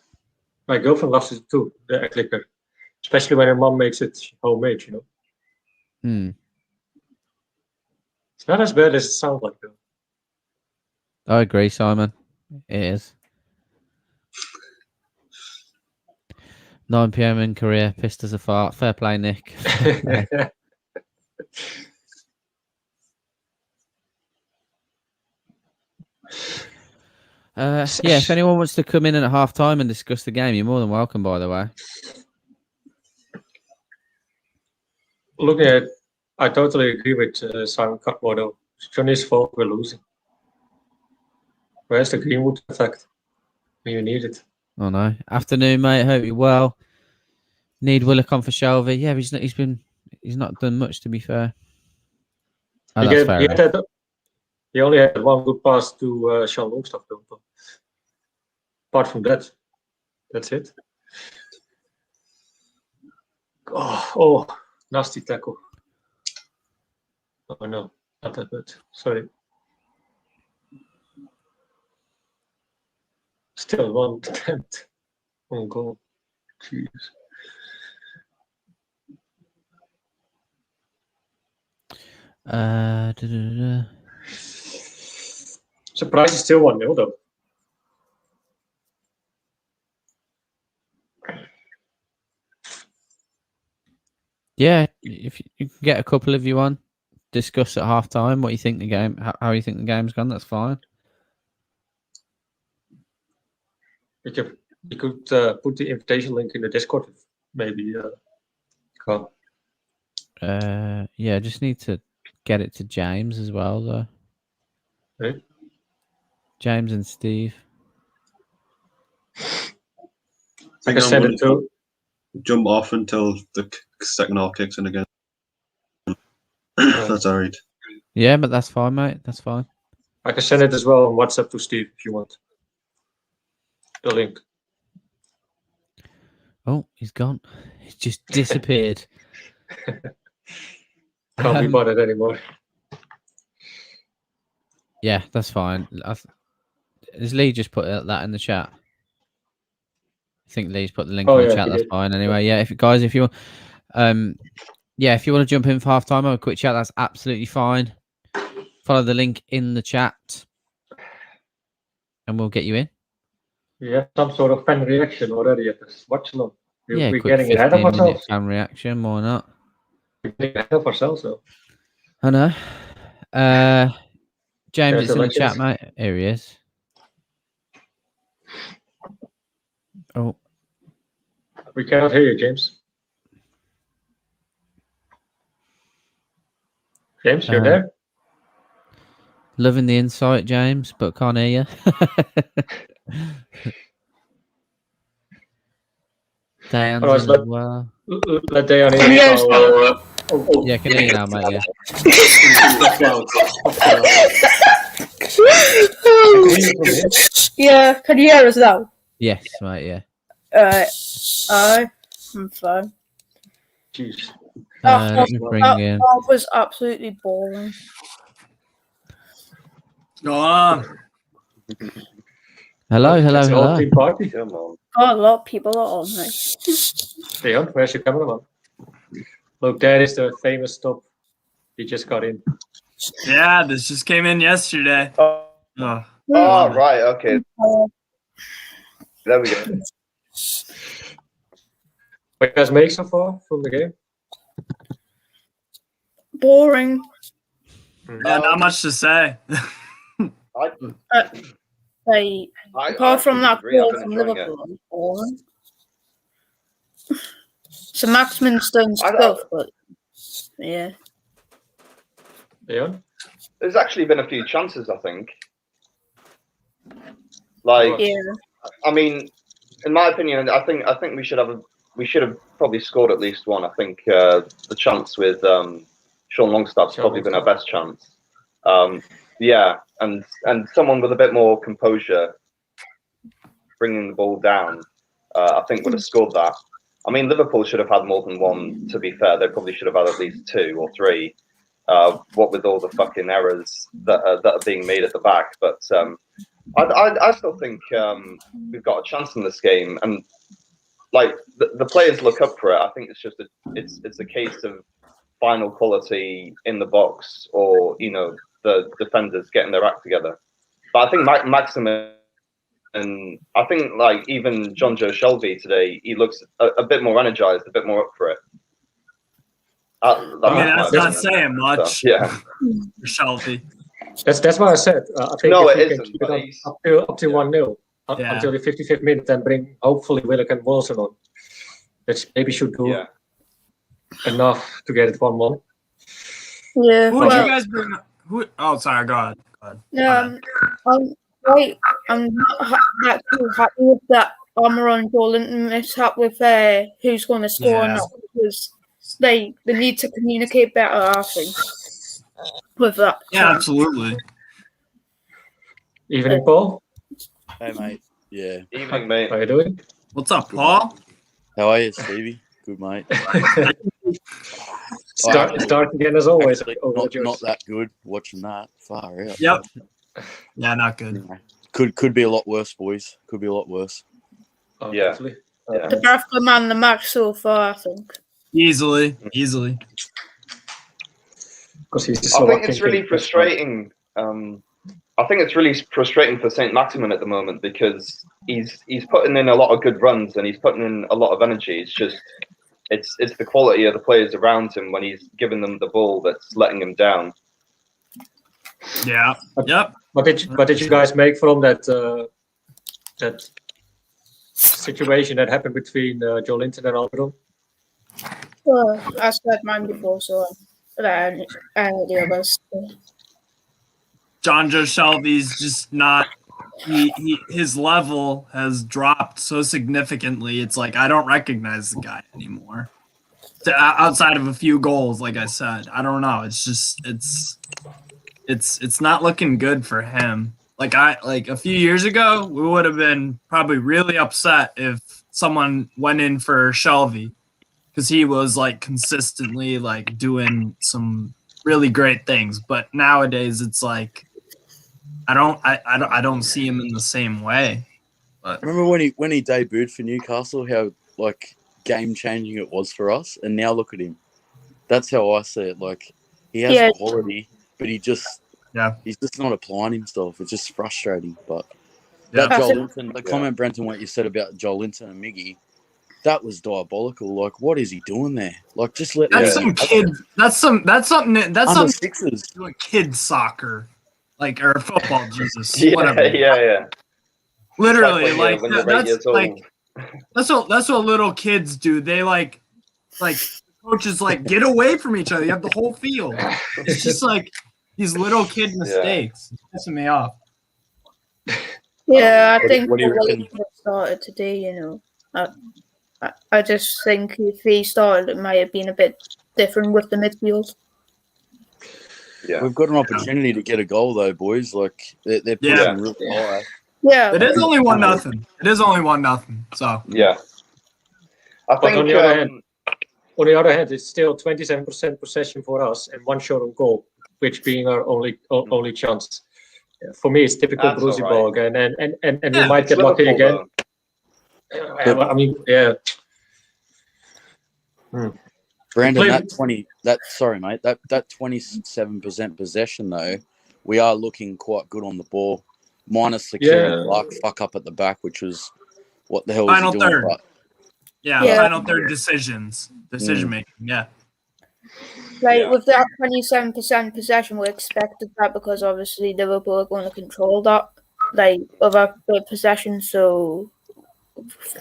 Speaker 16: my girlfriend loves it too, the egg liquor. Especially when her mom makes it homemade, you know.
Speaker 8: Hmm.
Speaker 16: It's not as bad as it sounds like, though.
Speaker 8: I agree, Simon. It is. 9 PM in Korea, pissed as a fart. Fair play, Nick. Yeah, if anyone wants to come in at half time and discuss the game, you're more than welcome, by the way.
Speaker 16: Looking at, I totally agree with Simon Cutwater. It's Johnny's fault we're losing. Where's the Greenwood effect when you need it?
Speaker 8: Oh no. Afternoon, mate. Hope you're well. Need Willock on for Shelby. Yeah, he's not done much, to be fair. Oh, that's fair.
Speaker 16: He only had one good pass to Sean Longstaff, though. Apart from that, that's it. Oh, nasty tackle. Oh no, not that good. Sorry. Still one attempt on goal. Jeez. Surprise is still 1-0 though.
Speaker 8: Yeah, if you can get a couple of you on, discuss at half time what you think the game, how you think the game's gone. That's fine.
Speaker 16: You could put the invitation link in the Discord, maybe. Come.
Speaker 8: Yeah, just need to get it to James as well, though.
Speaker 16: Right.
Speaker 8: James and Steve.
Speaker 17: I think I'm going to jump off until the second half kicks in again. That's all right.
Speaker 8: Yeah, but that's fine, mate. That's fine.
Speaker 16: I can send it as well on WhatsApp to Steve if you want. The link.
Speaker 8: Oh, he's gone. He's just disappeared.
Speaker 16: Can't be bothered anymore.
Speaker 8: Yeah, that's fine. Has Lee just put that in the chat? I think Lee's put the link in the chat. That's fine. Anyway, yeah, if you want, yeah, if you want to jump in for half time, have a quick chat. That's absolutely fine. Follow the link in the chat, and we'll get you in.
Speaker 16: We have some sort of fan reaction already at this. Watch along.
Speaker 8: Yeah,
Speaker 16: we're
Speaker 8: quick
Speaker 16: getting ahead of ourselves.
Speaker 8: Fan reaction, why not?
Speaker 16: We're getting ahead of ourselves, though.
Speaker 8: I know. James is in the chat, mate. Here he is. Oh.
Speaker 16: We cannot hear you, James. James, you're there?
Speaker 8: Loving the insight, James, but can't hear you. Diane's in as well.
Speaker 16: Let Diane in.
Speaker 8: Yeah, can hear you now, mate, yeah.
Speaker 19: Yeah, can you hear us now?
Speaker 8: Yes, mate, yeah.
Speaker 19: I'm fine.
Speaker 16: Jeez.
Speaker 8: Let me bring in.
Speaker 19: That was absolutely boring.
Speaker 3: Go on.
Speaker 8: Hello.
Speaker 16: Party.
Speaker 19: Oh, a lot of people are on me.
Speaker 16: Leon, where's your cameraman? Look, there is the famous stop. He just got in.
Speaker 3: Yeah, this just came in yesterday.
Speaker 20: Oh, right, okay. There we go.
Speaker 16: What you guys make so far from the game?
Speaker 19: Boring.
Speaker 3: Yeah, not much to say.
Speaker 19: Apart from that goal from Liverpool, boring. So Maximin's done stuff, but yeah.
Speaker 10: Yeah. There's actually been a few chances, I think. Like, I mean, in my opinion, I think we should have probably scored at least one. I think the chance with Sean Longstaff's probably been our best chance. Yeah, and someone with a bit more composure, bringing the ball down, I think would have scored that. I mean, Liverpool should have had more than one. To be fair, they probably should have had at least 2 or 3. What with all the fucking errors that are being made at the back, but I still think we've got a chance in this game, and like the players look up for it. I think it's just it's a case of final quality in the box, or the defenders getting their act together. But I think Maximin, and I think like even John Joe Shelby today, he looks a bit more energized, a bit more up for it.
Speaker 3: That's not saying much.
Speaker 10: So, yeah,
Speaker 3: for Shelby.
Speaker 16: That's what I said. I think
Speaker 10: no,
Speaker 16: if
Speaker 10: it
Speaker 16: we can
Speaker 10: isn't.
Speaker 16: keep it up to 1-0 until the 55th minute, and bring hopefully Willock and Wilson on. That maybe should do enough to get it 1-1.
Speaker 19: Yeah.
Speaker 3: Who would you guys bring up? Oh, sorry. Go ahead.
Speaker 19: I'm not that too happy with that Almiron Joelinton mishap with who's going to score or not, because they need to communicate better, I think, with that.
Speaker 3: Yeah, absolutely.
Speaker 16: Evening, Paul.
Speaker 21: Hey, mate. Yeah.
Speaker 10: Evening, mate.
Speaker 16: How you doing?
Speaker 3: What's up, Paul?
Speaker 21: How are you, Stevie? Good, mate.
Speaker 16: Start again as always.
Speaker 21: Actually, not that good watching that. Far out.
Speaker 3: Yep. Yeah, not good.
Speaker 21: Could be a lot worse, boys. Could be a lot worse.
Speaker 16: Oh,
Speaker 10: yeah.
Speaker 19: The best man in the match so far, I think.
Speaker 3: Easily.
Speaker 10: I think it's really
Speaker 16: king.
Speaker 10: frustrating. I think it's really frustrating for Saint-Maximin at the moment, because he's putting in a lot of good runs and he's putting in a lot of energy. It's just it's the quality of the players around him when he's giving them the ball that's letting him down.
Speaker 3: Yeah. Yep.
Speaker 16: What did you guys make from that that situation that happened between Joelinton and Almiron?
Speaker 19: Well, I said mine before, so the others.
Speaker 3: John Joe Shelby's just not. His level has dropped so significantly. It's like I don't recognize the guy anymore. Outside of a few goals, like I said, I don't know. It's just it's not looking good for him. Like a few years ago, we would have been probably really upset if someone went in for Shelby, because he was like consistently like doing some really great things. But nowadays, it's like I don't see him in the same way. But
Speaker 21: remember when he debuted for Newcastle, how like game changing it was for us, and now look at him. That's how I see it. Like he has quality, but he's just not applying himself. It's just frustrating. But that Joelinton, the comment, Brenton, what you said about Joelinton and Miggy, that was diabolical. Like, what is he doing there? Like, just let
Speaker 3: some kid. That's something
Speaker 21: sixes
Speaker 3: doing kid soccer. Like, or football, Jesus.
Speaker 10: Yeah,
Speaker 3: whatever.
Speaker 10: yeah.
Speaker 3: Literally,
Speaker 10: Exactly,
Speaker 3: like that's like that's what little kids do. They like coaches like get away from each other. You have the whole field. It's just like these little kid mistakes. It's pissing me off.
Speaker 19: Yeah, I think
Speaker 21: what do you reckon?
Speaker 19: he started today. I just think if he started, it might have been a bit different with the midfield.
Speaker 10: Yeah,
Speaker 21: we've got an opportunity to get a goal though, boys. Like they're pushing really high.
Speaker 19: Yeah,
Speaker 3: it is only 1-0. It is only 1-0. So
Speaker 10: yeah, I think
Speaker 16: on the other hand, it's still 27% possession for us and 1 shot on goal, which being our only chance. For me, it's typical Brucey ball again, and we might get lucky again. I mean, yeah.
Speaker 21: Brandon, that 27% possession though, we are looking quite good on the ball, minus the Clark fuck up at the back, which was what the hell was he doing?
Speaker 3: Third.
Speaker 21: But,
Speaker 3: Final third decision making. Yeah.
Speaker 19: Like with that 27% possession, we expected that because obviously Liverpool are going to control that, like of our possession. So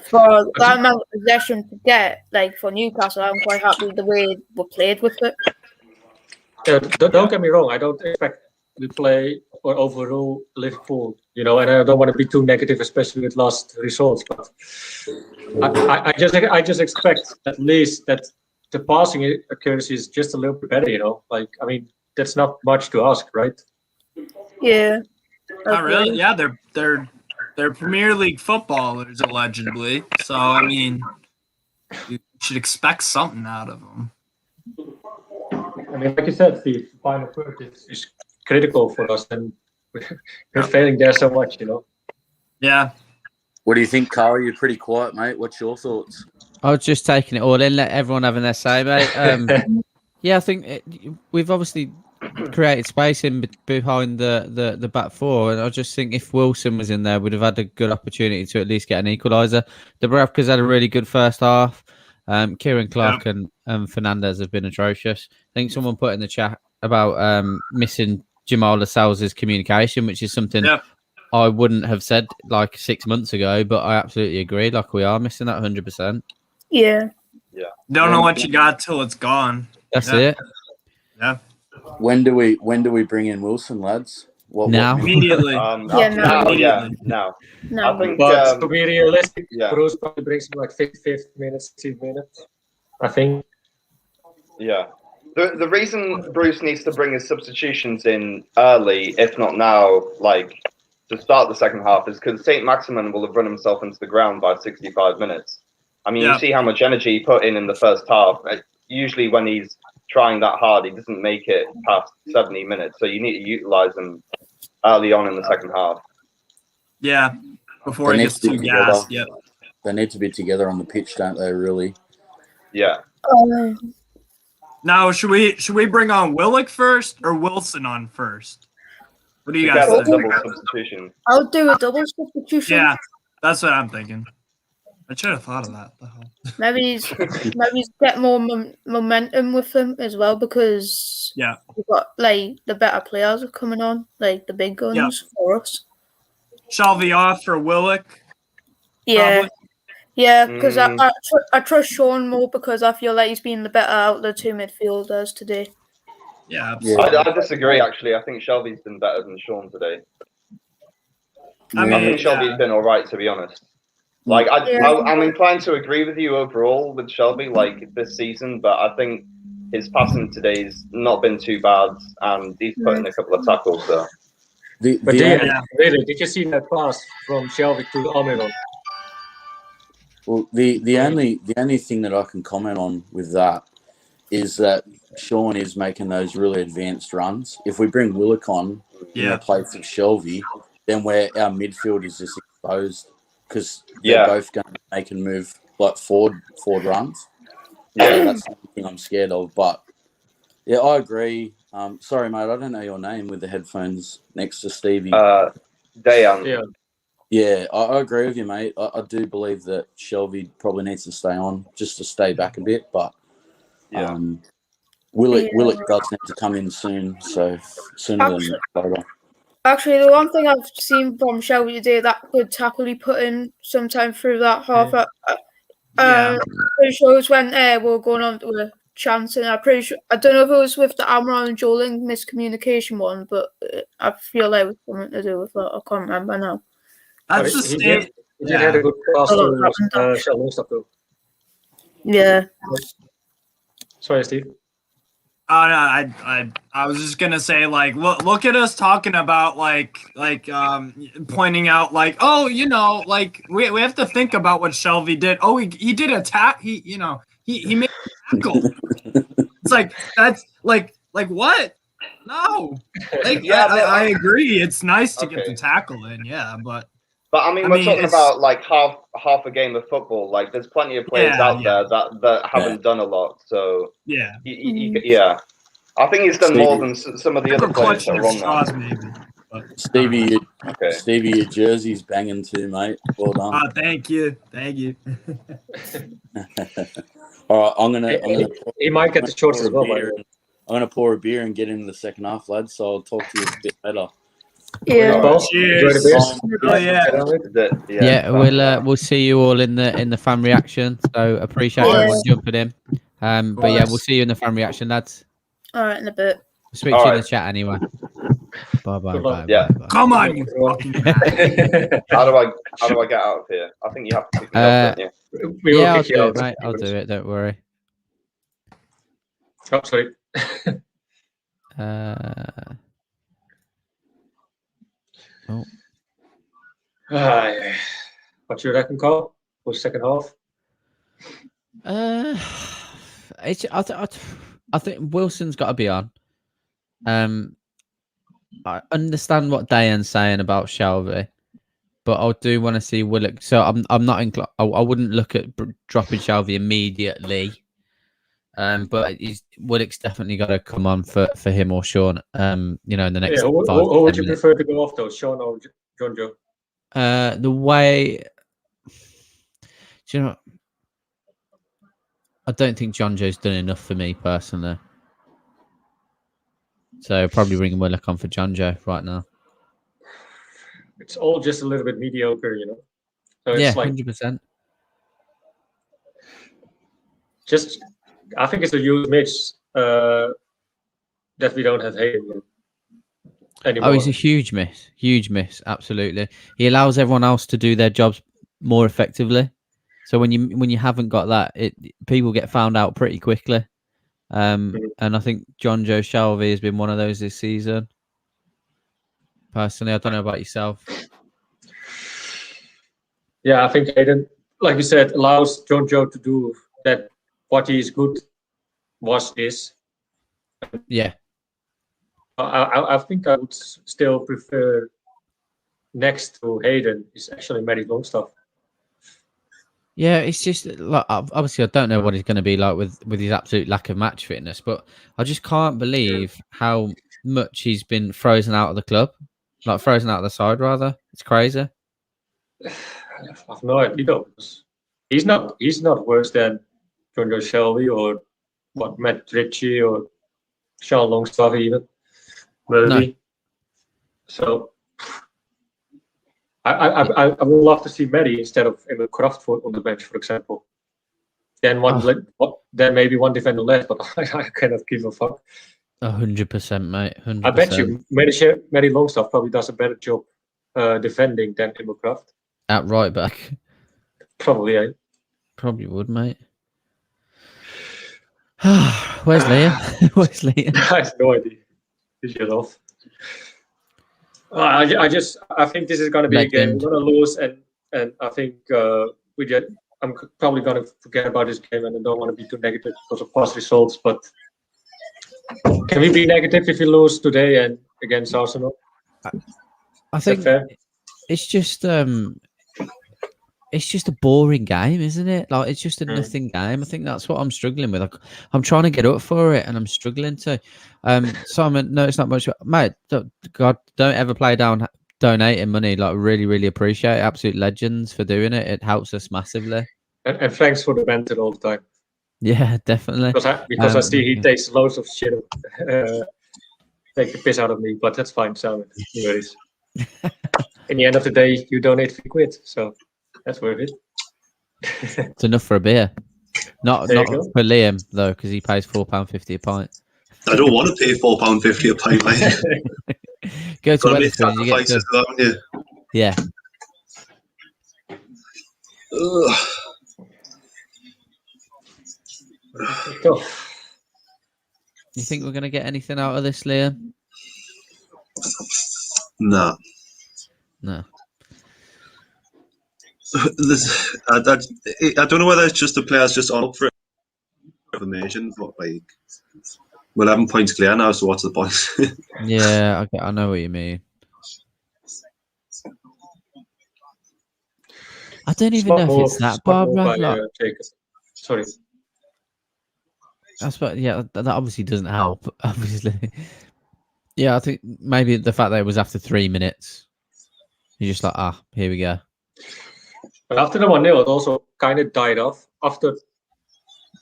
Speaker 19: for that amount of possession to get, like for Newcastle, I'm quite happy the way we played with it.
Speaker 16: Yeah, don't get me wrong. I don't expect we play or overrule Liverpool, and I don't want to be too negative, especially with last results. But I just expect at least that the passing accuracy is just a little bit better. That's not much to ask, right?
Speaker 19: Yeah.
Speaker 4: Not really. Yeah, they're Premier League footballers allegedly. So you should expect something out of them.
Speaker 16: Like you said, Steve, the final third is critical for us, and we're failing there so much,
Speaker 4: Yeah.
Speaker 21: What do you think, Carl? You're pretty quiet, mate. What's your thoughts?
Speaker 8: I was just taking it all in, let everyone having their say, mate. Yeah, I think we've obviously created space in behind the back four, and I just think if Wilson was in there, we'd have had a good opportunity to at least get an equaliser. Dubravka's had a really good first half. Kieran Clark and Fernandez have been atrocious. I think someone put in the chat about missing Jamal Lascelles' communication, which is something I wouldn't have said like 6 months ago, but I absolutely agree. Like, we are missing that 100%.
Speaker 19: Yeah.
Speaker 4: Don't know what you got till it's gone.
Speaker 8: That's it.
Speaker 4: Yeah.
Speaker 21: When do we bring in Wilson, lads?
Speaker 8: Now.
Speaker 4: Immediately.
Speaker 20: Now. I think,
Speaker 16: but to be realistic,
Speaker 20: yeah.
Speaker 16: Bruce probably brings him like 55th minutes, 60 minutes. I think.
Speaker 20: Yeah. The reason Bruce needs to bring his substitutions in early, if not now, like to start the second half, is because Saint-Maximin will have run himself into the ground by 65 minutes. You see how much energy he put in the first half. Usually when he's trying that hard, he doesn't make it past 70 minutes. So you need to utilize him early on in the second half.
Speaker 4: Yeah, before he gets too gassed. Yep.
Speaker 21: They need to be together on the pitch, don't they, really?
Speaker 20: Yeah.
Speaker 4: Now, should we bring on Willock first or Wilson on first? What do you guys think?
Speaker 20: Double substitution.
Speaker 19: I'll do a double substitution.
Speaker 4: Yeah, that's what I'm thinking. I should have thought of that.
Speaker 19: Maybe he's get more momentum with them as well, because we've got like the better players are coming on, like the big guns for us.
Speaker 4: Shelvey off for Willock.
Speaker 19: Yeah. Probably. Yeah, because I trust Sean more because I feel like he's been the better out of the two midfielders today.
Speaker 4: Yeah, absolutely.
Speaker 20: I disagree, actually. I think Shelby's been better than Sean today. I think Shelby's been all right, to be honest. Like, I'm inclined to agree with you overall with Shelby, like, this season, but I think his passing today's not been too bad, and he's put in a couple of tackles, so.
Speaker 16: Really, did you see that pass from Shelby to Almiron?
Speaker 21: Well, the only thing that I can comment on with that is that Sean is making those really advanced runs. If we bring Willock on in the place of Shelby, then our midfield is just exposed because they're both going to make and move like forward runs. So that's something I'm scared of. But yeah, I agree. Sorry, mate, I don't know your name with the headphones next to Stevie.
Speaker 20: Dayan.
Speaker 21: Yeah, I agree with you, mate. I do believe that Shelby probably needs to stay on just to stay back a bit, but Willock does need to come in soon, so sooner than later.
Speaker 19: Actually, the one thing I've seen from Shelby today, that good tackle he put in sometime through that half, pretty sure it was when we were going on to a chance, and I'm pretty sure, I don't know if it was with the Amron and Joling miscommunication one, but I feel like it was something to do with that. I can't remember now.
Speaker 16: That's the state. He did have a good pass to Shelby stuff though.
Speaker 19: Yeah.
Speaker 16: Sorry, Steve.
Speaker 4: Oh no, I was just gonna say, like, look at us talking about like pointing out like, oh, like we have to think about what Shelby did. Oh, he did attack. He made a tackle. It's like that's like what? No. Like, I agree. It's nice to get the tackle in, but
Speaker 20: I mean, we're talking about like half a game of football. Like, there's plenty of players out there that haven't done a lot. So I think he's done more than some of the other players that are on there.
Speaker 21: Stevie, your jersey's banging too, mate. Well done.
Speaker 4: Oh, thank you.
Speaker 21: All right,
Speaker 16: he might get the shorts as well.
Speaker 21: I'm gonna pour a beer and get into the second half, lads. So I'll talk to you a bit later.
Speaker 19: Yeah.
Speaker 4: Cheers. Oh, yeah.
Speaker 8: We'll see you all in the fan reaction. So appreciate everyone jumping in. But yeah, we'll see you in the fan reaction, lads.
Speaker 19: All right, in a bit.
Speaker 8: We'll speak to you in the chat anyway. Bye.
Speaker 20: Yeah.
Speaker 4: Come on, you fucking guy.
Speaker 20: How do I get out of here? I think you have to pick me up, don't you?
Speaker 8: Yeah, I'll do it, mate. I'll do it. Don't worry.
Speaker 16: Oh, sorry. What's your reckon, Carl? For second half?
Speaker 8: I think Wilson's got to be on. I understand what Diane's saying about Shelby, but I do want to see Willock. So I'm not inclined. I wouldn't look at dropping Shelby immediately. But Willock's definitely got to come on for him or Sean. In the next.
Speaker 16: Yeah, who would you prefer to go off though, Sean or John Joe?
Speaker 8: The way, do you know? I don't think John Joe's done enough for me personally. So probably bringing Willock on for John Joe right now.
Speaker 16: It's all just a little bit mediocre, you know. So it's
Speaker 8: yeah,
Speaker 16: like
Speaker 8: 100%.
Speaker 16: Just, I think it's a huge miss that we don't have Hayden anymore.
Speaker 8: Oh, he's a huge miss, absolutely. He allows everyone else to do their jobs more effectively. So when you haven't got that, people get found out pretty quickly. And I think John Joe Shelby has been one of those this season. Personally, I don't know about yourself.
Speaker 16: Yeah, I think Hayden, like you said, allows John Joe to do that. What he is good is.
Speaker 8: Yeah.
Speaker 16: I think I would still prefer next to Hayden is actually Matty Longstaff.
Speaker 8: Yeah, it's just like obviously I don't know what he's going to be like with his absolute lack of match fitness, but I just can't believe how much he's been frozen out of the club, like frozen out of the side rather. It's crazy.
Speaker 16: I've no idea. He's not worse than John Joe Shelby or Matt Ritchie or Sean Longstaff even. Maybe. No. So I would love to see Matty instead of Emil Kraftvoort on the bench, for example. Then then maybe one defender left, but I cannot give a fuck.
Speaker 8: 100%, mate. 100%.
Speaker 16: I bet you Matty Longstaff probably does a better job defending than Emil Kraft.
Speaker 8: At right back.
Speaker 16: Probably, eh?
Speaker 8: Probably would, mate. Where's Liam? Where's Liam?
Speaker 16: I have no idea. He's just off. I think this is going to be a game we're going to lose, and I think I'm probably going to forget about this game, and I don't want to be too negative because of past results. But can we be negative if we lose today and against Arsenal?
Speaker 8: I think it's just a boring game, isn't it? Like it's just a nothing game. I think that's what I'm struggling with. I'm trying to get up for it, and I'm struggling to. Simon, no, it's not much, mate. God, don't ever play down donating money. Like, really, really appreciate it. Absolute legends for doing it. It helps us massively.
Speaker 16: And thanks for the banter all the time.
Speaker 8: Yeah, definitely.
Speaker 16: Because I see he takes loads of shit, take the piss out of me, but that's fine, Simon. Anyways, in the end of the day, you donate £3, so. That's worth it.
Speaker 8: It's enough for a beer. Not for Liam, though, because he pays £4.50 a pint.
Speaker 17: I don't want to pay £4.50 a pint, mate.
Speaker 8: Go to Wetherspoons, you get to... Yeah. You think we're going to get anything out of this, Liam?
Speaker 17: No. I don't know whether it's just the players just on up for information, but like we're 11 points clear now, so what's the point?
Speaker 8: Yeah, I know what you mean. I don't even know if it's that bad, right?
Speaker 16: Sorry.
Speaker 8: That's what, yeah, that obviously doesn't help, obviously. Yeah, I think maybe the fact that it was after 3 minutes, you're just like, here we go.
Speaker 16: But after the 1-0, it also kind of died off. After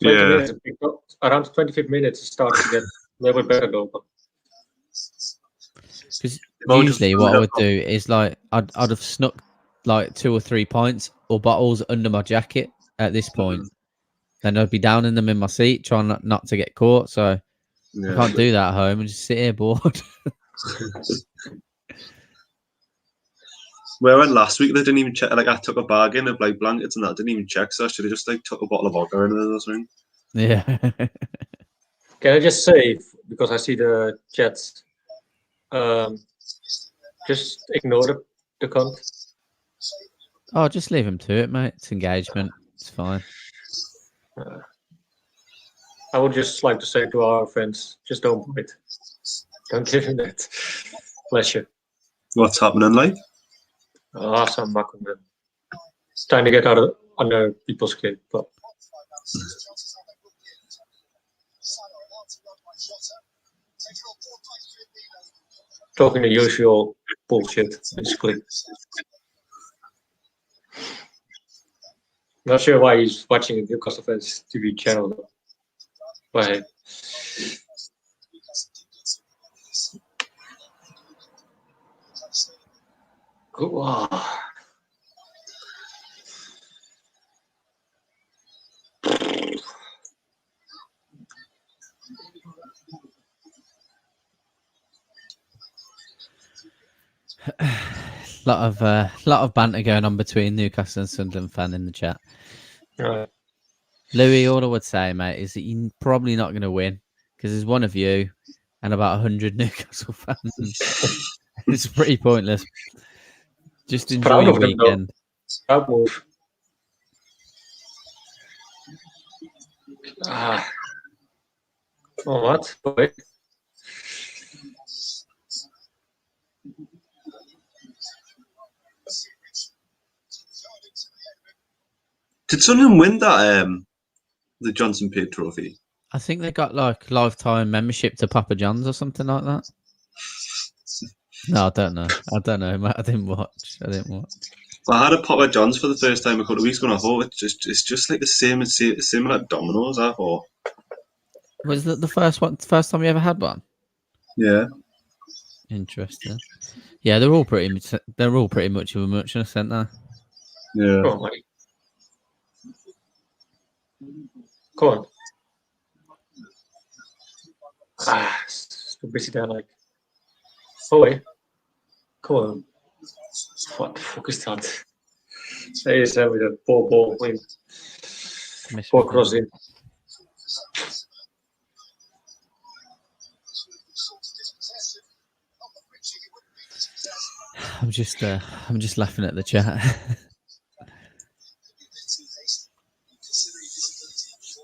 Speaker 16: 20 minutes, it picked up. Around 25 minutes, it started to get a little bit better, though.
Speaker 8: Usually, what I would do is like I'd have snuck like 2 or 3 pints or bottles under my jacket at this point. Then I'd be downing them in my seat, trying not to get caught. So I can't do that at home and just sit here bored.
Speaker 17: Where I went last week, they didn't even check. Like I took a bag in of like blankets and that, didn't even check. So I should have just like took a bottle of vodka in there or something.
Speaker 8: Yeah.
Speaker 16: Can I just say, because I see the chats, just ignore the cunt.
Speaker 8: Oh, just leave him to it, mate. It's engagement. It's fine.
Speaker 16: I would just like to say to our friends, just don't bite. Don't give him that pleasure.
Speaker 17: What's happening, like?
Speaker 16: Some back on them. It's time to get out of under people's skin, but talking the usual bullshit, basically. Not sure why he's watching the Newcastle Fans TV channel, though. But hey. Wow.
Speaker 8: lot of banter going on between Newcastle and Sunderland fan in the chat.
Speaker 16: Right.
Speaker 8: Louis, all I would say, mate, is that you're probably not going to win because there's one of you and about 100 Newcastle fans. It's pretty pointless. Just enjoy your weekend.
Speaker 16: Proud move. Oh, what? Boy.
Speaker 17: Did Sunderland win that the Johnson Paid Trophy?
Speaker 8: I think they got like lifetime membership to Papa John's or something like that. No, I don't know. Mate. I didn't watch.
Speaker 17: I had a Papa John's for the first time a couple of weeks ago, and I thought it's just like the same like Domino's. I thought.
Speaker 8: Was that the first time you ever had one?
Speaker 17: Yeah.
Speaker 8: Interesting. Yeah, they're all pretty much of a muchness, aren't they?
Speaker 17: Yeah.
Speaker 16: Oh, mate. Come on. So busy there, like. Oh wait. Come on. What the fuck is that? There is with a ball win. Ball crossing.
Speaker 8: I'm just laughing at the chat.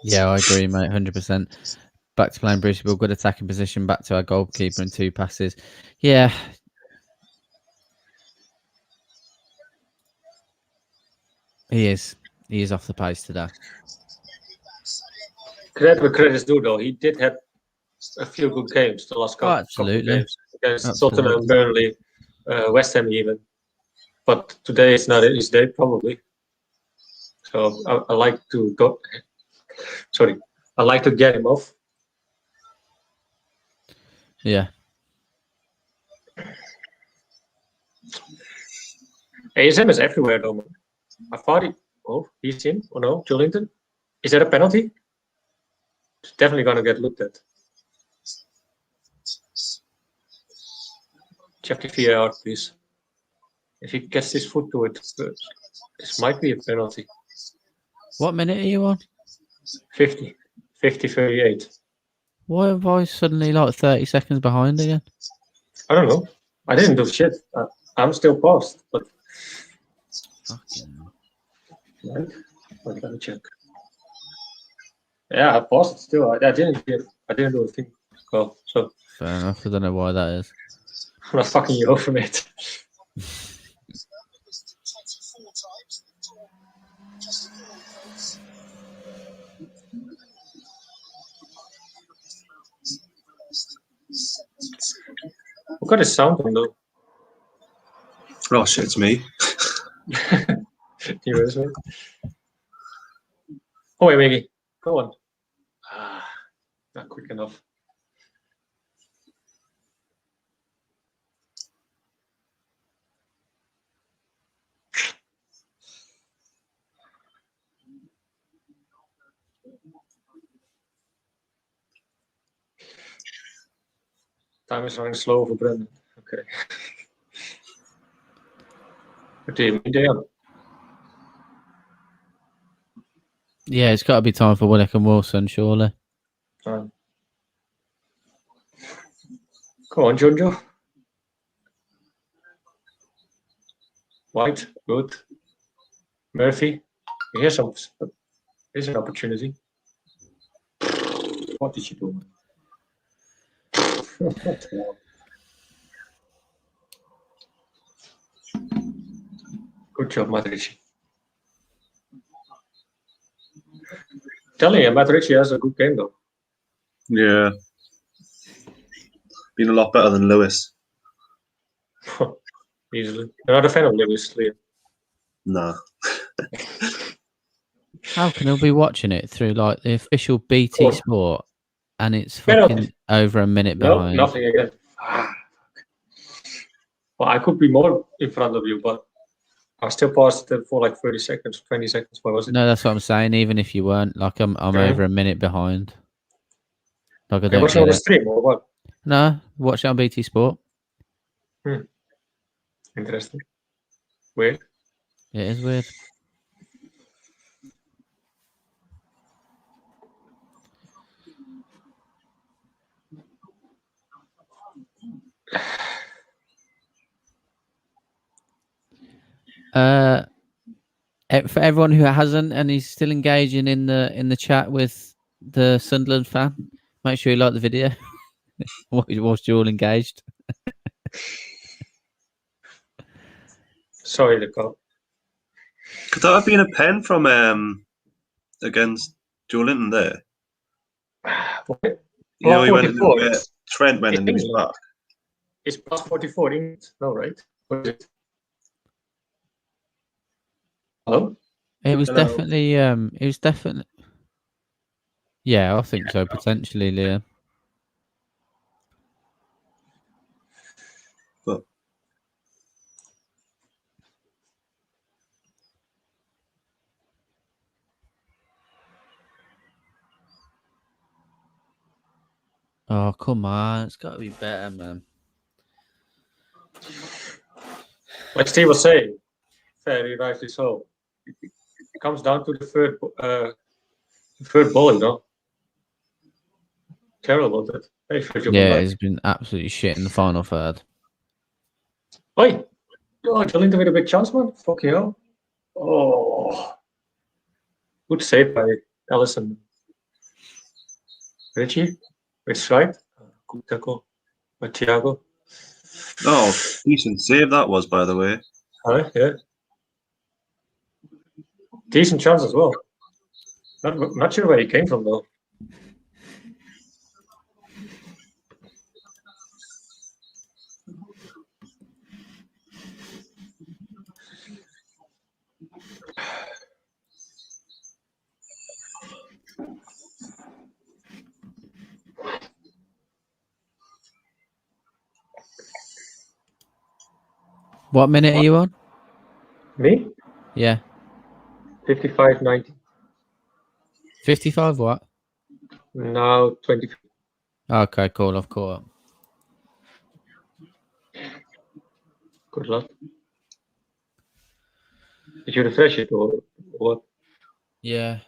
Speaker 8: Yeah, I agree, mate. 100%. Back to playing Bruce. Good attacking position. Back to our goalkeeper and 2 passes. Yeah. He is off the pace today.
Speaker 16: Credit where credit's due, though. He did have a few good games the last couple of games against Tottenham, Burnley, West Ham even. But today it's not his day, probably. So I like to go. Sorry, I like to get him off.
Speaker 8: Yeah.
Speaker 16: ASM is everywhere, though, man. I thought he's in. Oh no, Joelinton. Is that a penalty? It's definitely gonna get looked at. Check the VAR, please. If he gets his foot to it, this might be a penalty.
Speaker 8: What minute are you on?
Speaker 16: 50, 38.
Speaker 8: Why am I suddenly like 30 seconds behind again?
Speaker 16: I don't know. I didn't do shit. I'm still paused, but. Right. Let me check. Yeah, I paused it still. I didn't do a thing. Well, so.
Speaker 8: Fair enough. I don't know why that is.
Speaker 16: I'm not fucking you over, mate. What got a sound on though?
Speaker 17: Oh shit, it's me.
Speaker 16: You as well. Oh wait, Maggie, go on. Not quick enough. Time is running slow for Brendan. Okay. What do you mean, Dan?
Speaker 8: Yeah, it's got to be time for Willock and Wilson, surely.
Speaker 16: Come on, Jojo. White, good. Murphy, here's an opportunity. What did you do? Good job, Matrici. Telling you, Matrici has a good game though.
Speaker 17: Yeah. Been a lot better than Lewis.
Speaker 16: Easily. You're not a fan of Lewis, Liam?
Speaker 17: No.
Speaker 8: How can I be watching it through like the official BT
Speaker 16: Oh.
Speaker 8: Sport and it's
Speaker 16: Penalty.
Speaker 8: fucking over a minute
Speaker 16: No,
Speaker 8: behind?
Speaker 16: nothing again. Well, I could be more in front of you, but I still paused it for like 30 seconds, 20 seconds. What was it?
Speaker 8: No, that's what I'm saying. Even if you weren't, like, I'm
Speaker 16: Okay.
Speaker 8: over a minute behind. Like, I
Speaker 16: Are you
Speaker 8: don't
Speaker 16: watching on
Speaker 8: get
Speaker 16: the
Speaker 8: it.
Speaker 16: stream or what?
Speaker 8: No, watch it on BT Sport.
Speaker 16: Interesting. Weird.
Speaker 8: It is weird. For everyone who hasn't and is still engaging in the chat with the Sunderland fan, make sure you like the video. Whilst you're all engaged.
Speaker 16: Sorry, the call.
Speaker 17: Could that have been a pen from against Joe Linton there? You know, he went in the Trent went into his back.
Speaker 16: It's plus 44, isn't it? No, right? What is it? Hello?
Speaker 8: It was
Speaker 16: Hello?
Speaker 8: definitely yeah, I think so, potentially, Liam.
Speaker 17: But
Speaker 8: Oh, come on, it's got to be better, man.
Speaker 16: Like Steve was saying, very rightly so. It comes down to the third ball, you know. Terrible that. Hey,
Speaker 8: Yeah, it's been absolutely shit in the final third.
Speaker 16: Oi! Oh, Jolinton with a big chance, man. Fuck you hell. Oh. Good save by Allison. Richie, which right? Good tackle by Thiago.
Speaker 17: oh, decent save that was, by the way.
Speaker 16: Yeah. Decent chance as well. Not sure where he came from though.
Speaker 8: What minute are you on?
Speaker 16: Me?
Speaker 8: Yeah.
Speaker 16: 55-90.
Speaker 8: 55 what?
Speaker 16: Now 20.
Speaker 8: Okay, cool, I've caught up.
Speaker 16: Good luck. Did you refresh it or what?
Speaker 8: Yeah.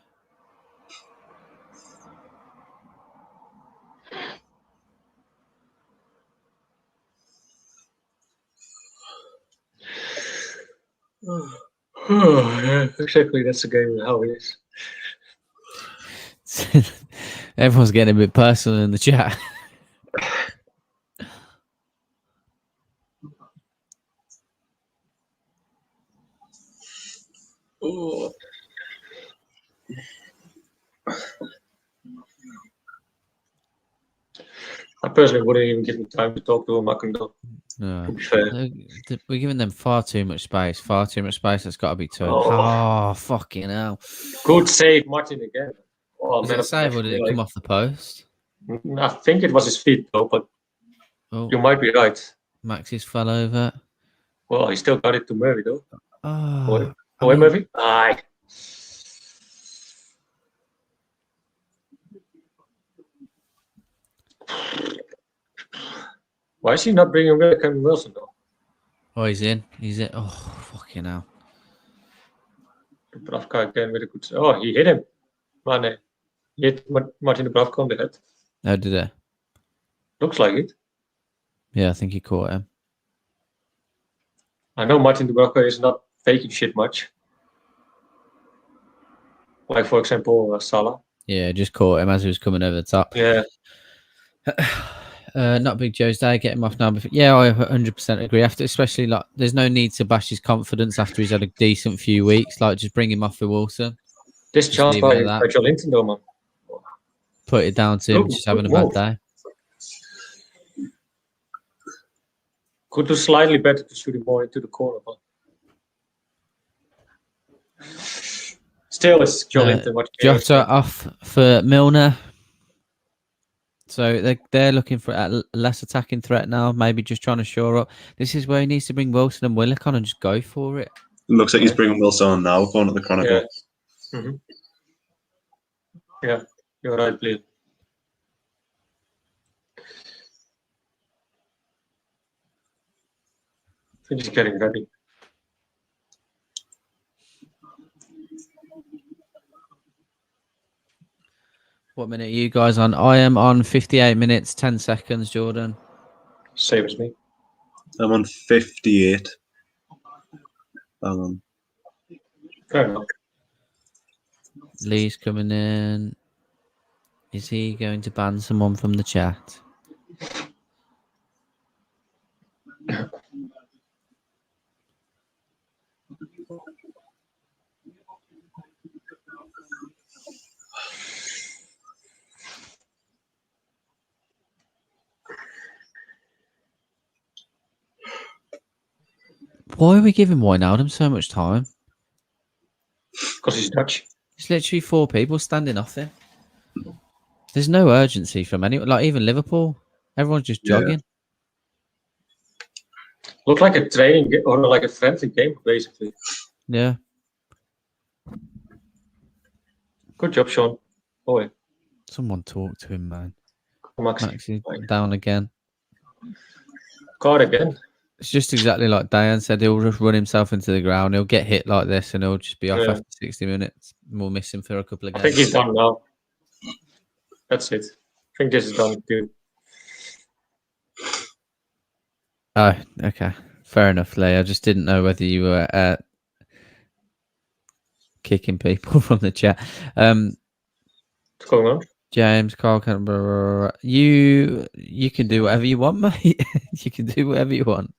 Speaker 16: Oh, yeah, exactly. That's the game. How it is.
Speaker 8: Everyone's getting a bit personal in the chat.
Speaker 17: Oh.
Speaker 16: I personally wouldn't even give him time to talk to him. I can do.
Speaker 8: No.
Speaker 16: Fair.
Speaker 8: We're giving them far too much space. Far too much space. That's got to be turned.
Speaker 16: Oh.
Speaker 8: Oh, fucking hell.
Speaker 16: Good save, Martin again. Oh,
Speaker 8: Was it a save or did it come off the post?
Speaker 16: I think it was his feet though, but you might be right.
Speaker 8: Maxis fell over.
Speaker 16: Well, he still got it to Murray though.
Speaker 8: Oh,
Speaker 16: Away, Murphy. Aye. Why is he not bringing Kevin Wilson though?
Speaker 8: Oh, he's in. He's in. Oh, fucking hell.
Speaker 16: Dubravka again with a good. Oh, he hit him. Man, he hit Martin Dubravka on the head.
Speaker 8: Oh, did it?
Speaker 16: Looks like it.
Speaker 8: Yeah, I think he caught him.
Speaker 16: I know Martin Dubravka is not faking shit much. Like, for example, Salah.
Speaker 8: Yeah, just caught him as he was coming over the top.
Speaker 16: Yeah.
Speaker 8: Not Big Joe's day. Get him off now. But yeah, I 100% agree. After, especially like, there's no need to bash his confidence after he's had a decent few weeks. Like, just bring him off for Wilson.
Speaker 16: This
Speaker 8: Just
Speaker 16: chance
Speaker 8: leave
Speaker 16: by
Speaker 8: it at that.
Speaker 16: Joelinton though, man.
Speaker 8: Put it down to him just having a bad day.
Speaker 16: Could do slightly better to shoot him more into the corner, but still, it's Joelinton.
Speaker 8: Jota off for Milner. So they're looking for a less attacking threat now. Maybe just trying to shore up. This is where he needs to bring Wilson and Willock on and just go for it.
Speaker 17: It looks like he's bringing Wilson on now, going to the Chronicle.
Speaker 16: Yeah. Yeah, you're right, please. I'm just getting ready.
Speaker 8: What minute are you guys on? I am on 58 minutes, 10 seconds, Jordan.
Speaker 16: Same as me.
Speaker 17: I'm on 58. Hang on.
Speaker 16: Fair enough.
Speaker 8: Lee's coming in. Is he going to ban someone from the chat? Why are we giving Wijnaldum so much time?
Speaker 16: Because he's Dutch.
Speaker 8: It's literally 4 people standing off there. There's no urgency from anyone. Like, even Liverpool. Everyone's just jogging.
Speaker 16: Looked like a training or like a friendly game, basically.
Speaker 8: Yeah.
Speaker 16: Good job, Sean. Boy.
Speaker 8: Someone talk to him, man.
Speaker 16: Maxi
Speaker 8: down again.
Speaker 16: Card again.
Speaker 8: It's just exactly like Diane said. He'll just run himself into the ground. He'll get hit like this and he'll just be off after 60 minutes. We'll miss him for a couple of games.
Speaker 16: I think he's done now. That's it. I think this is done too.
Speaker 8: Oh, okay. Fair enough, Lee. I just didn't know whether you were kicking people from the chat.
Speaker 16: What's going on?
Speaker 8: James, Carl, you can do whatever you want, mate. You can do whatever you want.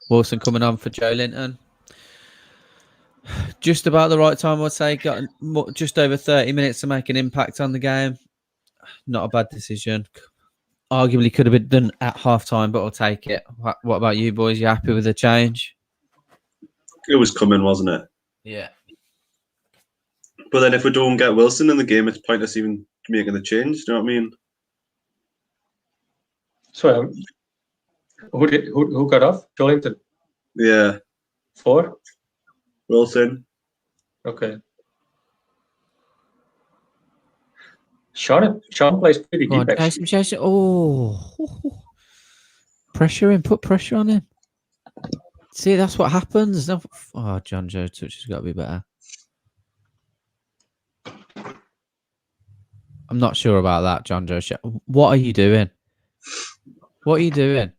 Speaker 8: Wilson coming on for Joelinton. Just about the right time, I'd say. Got just over 30 minutes to make an impact on the game. Not a bad decision. Arguably could have been done at half-time, but I'll take it. What about you boys? You happy with the change?
Speaker 17: It was coming, wasn't it?
Speaker 8: Yeah.
Speaker 17: But then if we don't get Wilson in the game, it's pointless even making the change. Do you know what I mean?
Speaker 16: So, who got off? Joelinton.
Speaker 17: Yeah.
Speaker 16: 4?
Speaker 17: Wilson.
Speaker 16: Okay. Sean plays pretty deep, actually.
Speaker 8: Jason. Oh. Pressure him. Put pressure on him. See, that's what happens. No, oh, John Joe touch has got to be better. I'm not sure about that, John Joe. What are you doing? What are you doing?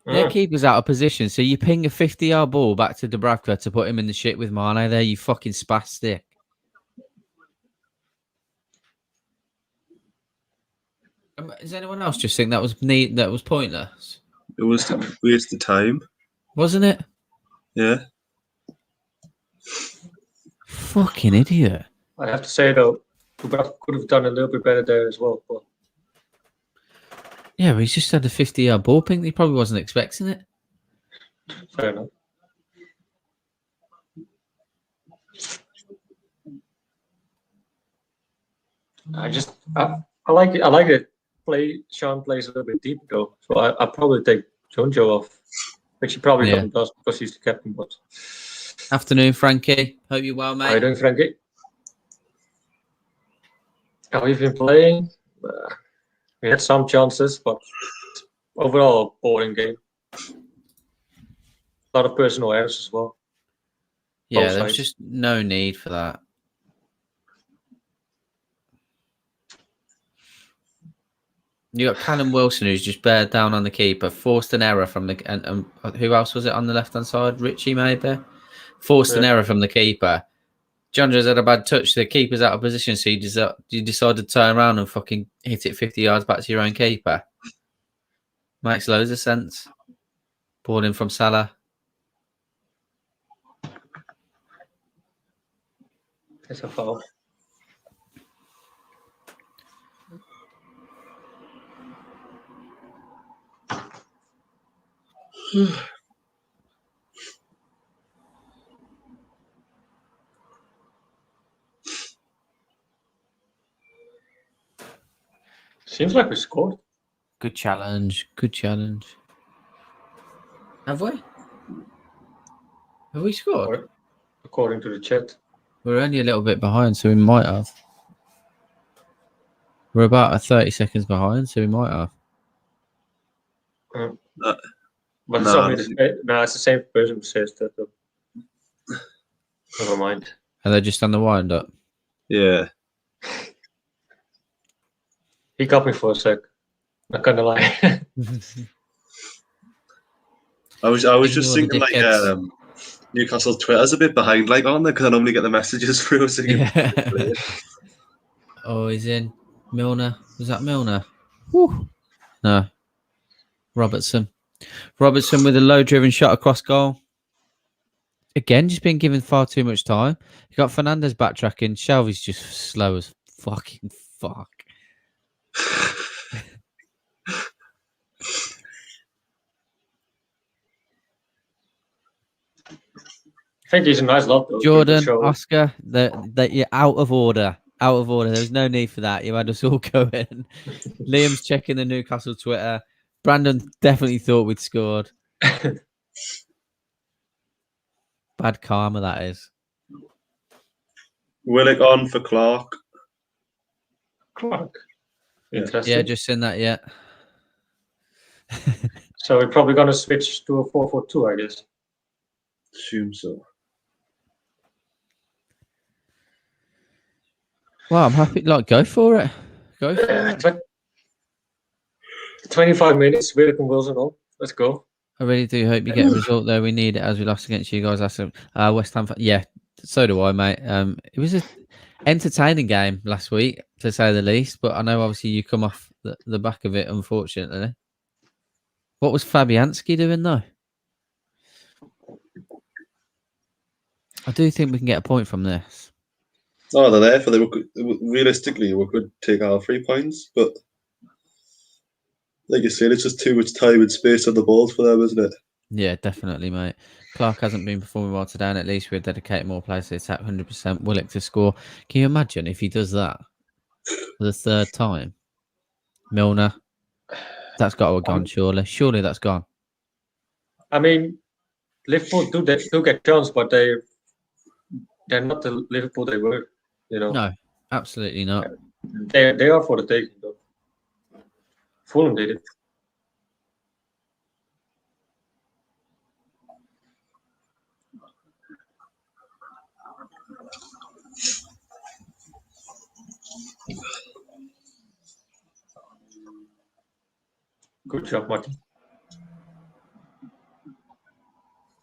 Speaker 8: Their keeper's out of position, so you ping a 50-yard ball back to Dubravka to put him in the shit with Mane there, you fucking spastic. Does anyone else just think that was pointless?
Speaker 17: It was a waste of time.
Speaker 8: Wasn't it?
Speaker 17: Yeah.
Speaker 8: Fucking idiot.
Speaker 16: I have to say, though, Dubravka could have done a little bit better there as well. But
Speaker 8: yeah, but he's just had a 50-yard ball ping. He probably wasn't expecting it.
Speaker 16: Fair enough. I like it. I like it. Sean plays a little bit deep though, so I'll probably take Jonjo off, which he probably does because he's the captain. But
Speaker 8: afternoon, Frankie. Hope you're well, mate.
Speaker 16: How you doing, Frankie? How we've been playing, we had some chances, but overall, boring game. A lot of personal errors as well.
Speaker 8: Yeah,
Speaker 16: Both
Speaker 8: there was
Speaker 16: sides.
Speaker 8: just no need for that. You got Callum Wilson, who's just bared down on the keeper, forced an error from the and who else was it on the left hand side? Richie maybe forced an error from the keeper. Jondra's had a bad touch. The keeper's out of position, so you decided to turn around and fucking hit it 50 yards back to your own keeper. Makes loads of sense. Ball in from Salah.
Speaker 16: It's a foul. Seems like we scored.
Speaker 8: Good challenge. Good challenge. Have we? Have we scored?
Speaker 16: According to the chat.
Speaker 8: We're only a little bit behind, so we might have. We're about 30 seconds behind, so we might have.
Speaker 16: But it's only it's the same person who says that. Never mind.
Speaker 8: Are they just on the wind up?
Speaker 17: Yeah.
Speaker 16: He got me for a sec. Not gonna lie.
Speaker 17: I was just thinking like Newcastle Twitter's a bit behind, like on there because I normally get the messages through. So
Speaker 8: Oh, he's in. Milner. Was that Milner? Woo. No. Robertson. Robertson with a low-driven shot across goal. Again, just been given far too much time. You got Fernandez backtracking. Shelby's just slow as fucking fuck.
Speaker 16: I think he's a nice lot, though.
Speaker 8: Jordan, Oscar, that you're out of order. Out of order. There's no need for that. You had us all going. Liam's checking the Newcastle Twitter. Brandon definitely thought we'd scored. Bad karma, that is.
Speaker 17: Willock on for Clark.
Speaker 16: Clark. Interesting.
Speaker 8: Yeah, just seen that yet.
Speaker 16: So we're probably going to switch to a 4-4-2, I guess.
Speaker 17: Assume so.
Speaker 8: Well, I'm happy. Like, go for it. Go for it.
Speaker 16: 25 minutes. Willock and Wilson on. Let's go.
Speaker 8: I really do hope you get a result there. We need it as we lost against you guys. West Ham. Yeah, so do I, mate. It was an entertaining game last week, to say the least. But I know, obviously, you come off the back of it, unfortunately. What was Fabianski doing, though? I do think we can get a point from this.
Speaker 17: Oh, they're there for realistically, we could take our 3 points, but like you said, it's just too much time and space on the balls for them, isn't it?
Speaker 8: Yeah, definitely, mate. Clark hasn't been performing well today, and at least we're dedicating more players to attack 100%. Willock to score. Can you imagine if he does that for the third time? Milner. That's got to have gone, surely. Surely that's gone.
Speaker 16: I mean, Liverpool do get chance, but they're not the Liverpool they were, you know.
Speaker 8: No, absolutely not.
Speaker 16: They are for the taking, though. Fulham did it. Good job, Martin.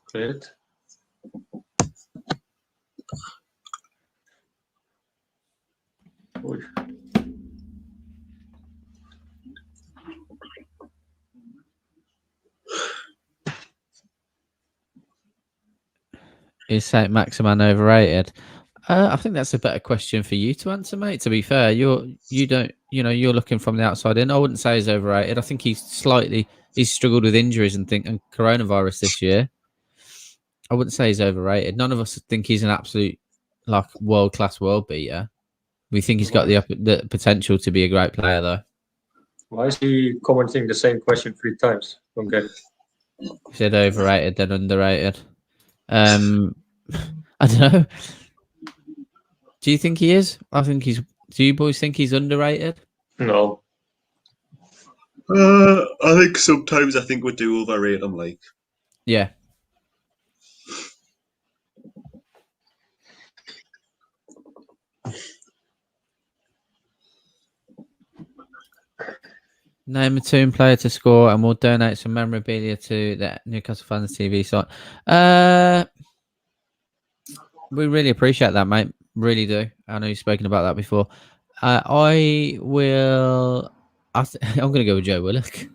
Speaker 16: Clear it. Oy.
Speaker 8: Is Saint-Maximin overrated? I think that's a better question for you to answer, mate. To be fair, you're looking from the outside in. I wouldn't say he's overrated. I think he's struggled with injuries and coronavirus this year. I wouldn't say he's overrated. None of us think he's an absolute world-class world beater. We think he's got the potential to be a great player, though.
Speaker 16: Why is he commenting the same question 3 times? Don't get it.
Speaker 8: He said overrated, then underrated. I don't know. Do you think he is? I think he's Do you boys think he's underrated?
Speaker 16: No.
Speaker 17: I think sometimes we do overrate him. Like,
Speaker 8: yeah. Name a team player to score, and we'll donate some memorabilia to the Newcastle Fans TV site. We really appreciate that, mate. Really do. I know you've spoken about that before. I'm going to go with Joe Willock.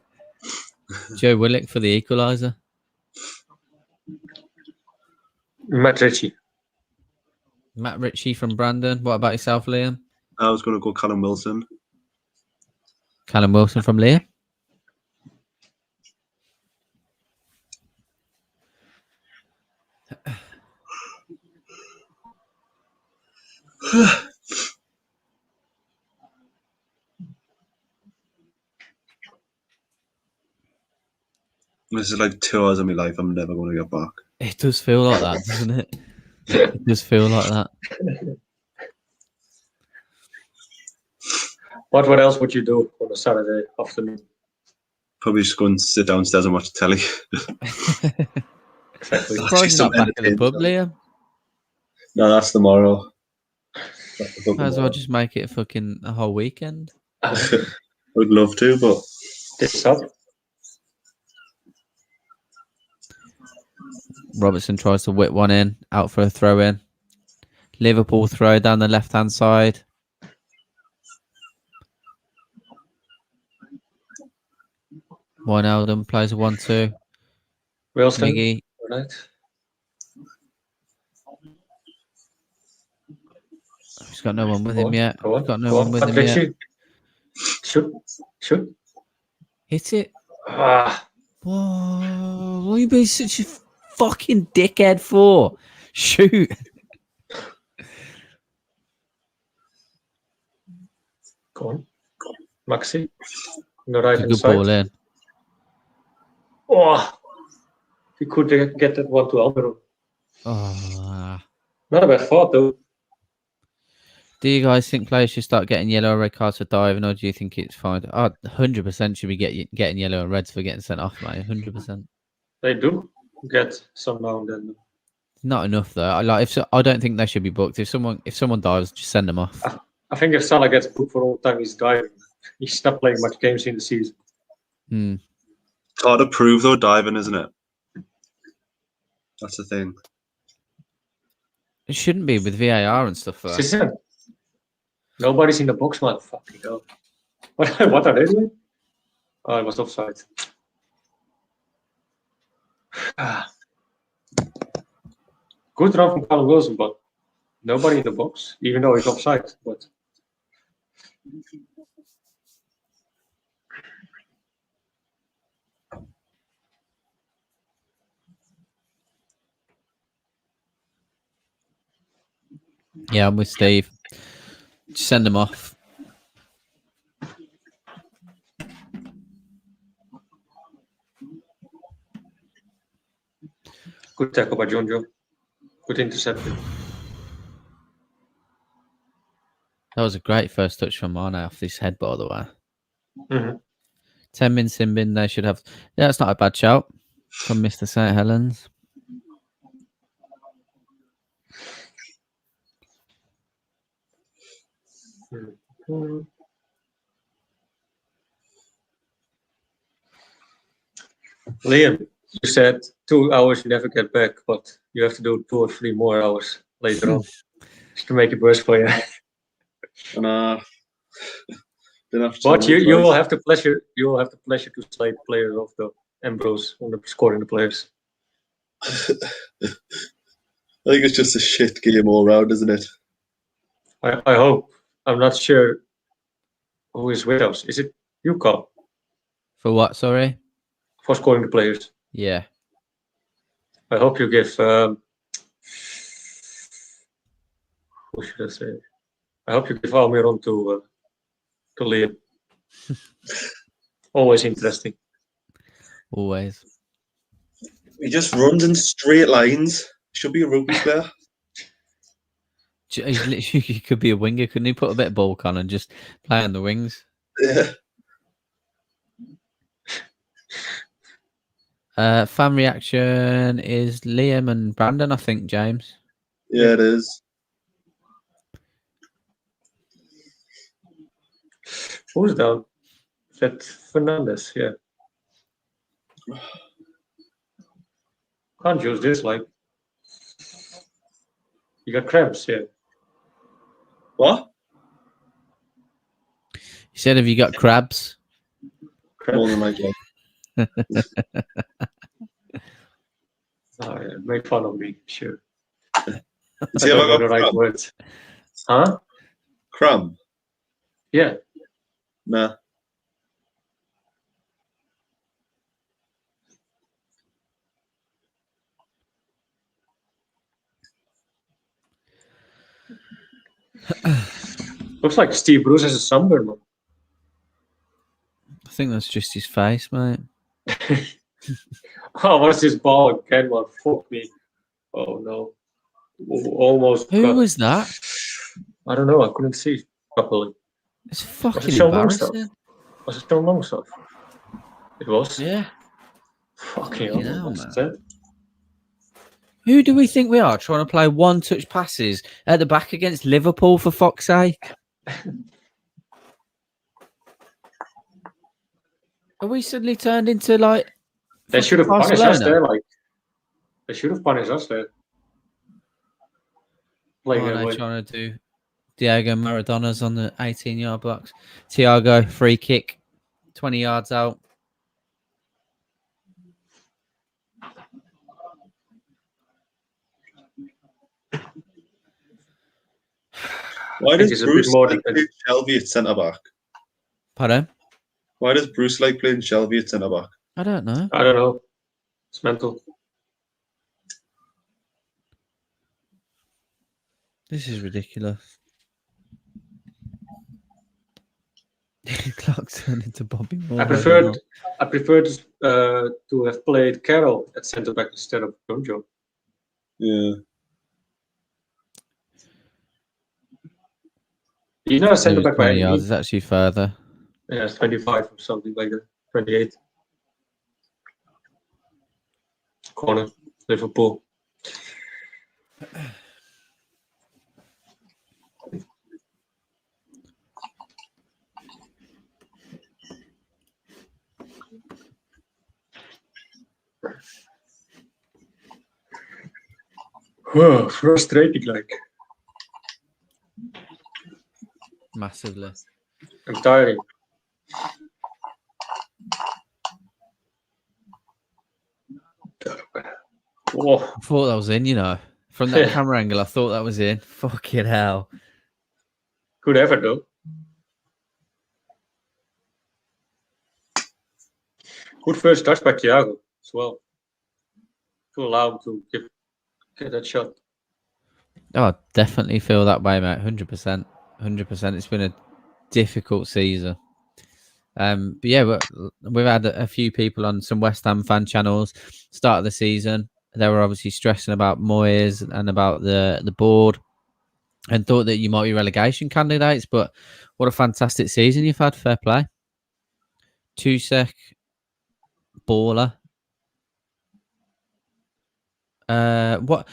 Speaker 8: Joe Willock for the equaliser.
Speaker 16: Matt Ritchie.
Speaker 8: Matt Ritchie from Brandon. What about yourself, Liam?
Speaker 17: I was going to go Callum Wilson.
Speaker 8: Callum Wilson from Liam.
Speaker 17: This is like 2 hours of my life I'm never going to get back.
Speaker 8: It does feel like that, doesn't it? It does feel like that.
Speaker 16: What else would you do on a Saturday afternoon?
Speaker 17: Probably just go and sit downstairs and watch telly.
Speaker 16: Exactly.
Speaker 8: Surprised you're not back in the pub, Liam.
Speaker 17: No, that's tomorrow.
Speaker 8: Might as well just make it a whole weekend.
Speaker 17: I would love to, but
Speaker 16: this up.
Speaker 8: Robertson tries to whip one in, out for a throw in. Liverpool throw down the left hand side. Wijnaldum plays a 1-2.
Speaker 16: Wilson.
Speaker 8: Miggy.
Speaker 16: Right.
Speaker 8: He's got no one with him yet.
Speaker 16: Go on.
Speaker 8: He's got no one with him yet.
Speaker 16: Shoot.
Speaker 8: Hit it.
Speaker 16: Ah.
Speaker 8: Whoa, what are you being such a fucking dickhead for? Shoot.
Speaker 16: Go on. Maxi. No right
Speaker 8: Good
Speaker 16: inside.
Speaker 8: ball in.
Speaker 16: Oh, he could get that one to Alvaro.
Speaker 8: Oh.
Speaker 16: Not a bad thought, though.
Speaker 8: Do you guys think players should start getting yellow or red cards for diving, or do you think it's fine? 100% should be getting yellow and reds for getting sent off, mate. 100%.
Speaker 16: They do get some now and then.
Speaker 8: Not enough though. I don't think they should be booked. If someone dives, just send them off.
Speaker 16: I think if Salah gets booked for all the time he's diving, he's not playing much games in the season.
Speaker 17: It's hard to prove though, diving, isn't it? That's the thing.
Speaker 8: It shouldn't be with VAR and stuff. Though.
Speaker 16: Nobody's in the box, man. Fucking hell. What are they doing? Oh, it was offside. Good run from Callum Wilson, but nobody in the box, even though he's offside. But
Speaker 8: yeah, I'm with Steve. Just send them off.
Speaker 16: good tackle by Jonjo. Good interception.
Speaker 8: That was a great first touch from Mane off this head, by the way.
Speaker 16: Mm-hmm.
Speaker 8: 10 min sin bin, they should have. Yeah, it's not a bad shout from Mr. St. Helens.
Speaker 16: Mm-hmm. Liam, you said 2 hours you never get back, but you have to do 2 or 3 more hours later on just to make it worse for you.
Speaker 17: And
Speaker 16: but you will have the pleasure. You will have the pleasure to slay the players of the Ambrose on the scoring the players.
Speaker 17: I think it's just a shit game all round, isn't it?
Speaker 16: I hope. I'm not sure who is with us. Is it you, Carl?
Speaker 8: For what? Sorry.
Speaker 16: For scoring the players.
Speaker 8: Yeah.
Speaker 16: I hope you give. What should I say? I hope you give Almiron to Liam. Always interesting.
Speaker 8: Always.
Speaker 17: He just runs in straight lines. Should be a rugby player.
Speaker 8: He's literally, he could be a winger, couldn't he? Put a bit of bulk on and just play on the wings.
Speaker 17: Yeah.
Speaker 8: Fan reaction is Liam and Brandon, I think, James.
Speaker 17: Yeah, it is.
Speaker 16: Who's down? Is that Fernandez? Yeah. Can't use this, like. You got cramps, yeah.
Speaker 17: What?
Speaker 8: He said, have you got crabs?
Speaker 17: More than my job.
Speaker 16: Oh, yeah. Make fun of me, sure.
Speaker 17: See, have I got
Speaker 16: the right
Speaker 17: crumb?
Speaker 16: words. Huh?
Speaker 17: Crumb?
Speaker 16: Yeah.
Speaker 17: Nah.
Speaker 16: Looks like Steve Bruce has a sunburn, man.
Speaker 8: I think that's just his face, mate.
Speaker 16: Oh, what's this ball again, man? Fuck me. Oh, no. Almost.
Speaker 8: Who was that?
Speaker 16: I don't know. I couldn't see properly.
Speaker 8: It's fucking
Speaker 16: Was it Sean
Speaker 8: embarrassing.
Speaker 16: Longstaff? Was it Sean Longstaff? It was?
Speaker 8: Yeah.
Speaker 16: Fucking hell,
Speaker 8: man.
Speaker 16: that's it.
Speaker 8: Who do we think we are, trying to play one-touch passes at the back against Liverpool, for fuck's sake? Are we suddenly turned into, like...
Speaker 16: They should have punished us
Speaker 8: Barcelona?
Speaker 16: there, like. They should have punished us there. Like,
Speaker 8: Oh, they're trying to do Diego Maradona's on the 18-yard box. Thiago, free kick, 20 yards out.
Speaker 17: Why
Speaker 16: I think
Speaker 17: does
Speaker 16: it's a
Speaker 17: Bruce
Speaker 16: bit more
Speaker 17: like play Shelby at centre back?
Speaker 8: Pardon?
Speaker 17: Why does Bruce like playing Shelby at centre back?
Speaker 8: I don't know.
Speaker 16: I don't know. It's mental.
Speaker 8: This is ridiculous. Clark turned into Bobby Moore.
Speaker 16: I preferred to have played Carroll at centre back instead of Jojo.
Speaker 17: Yeah.
Speaker 16: He's not a centre back by
Speaker 8: 20
Speaker 16: any
Speaker 8: yards.
Speaker 16: means.
Speaker 8: It's actually further.
Speaker 16: Yeah, it's 25 or something like that. 28. Corner, Liverpool. Oh, frustrating, like.
Speaker 8: Massively.
Speaker 16: I'm tiring. Oh.
Speaker 8: I thought that was in, you know. From that camera angle, I thought that was in. Fucking hell.
Speaker 16: Good effort, though. Good first touch by Thiago as well. To allow him to get that shot.
Speaker 8: Oh, I definitely feel that way, mate. 100%. 100%. It's been a difficult season. But yeah, we've had a few people on some West Ham fan channels start of the season. They were obviously stressing about Moyes and about the board and thought that you might be relegation candidates. But what a fantastic season you've had. Fair play. Tusek, baller. What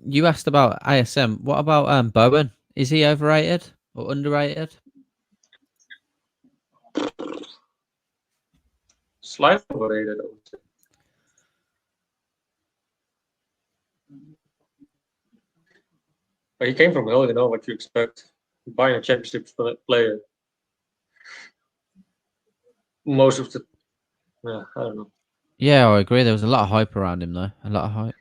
Speaker 8: you asked about ASM? What about Bowen? Is he overrated or underrated?
Speaker 16: Slightly overrated, I would say. But he came from hell, you know what you expect. Buying a championship player. Most of the, I don't know.
Speaker 8: Yeah, I agree. There was a lot of hype around him, though. A lot of hype.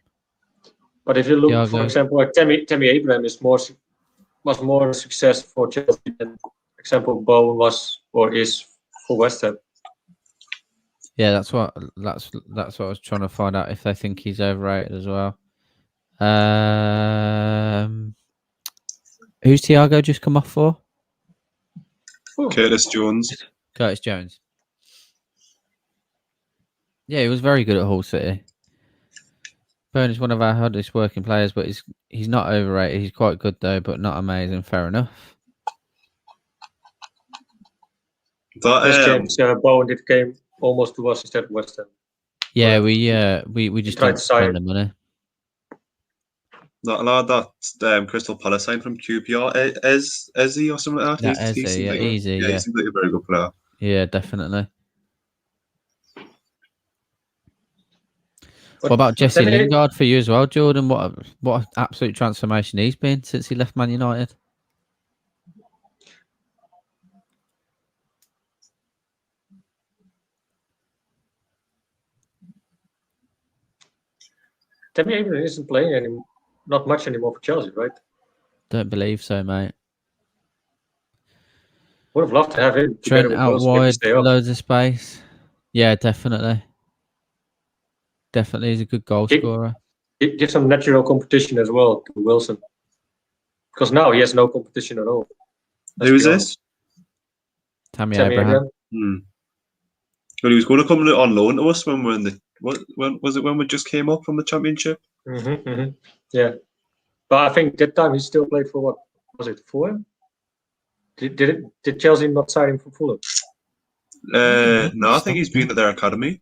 Speaker 16: But if you look,
Speaker 8: Thiago.
Speaker 16: for example, like Tammy Abraham was more a success for Chelsea than, for example, Bowen was or is for West Ham.
Speaker 8: Yeah, that's what I was trying to find out, if they think he's overrated as well. Who's Thiago just come off for?
Speaker 17: Curtis Jones.
Speaker 8: Curtis Jones. Yeah, he was very good at Hull City. Burnley's one of our hardest working players, but he's not overrated. He's quite good though, but not amazing. Fair enough.
Speaker 16: This James Bowen did came almost to us instead of West Ham.
Speaker 8: Yeah, we just
Speaker 16: tried
Speaker 8: don't
Speaker 16: to sign
Speaker 8: spend the money.
Speaker 17: That lad that Crystal Palace signed from QPR, Ezzy or something like that.
Speaker 8: Yeah, Ezzy,
Speaker 17: he seems like a very good player.
Speaker 8: Yeah, definitely. What about Jesse Lingard for you as well, Jordan? What an absolute transformation he's been since he left Man United.
Speaker 16: Tammy Abraham isn't playing anymore, not much anymore for Chelsea, right?
Speaker 8: Don't believe so, mate.
Speaker 16: Would have loved to have him.
Speaker 8: Trent out wide, loads of space. Yeah, definitely. Definitely, he's a good goal scorer.
Speaker 16: Give some natural competition as well to Wilson, because now he has no competition at all.
Speaker 17: Who is this?
Speaker 8: Tammy Abraham.
Speaker 17: Well, he was going to come on loan to us when we're in the when was it when we just came up from the Championship?
Speaker 16: Yeah, but I think that time he still played for what was it, Fulham? Did Chelsea not sign him for Fulham?
Speaker 17: No, I think he's been at their academy.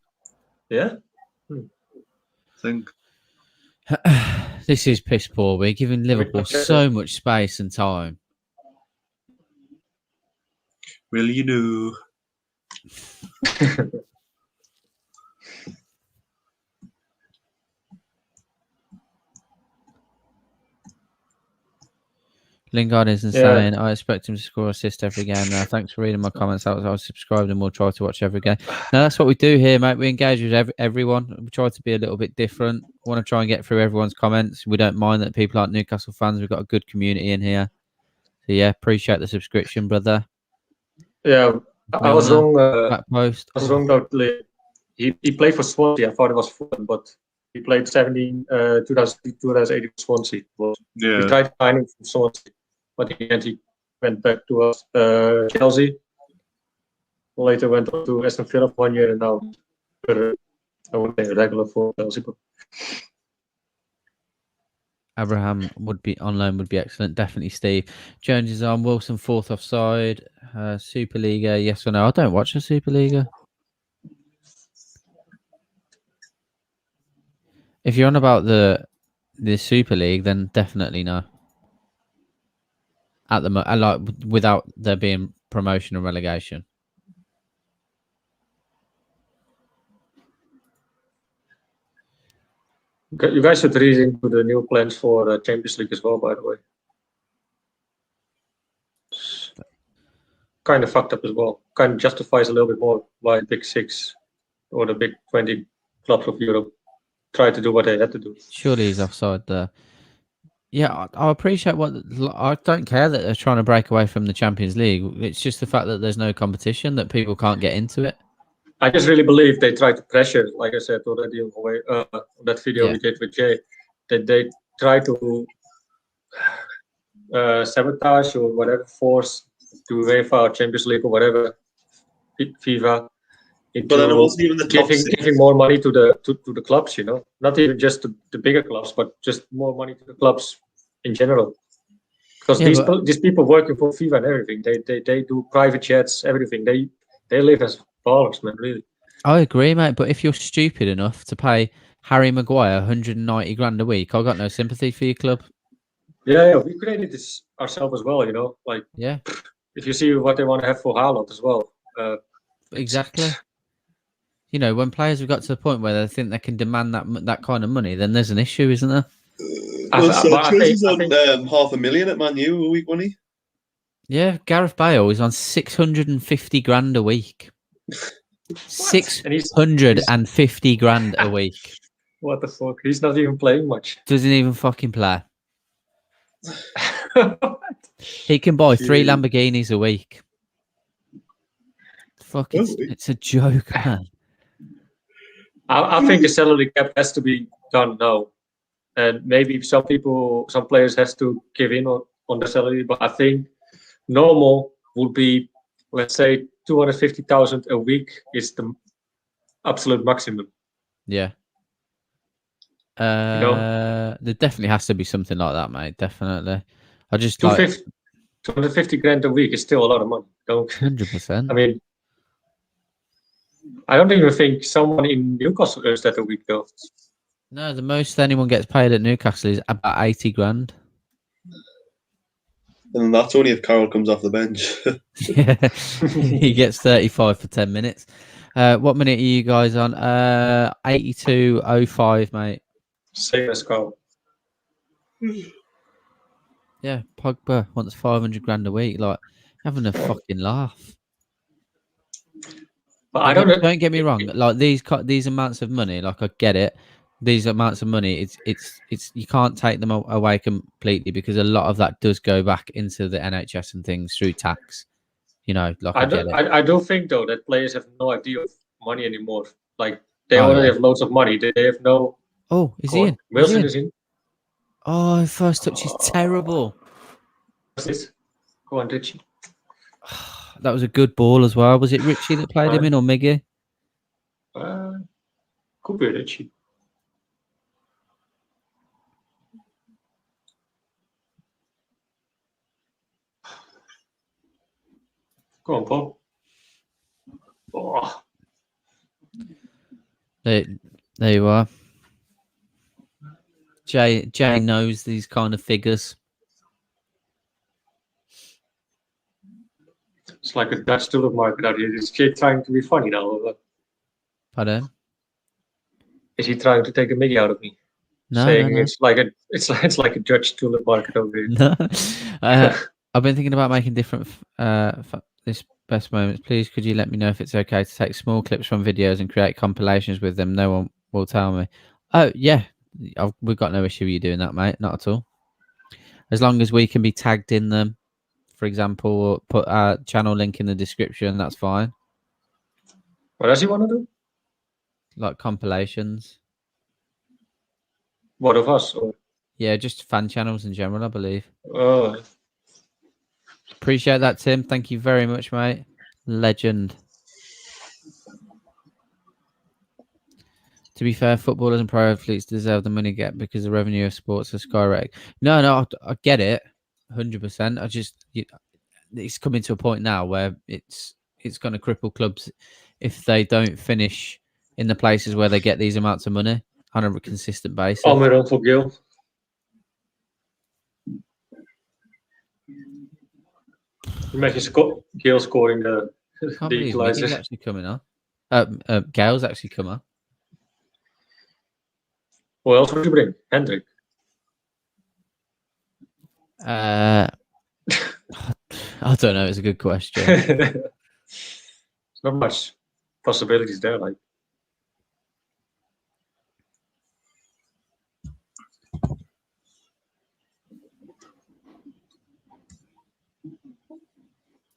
Speaker 16: Yeah,
Speaker 17: I think.
Speaker 8: This is piss poor. We're giving Liverpool so much space and time.
Speaker 17: Will you do?
Speaker 8: Lingard is insane. I expect him to score assist every game now. Thanks for reading my comments. I was subscribed and we'll try to watch every game. Now, that's what we do here, mate. We engage with everyone. We try to be a little bit different. We want to try and get through everyone's comments. We don't mind that people aren't Newcastle fans. We've got a good community in here. So, yeah, appreciate the subscription, brother.
Speaker 16: Yeah, I was wrong.
Speaker 8: Back post.
Speaker 16: I was wrong about he played for Swansea. I thought it was Fulham, but he played 2008 Swansea. We tried to find him from Swansea, but in the end he went back to us, Chelsea. Later went on to Aston Villa for 1 year, and now I would say regular for Chelsea. But
Speaker 8: Abraham would be on loan, would be excellent. Definitely, Steve. Jones is on. Wilson, fourth offside. Superliga, yes or no? I don't watch the Superliga. If you're on about the Super League, then definitely no. At the like without there being promotion and relegation.
Speaker 16: you guys should read into the new plans for the Champions League as well, by the way. Kind of fucked up as well. Kind of justifies a little bit more why the Big Six or the Big 20 clubs of Europe try to do what they had to do.
Speaker 8: Surely he's offside there. Yeah, I appreciate what. I don't care that they're trying to break away from the Champions League. It's just the fact that there's no competition, that people can't get into it.
Speaker 16: I just really believe they try to pressure, like I said already on that video we did with Jay, that they try to sabotage or whatever, force to UEFA or Champions League or whatever, FIFA,
Speaker 17: but then it wasn't even the top
Speaker 16: giving more money to the clubs, you know, not even just the bigger clubs, but just more money to the clubs in general. Because these people working for FIFA and everything, they do private jets, everything. They live as ballers, man, really.
Speaker 8: I agree, mate. But if you're stupid enough to pay Harry Maguire 190 grand a week, I've got no sympathy for your club.
Speaker 16: Yeah, we created this ourselves as well, you know. Like, if you see what they want to have for Haaland as well.
Speaker 8: Exactly. You know, when players have got to the point where they think they can demand that kind of money, then there's an issue, isn't there?
Speaker 17: Chelsea's on $500,000 at Man U a week, wasn't he?
Speaker 8: Yeah, Gareth Bale is on 650 grand a week. 650 grand a week.
Speaker 16: What the fuck? He's not even playing much.
Speaker 8: Doesn't even fucking play. He can buy 3 Lamborghinis a week. Fuck, it's a joke, man.
Speaker 16: I think the salary cap has to be done now. And maybe some players has to give in on the salary, but I think normal would be, let's say, 250,000 a week is the absolute maximum.
Speaker 8: Yeah. There definitely has to be something like that, mate. Definitely. I just like
Speaker 16: 250 grand a week is still a lot of money.
Speaker 8: 100%.
Speaker 16: I mean, I don't even think someone in Newcastle earns that a week, though.
Speaker 8: No, the most anyone gets paid at Newcastle is about 80 grand.
Speaker 17: And that's only if Carroll comes off the bench.
Speaker 8: Yeah, he gets 35 for 10 minutes. What minute are you guys on? 82.05, mate.
Speaker 16: Same as Carroll.
Speaker 8: Yeah, Pogba wants 500 grand a week. Like, having a fucking laugh.
Speaker 16: But I don't
Speaker 8: get me wrong. Like these amounts of money, like I get it. These amounts of money, it's you can't take them away completely because a lot of that does go back into the NHS and things through tax. You know, like I get it.
Speaker 16: I do think though that players have no idea of money anymore. Like they already have loads of money. They have no.
Speaker 8: Oh, is he in?
Speaker 16: Wilson is in.
Speaker 8: Oh, first touch is terrible.
Speaker 16: What's this? Go on, Richie.
Speaker 8: That was a good ball as well. Was it Richie that played him in or Miggy?
Speaker 16: Could be Richie. Go on, Paul. Oh.
Speaker 8: There you are. Jay knows these kind of figures.
Speaker 16: It's like a Dutch tulip market out here. Is Jay trying to be funny now? Or what?
Speaker 8: Pardon?
Speaker 16: Is he trying to take a Mickey out of me?
Speaker 8: No,
Speaker 16: saying
Speaker 8: no.
Speaker 16: it's like a Dutch tulip market over here.
Speaker 8: No. I've been thinking about making different this best moments. Please, could you let me know if it's okay to take small clips from videos and create compilations with them? No one will tell me. Oh yeah, we've got no issue with you doing that, mate. Not at all. As long as we can be tagged in them, for example, or put our channel link in the description, that's fine.
Speaker 16: What does he want to do?
Speaker 8: Like compilations.
Speaker 16: What of us? Or?
Speaker 8: Yeah, just fan channels in general, I believe.
Speaker 16: Oh.
Speaker 8: Appreciate that, Tim. Thank you very much, mate. Legend. To be fair, footballers and pro athletes deserve the money get because the revenue of sports has skyrocketed. No, I get it, 100%. I just it's coming to a point now where it's going to cripple clubs if they don't finish in the places where they get these amounts of money on a consistent basis.
Speaker 16: Oh, my uncle Gil. Imagine Gil scoring the equaliser.
Speaker 8: He's actually coming on. Gail's actually come on.
Speaker 16: What else would you bring? Hendrik?
Speaker 8: I don't know. It's a good question.
Speaker 16: There's not much possibilities there. Like,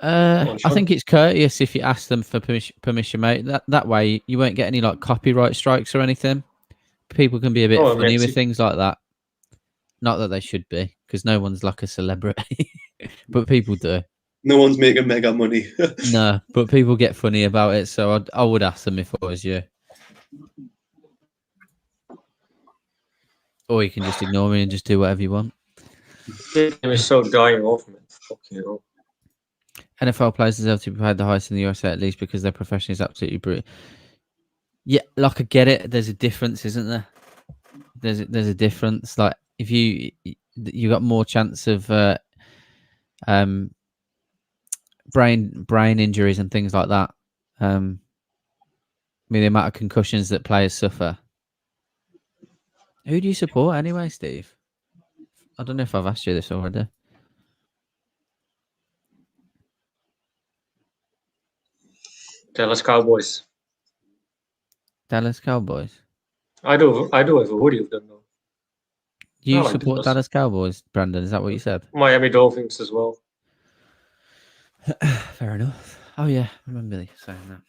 Speaker 8: I think it's courteous if you ask them for permission, mate. That way you won't get any like copyright strikes or anything. People can be a bit funny with things like that. Not that they should be, because no one's like a celebrity, but people do.
Speaker 17: No one's making mega money.
Speaker 8: No, but people get funny about it, so I would ask them if I was you. Or you can just ignore me and just do whatever you want.
Speaker 16: it was so dying off, man. Fucking hell.
Speaker 8: NFL players deserve to be paid the highest in the USA at least because their profession is absolutely brutal. Yeah, like I get it. There's a difference, isn't there? There's a difference. Like if you got more chance of brain injuries and things like that. I mean, the amount of concussions that players suffer. Who do you support anyway, Steve? I don't know if I've asked you this already.
Speaker 16: Dallas Cowboys.
Speaker 8: Dallas Cowboys.
Speaker 16: I do have a hoodie of them though.
Speaker 8: You
Speaker 16: like
Speaker 8: support
Speaker 16: Dallas.
Speaker 8: Dallas Cowboys, Brandon? Is that what you said?
Speaker 16: Miami Dolphins as well.
Speaker 8: Fair enough. Oh yeah, I remember you saying that.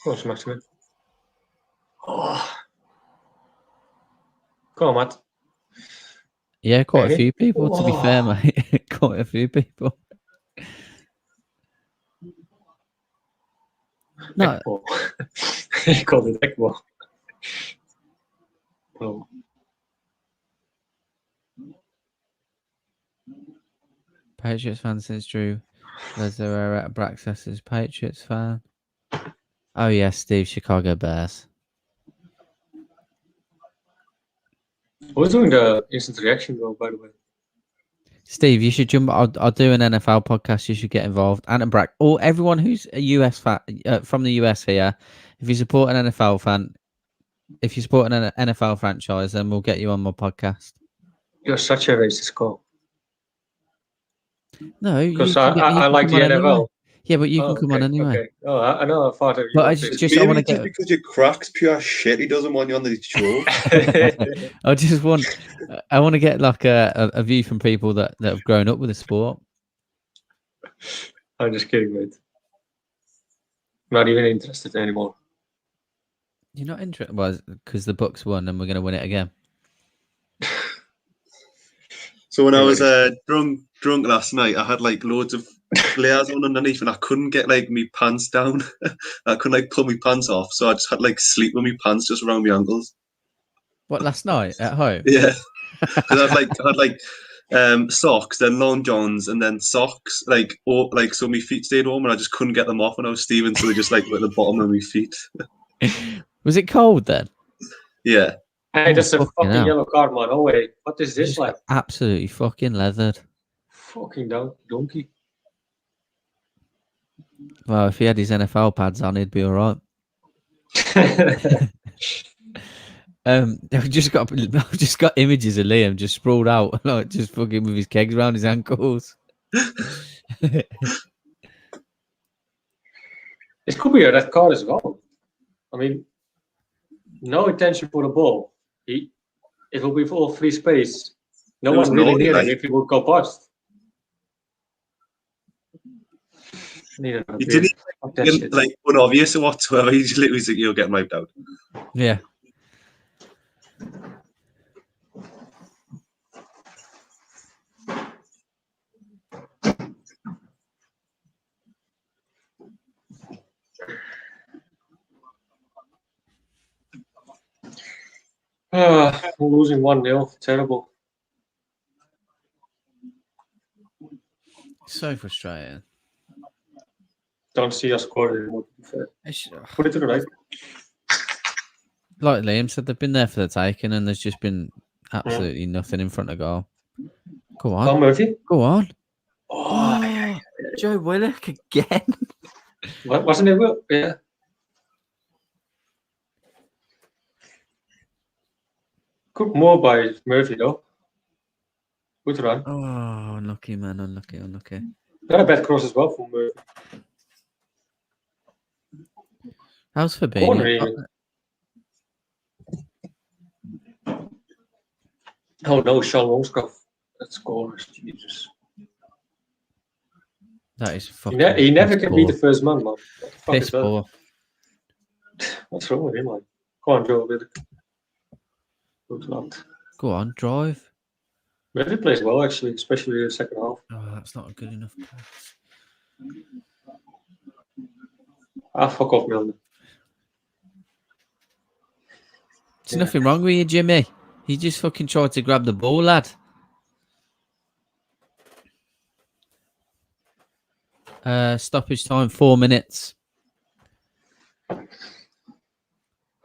Speaker 16: Go on, Maximin. Oh. Go on, Matt.
Speaker 8: Yeah, quite a
Speaker 16: Hey.
Speaker 8: few people, to be fair, mate. Quite a few people. No.
Speaker 16: He called it ECMO. Oh.
Speaker 8: Patriots fan since Drew Lazarera at Braxis is Patriots fan. Oh yeah, Steve, Chicago Bears.
Speaker 16: Who's doing the instant reaction though, by the way?
Speaker 8: Steve, you should jump. I'll do an NFL podcast. You should get involved. And Brack, or everyone who's a US fan from the US here. If you support an NFL fan, if you support an NFL franchise, then we'll get you on my podcast.
Speaker 16: You're such a racist, Cole.
Speaker 8: No,
Speaker 16: because I like the NFL.
Speaker 8: Anyway. Yeah, but you can come on anyway.
Speaker 16: Okay. Oh, I know. I thought.
Speaker 8: But I just I want to get
Speaker 17: because your crack's pure shit. He doesn't want you on the show.
Speaker 8: I want to get like a view from people that have grown up with the sport.
Speaker 16: I'm just kidding, mate. Not even interested anymore.
Speaker 8: You're not interested? Well, because the Bucks won and we're going to win it again.
Speaker 17: So when I was drunk last night, I had like loads of layers on underneath, and I couldn't get like my pants down. I couldn't like pull my pants off, so I just had like sleep with my pants just around my ankles.
Speaker 8: What, last night at home?
Speaker 17: Yeah, I had socks, then long johns, and then socks. So my feet stayed warm, and I just couldn't get them off when I was steaming, so they just like were at the bottom of my feet.
Speaker 8: Was it cold then?
Speaker 17: Yeah.
Speaker 16: Hey, that's a fucking yellow card, man. Oh wait, what is this like?
Speaker 8: Absolutely fucking leathered.
Speaker 16: Fucking donkey.
Speaker 8: Well, if he had his NFL pads on, he'd be all right. I've just got images of Liam just sprawled out, like just fucking with his kegs around his ankles.
Speaker 16: This could be a red card as well. I mean, no intention for the ball. It will be full free space. No one really near him if he would go past.
Speaker 17: You didn't like unobvious or whatsoever. You just literally think you'll get wiped out.
Speaker 8: Yeah.
Speaker 16: We're losing 1-0. Terrible.
Speaker 8: So frustrating.
Speaker 16: Don't see us score anymore, to be fair. Put it to the right.
Speaker 8: Like Liam said, they've been there for the taking, and there's just been absolutely nothing in front of goal. Go on.
Speaker 16: Come on, Murphy.
Speaker 8: Go on.
Speaker 16: Oh,
Speaker 8: Joe Willock again.
Speaker 16: Wasn't it? Yeah. Good more by Murphy, though. Good run.
Speaker 8: Oh, unlucky, man. Unlucky.
Speaker 16: Not a bad cross as well from Murphy.
Speaker 8: How's Fabinho?
Speaker 16: Oh no, Sean Longskov. That's scores. Jesus.
Speaker 8: That is fucking.
Speaker 16: He never can be the first man, man.
Speaker 8: Piss poor.
Speaker 16: What's wrong with him, man? Go on, Joe. Good lad.
Speaker 8: Go on, drive.
Speaker 16: Murphy plays well, actually, especially in the second half.
Speaker 8: Oh, that's not a good enough pass.
Speaker 16: Fuck off, Milner.
Speaker 8: There's nothing wrong with you, Jimmy. He just fucking tried to grab the ball, lad. Stoppage time, 4 minutes.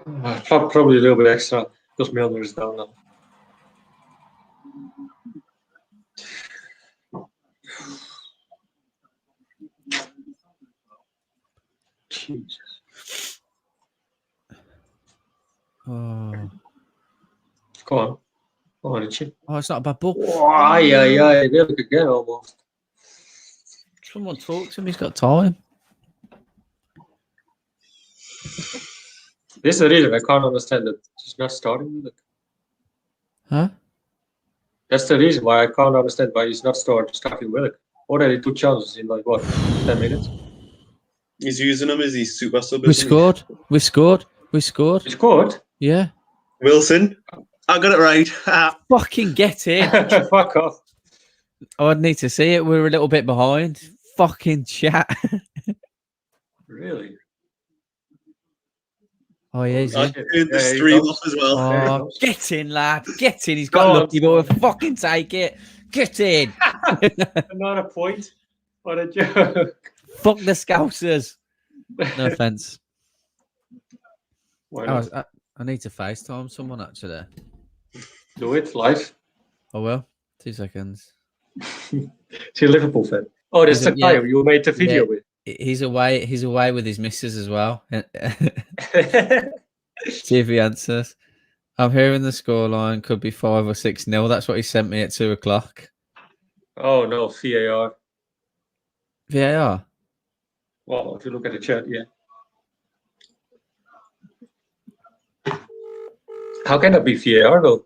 Speaker 16: Probably a little bit extra because Milner is down now. Jesus.
Speaker 8: Oh.
Speaker 16: Go on. Go on, Richie.
Speaker 8: Oh, it's not a bad ball.
Speaker 16: They look again almost.
Speaker 8: Someone talk to him, he's got time.
Speaker 16: This is the reason I can't understand that he's not starting.
Speaker 8: Huh?
Speaker 16: That's the reason why I can't understand why he's not starting Willock. Already 2 chances in 10 minutes.
Speaker 17: He's using him as his super sub.
Speaker 8: We scored.
Speaker 16: You scored?
Speaker 8: Yeah.
Speaker 17: Wilson. I got it right.
Speaker 8: Fucking get in.
Speaker 16: Fuck off.
Speaker 8: Oh, I'd need to see it. We're a little bit behind. Fucking chat.
Speaker 16: Really?
Speaker 8: Oh, yeah, he's
Speaker 17: I
Speaker 8: in.
Speaker 17: turned the stream off as well.
Speaker 8: Oh, get in, lad. Get in. He's got lucky, but we'll fucking take it. Get in.
Speaker 16: Another point. What a joke.
Speaker 8: Fuck the Scousers. No offense.
Speaker 16: Why not?
Speaker 8: I need to FaceTime someone, actually.
Speaker 16: Do it live.
Speaker 8: Oh, well. 2 seconds.
Speaker 16: Is he a Liverpool fan? Oh, that's the guy you made the video with.
Speaker 8: He's away with his missus as well. See if he answers. I'm hearing the scoreline could be 5 or 6-0. That's what he sent me at 2 o'clock.
Speaker 16: Oh, no, VAR.
Speaker 8: VAR?
Speaker 16: Well, if you look at the chat, yeah. How can that be VAR, though?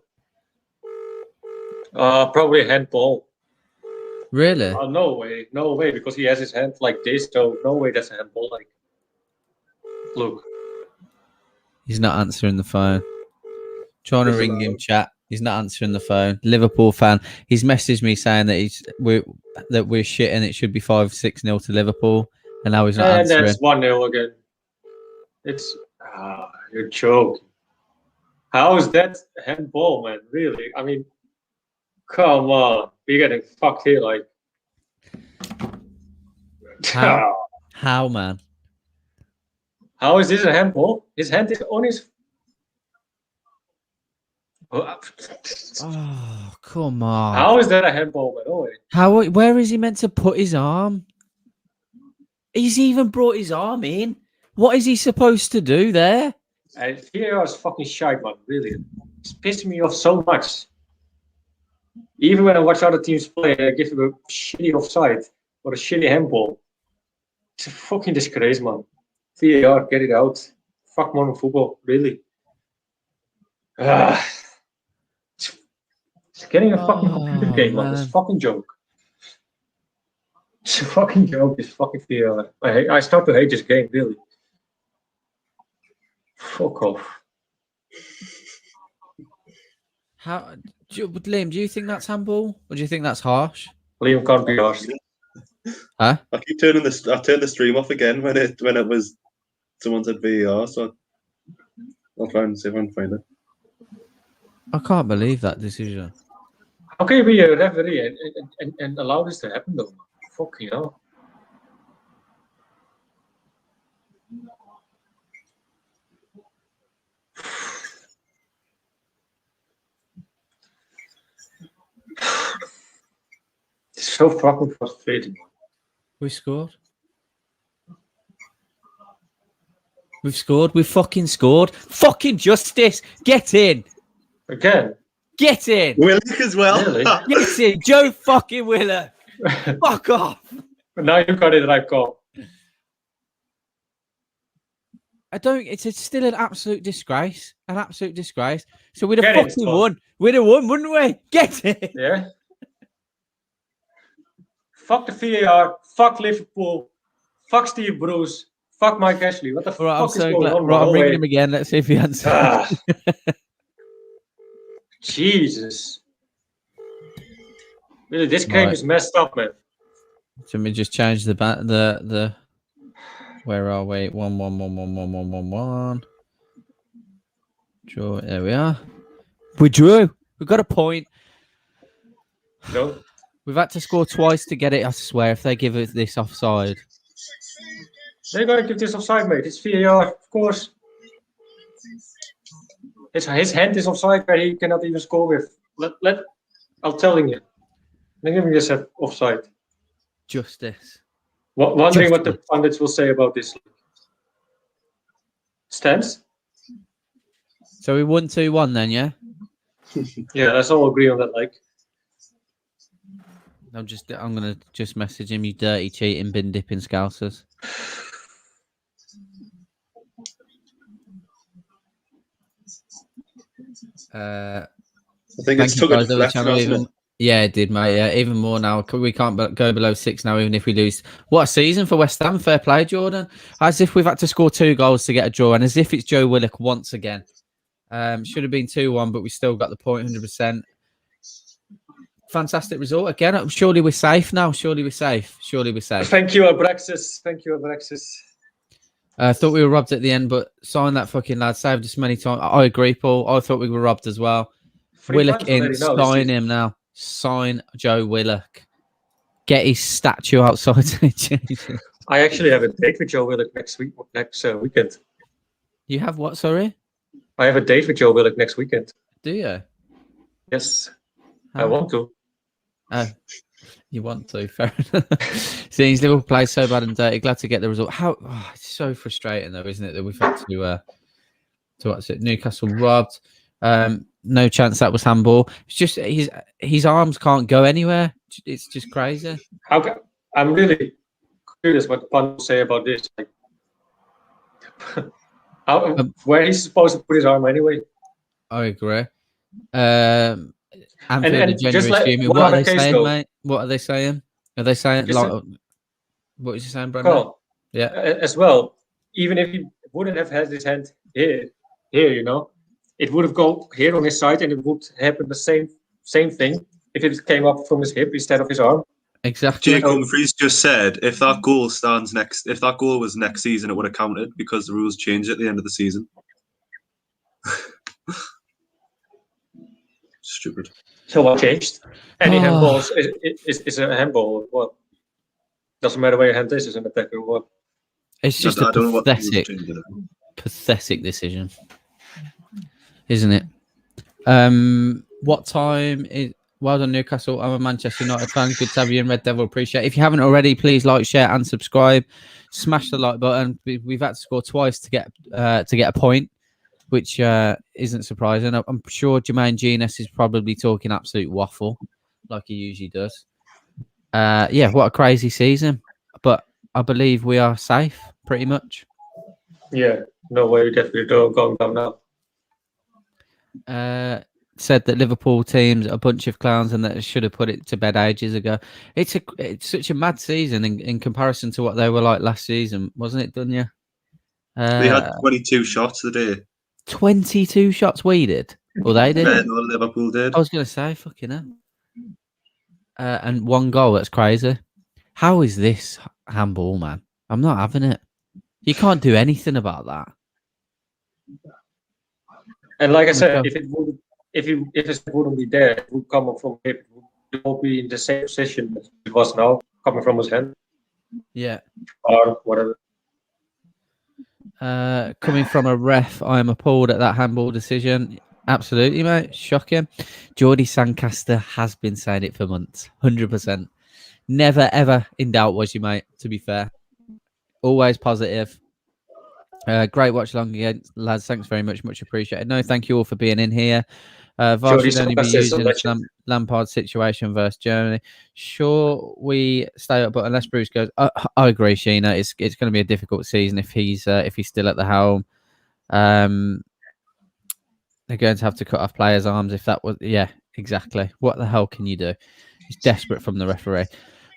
Speaker 16: Probably handball.
Speaker 8: Really?
Speaker 16: No way, because he has his hand like this, so no way that's a handball. Like, look.
Speaker 8: He's not answering the phone. Trying to ring him, chat. He's not answering the phone. Liverpool fan. He's messaged me saying that we're shit and it should be 5-6-0 to Liverpool, and now he's not answering.
Speaker 16: And that's 1-0 again. It's you're joking. How is that handball, man? Really? I mean, come on. We're getting fucked here, like.
Speaker 8: How, man?
Speaker 16: How is this a handball? His hand is on his.
Speaker 8: Oh, come on.
Speaker 16: How is that a handball, man? Oh,
Speaker 8: How? Where is he meant to put his arm? He's even brought his arm in. What is he supposed to do there?
Speaker 16: VAR is fucking shite, man. Really, it's pissing me off so much. Even when I watch other teams play, I give them a shitty offside or a shitty handball. It's a fucking disgrace, man. VAR, get it out. Fuck modern football, really. It's getting a fucking computer game, man. It's a fucking joke. It's a fucking joke, this fucking VAR. I start to hate this game, really. Fuck off.
Speaker 8: Liam, do you think that's handball, or do you think that's harsh?
Speaker 16: Liam can't be harsh.
Speaker 8: Huh?
Speaker 17: I keep turning I turned the stream off again when it was someone said VAR, so I'll try and see if I can find it.
Speaker 8: I can't believe that decision.
Speaker 16: How can you be a referee and allow this to happen, though? Fucking hell. It's so fucking frustrating.
Speaker 8: We scored. We've scored. We've fucking scored. Fucking justice. Get in.
Speaker 16: Again.
Speaker 8: Get in.
Speaker 17: Willock as well.
Speaker 16: Really?
Speaker 8: Get in. Joe fucking Willock. Fuck off.
Speaker 16: But now you got it right call.
Speaker 8: It's still an absolute disgrace. An absolute disgrace. So we'd have fucking won. We'd have won, wouldn't we? Get it.
Speaker 16: Yeah. Fuck the VAR. Fuck Liverpool. Fuck Steve Bruce. Fuck Mike Ashley. What the fuck is going on?
Speaker 8: Right, I'm ringing him again. Let's see if he answers.
Speaker 16: Jesus. Really, this game is messed up, man.
Speaker 8: So let me just change the where are we? 1-1-1-1-1-1-1-1. Draw. There we are. We drew. We got a point.
Speaker 16: No.
Speaker 8: We've had to score twice to get it, I swear, if they give us this offside.
Speaker 16: They're going to give this offside, mate. It's VAR, of course. His hand is offside where he cannot even score with. I'm telling you. They're giving this offside.
Speaker 8: Justice.
Speaker 16: Wondering what the pundits will say about this. Stands?
Speaker 8: So we won 2-1 then, yeah?
Speaker 16: Yeah, let's all agree on that, like.
Speaker 8: I'm gonna just message him, you dirty cheating bin dipping scousers.
Speaker 17: I think it's took
Speaker 8: guys,
Speaker 17: it left now, isn't it?
Speaker 8: Yeah, it did, mate. Yeah, even more now. We can't go below 6 now, even if we lose. What a season for West Ham. Fair play, Jordan. As if we've had to score 2 goals to get a draw, and as if it's Joe Willock once again. Should have been 2-1, but we still got the point 100%. Fantastic result again. Surely we're safe now. Surely we're safe. Surely we're safe.
Speaker 16: Thank you, Abraxas. Thank you, Abraxas.
Speaker 8: I thought we were robbed at the end, but sign that fucking lad. Saved us many times. I agree, Paul. I thought we were robbed as well.
Speaker 16: 3
Speaker 8: Willock
Speaker 16: times
Speaker 8: in.
Speaker 16: already now,
Speaker 8: Sign him now. Sign Joe Willock. Get his statue outside.
Speaker 16: I actually have a date with Joe Willock next weekend.
Speaker 8: You have what? Sorry.
Speaker 16: I have a date with Joe Willock next weekend.
Speaker 8: Do you?
Speaker 16: Yes, I
Speaker 8: How?
Speaker 16: want to.
Speaker 8: You want to? Fair enough. Seems Liverpool play so bad and dirty. Glad to get the result. How? Oh, it's so frustrating though, isn't it? That we've had to what's it? Newcastle robbed. No chance that was handball. It's just his arms can't go anywhere. It's just crazy.
Speaker 16: I'm really curious what Pan will say about this. Like, where he's supposed to put his arm anyway.
Speaker 8: I agree. Anfield and
Speaker 16: just like
Speaker 8: Jimmy,
Speaker 16: one
Speaker 8: what are
Speaker 16: other
Speaker 8: they
Speaker 16: case,
Speaker 8: saying,
Speaker 16: though.
Speaker 8: mate? What are they saying? Are they saying
Speaker 16: Just
Speaker 8: like? What was you saying, Brandon?
Speaker 16: Carl,
Speaker 8: Yeah.
Speaker 16: As well, even if he wouldn't have had his hand here, you know, it would have gone here on his side, and it would happen the same thing if it came up from his hip instead of his arm.
Speaker 8: Exactly.
Speaker 17: Jake Humphries just said if that goal was next season, it would have counted because the rules changed at the end of the season. Stupid.
Speaker 16: So what changed? Any handballs is a handball. What? Doesn't matter where your hand is as an attacker or what.
Speaker 8: It's just
Speaker 17: I
Speaker 8: a
Speaker 17: don't know what the rules
Speaker 8: pathetic,
Speaker 17: changed it.
Speaker 8: pathetic decision, isn't it? What time is? Well done, Newcastle. I'm a Manchester United fan. Good to have you in Red Devil. Appreciate it. If you haven't already, please like, share, and subscribe. Smash the like button. We've had to score twice to get a point, which isn't surprising. I'm sure Jermaine Genius is probably talking absolute waffle, like he usually does. Yeah, what a crazy season. But I believe we are safe, pretty much.
Speaker 16: Yeah, no way. We definitely don't going down now.
Speaker 8: Said that Liverpool teams are a bunch of clowns and that it should have put it to bed ages ago. It's such a mad season in comparison to what they were like last season, wasn't it, Dunya?
Speaker 17: They had 22 shots a day.
Speaker 8: 22 shots we did? Well, they did.
Speaker 17: No, Liverpool did.
Speaker 8: I was going to say, fucking hell. And 1 goal, that's crazy. How is this handball, man? I'm not having it. You can't do anything about that.
Speaker 16: And like I said, if it wouldn't be there, it would come from hip. It would be in the same position as it was now, coming from his hand.
Speaker 8: Yeah.
Speaker 16: Or whatever.
Speaker 8: Coming from a ref, I am appalled at that handball decision. Absolutely, mate. Shocking. Geordie Sancaster has been saying it for months. 100%. Never, ever in doubt, was you, mate, to be fair. Always positive. Great watch along again, lads. Thanks very much. Much appreciated. No, thank you all for being in here. VAR should only be used in a Lampard situation versus Germany. Sure, we stay up, but unless Bruce goes, I agree, Sheena. It's going to be a difficult season if he's still at the helm. They're going to have to cut off players' arms if that was. Yeah, exactly. What the hell can you do? It's desperate from the referee.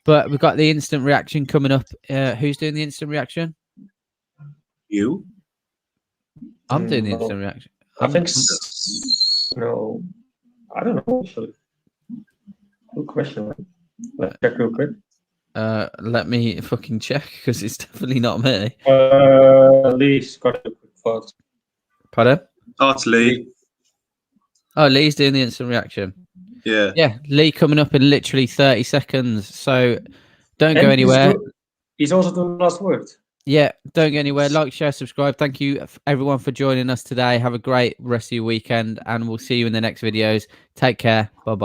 Speaker 8: But we've got the instant reaction coming up. Who's doing the instant reaction?
Speaker 17: You?
Speaker 8: I'm doing the instant reaction.
Speaker 16: I think no. I don't know. Actually. Good question. Let's check real quick.
Speaker 8: Let me fucking check because it's definitely not me.
Speaker 16: Lee's got a quick thought.
Speaker 8: Pardon?
Speaker 17: Oh, it's Lee.
Speaker 8: Oh, Lee's doing the instant reaction.
Speaker 17: Yeah.
Speaker 8: Yeah, Lee coming up in literally 30 seconds. So don't go anywhere.
Speaker 16: He's also doing the last word.
Speaker 8: Yeah, don't go anywhere. Like, share, subscribe. Thank you, everyone, for joining us today. Have a great rest of your weekend, and we'll see you in the next videos. Take care. Bye-bye.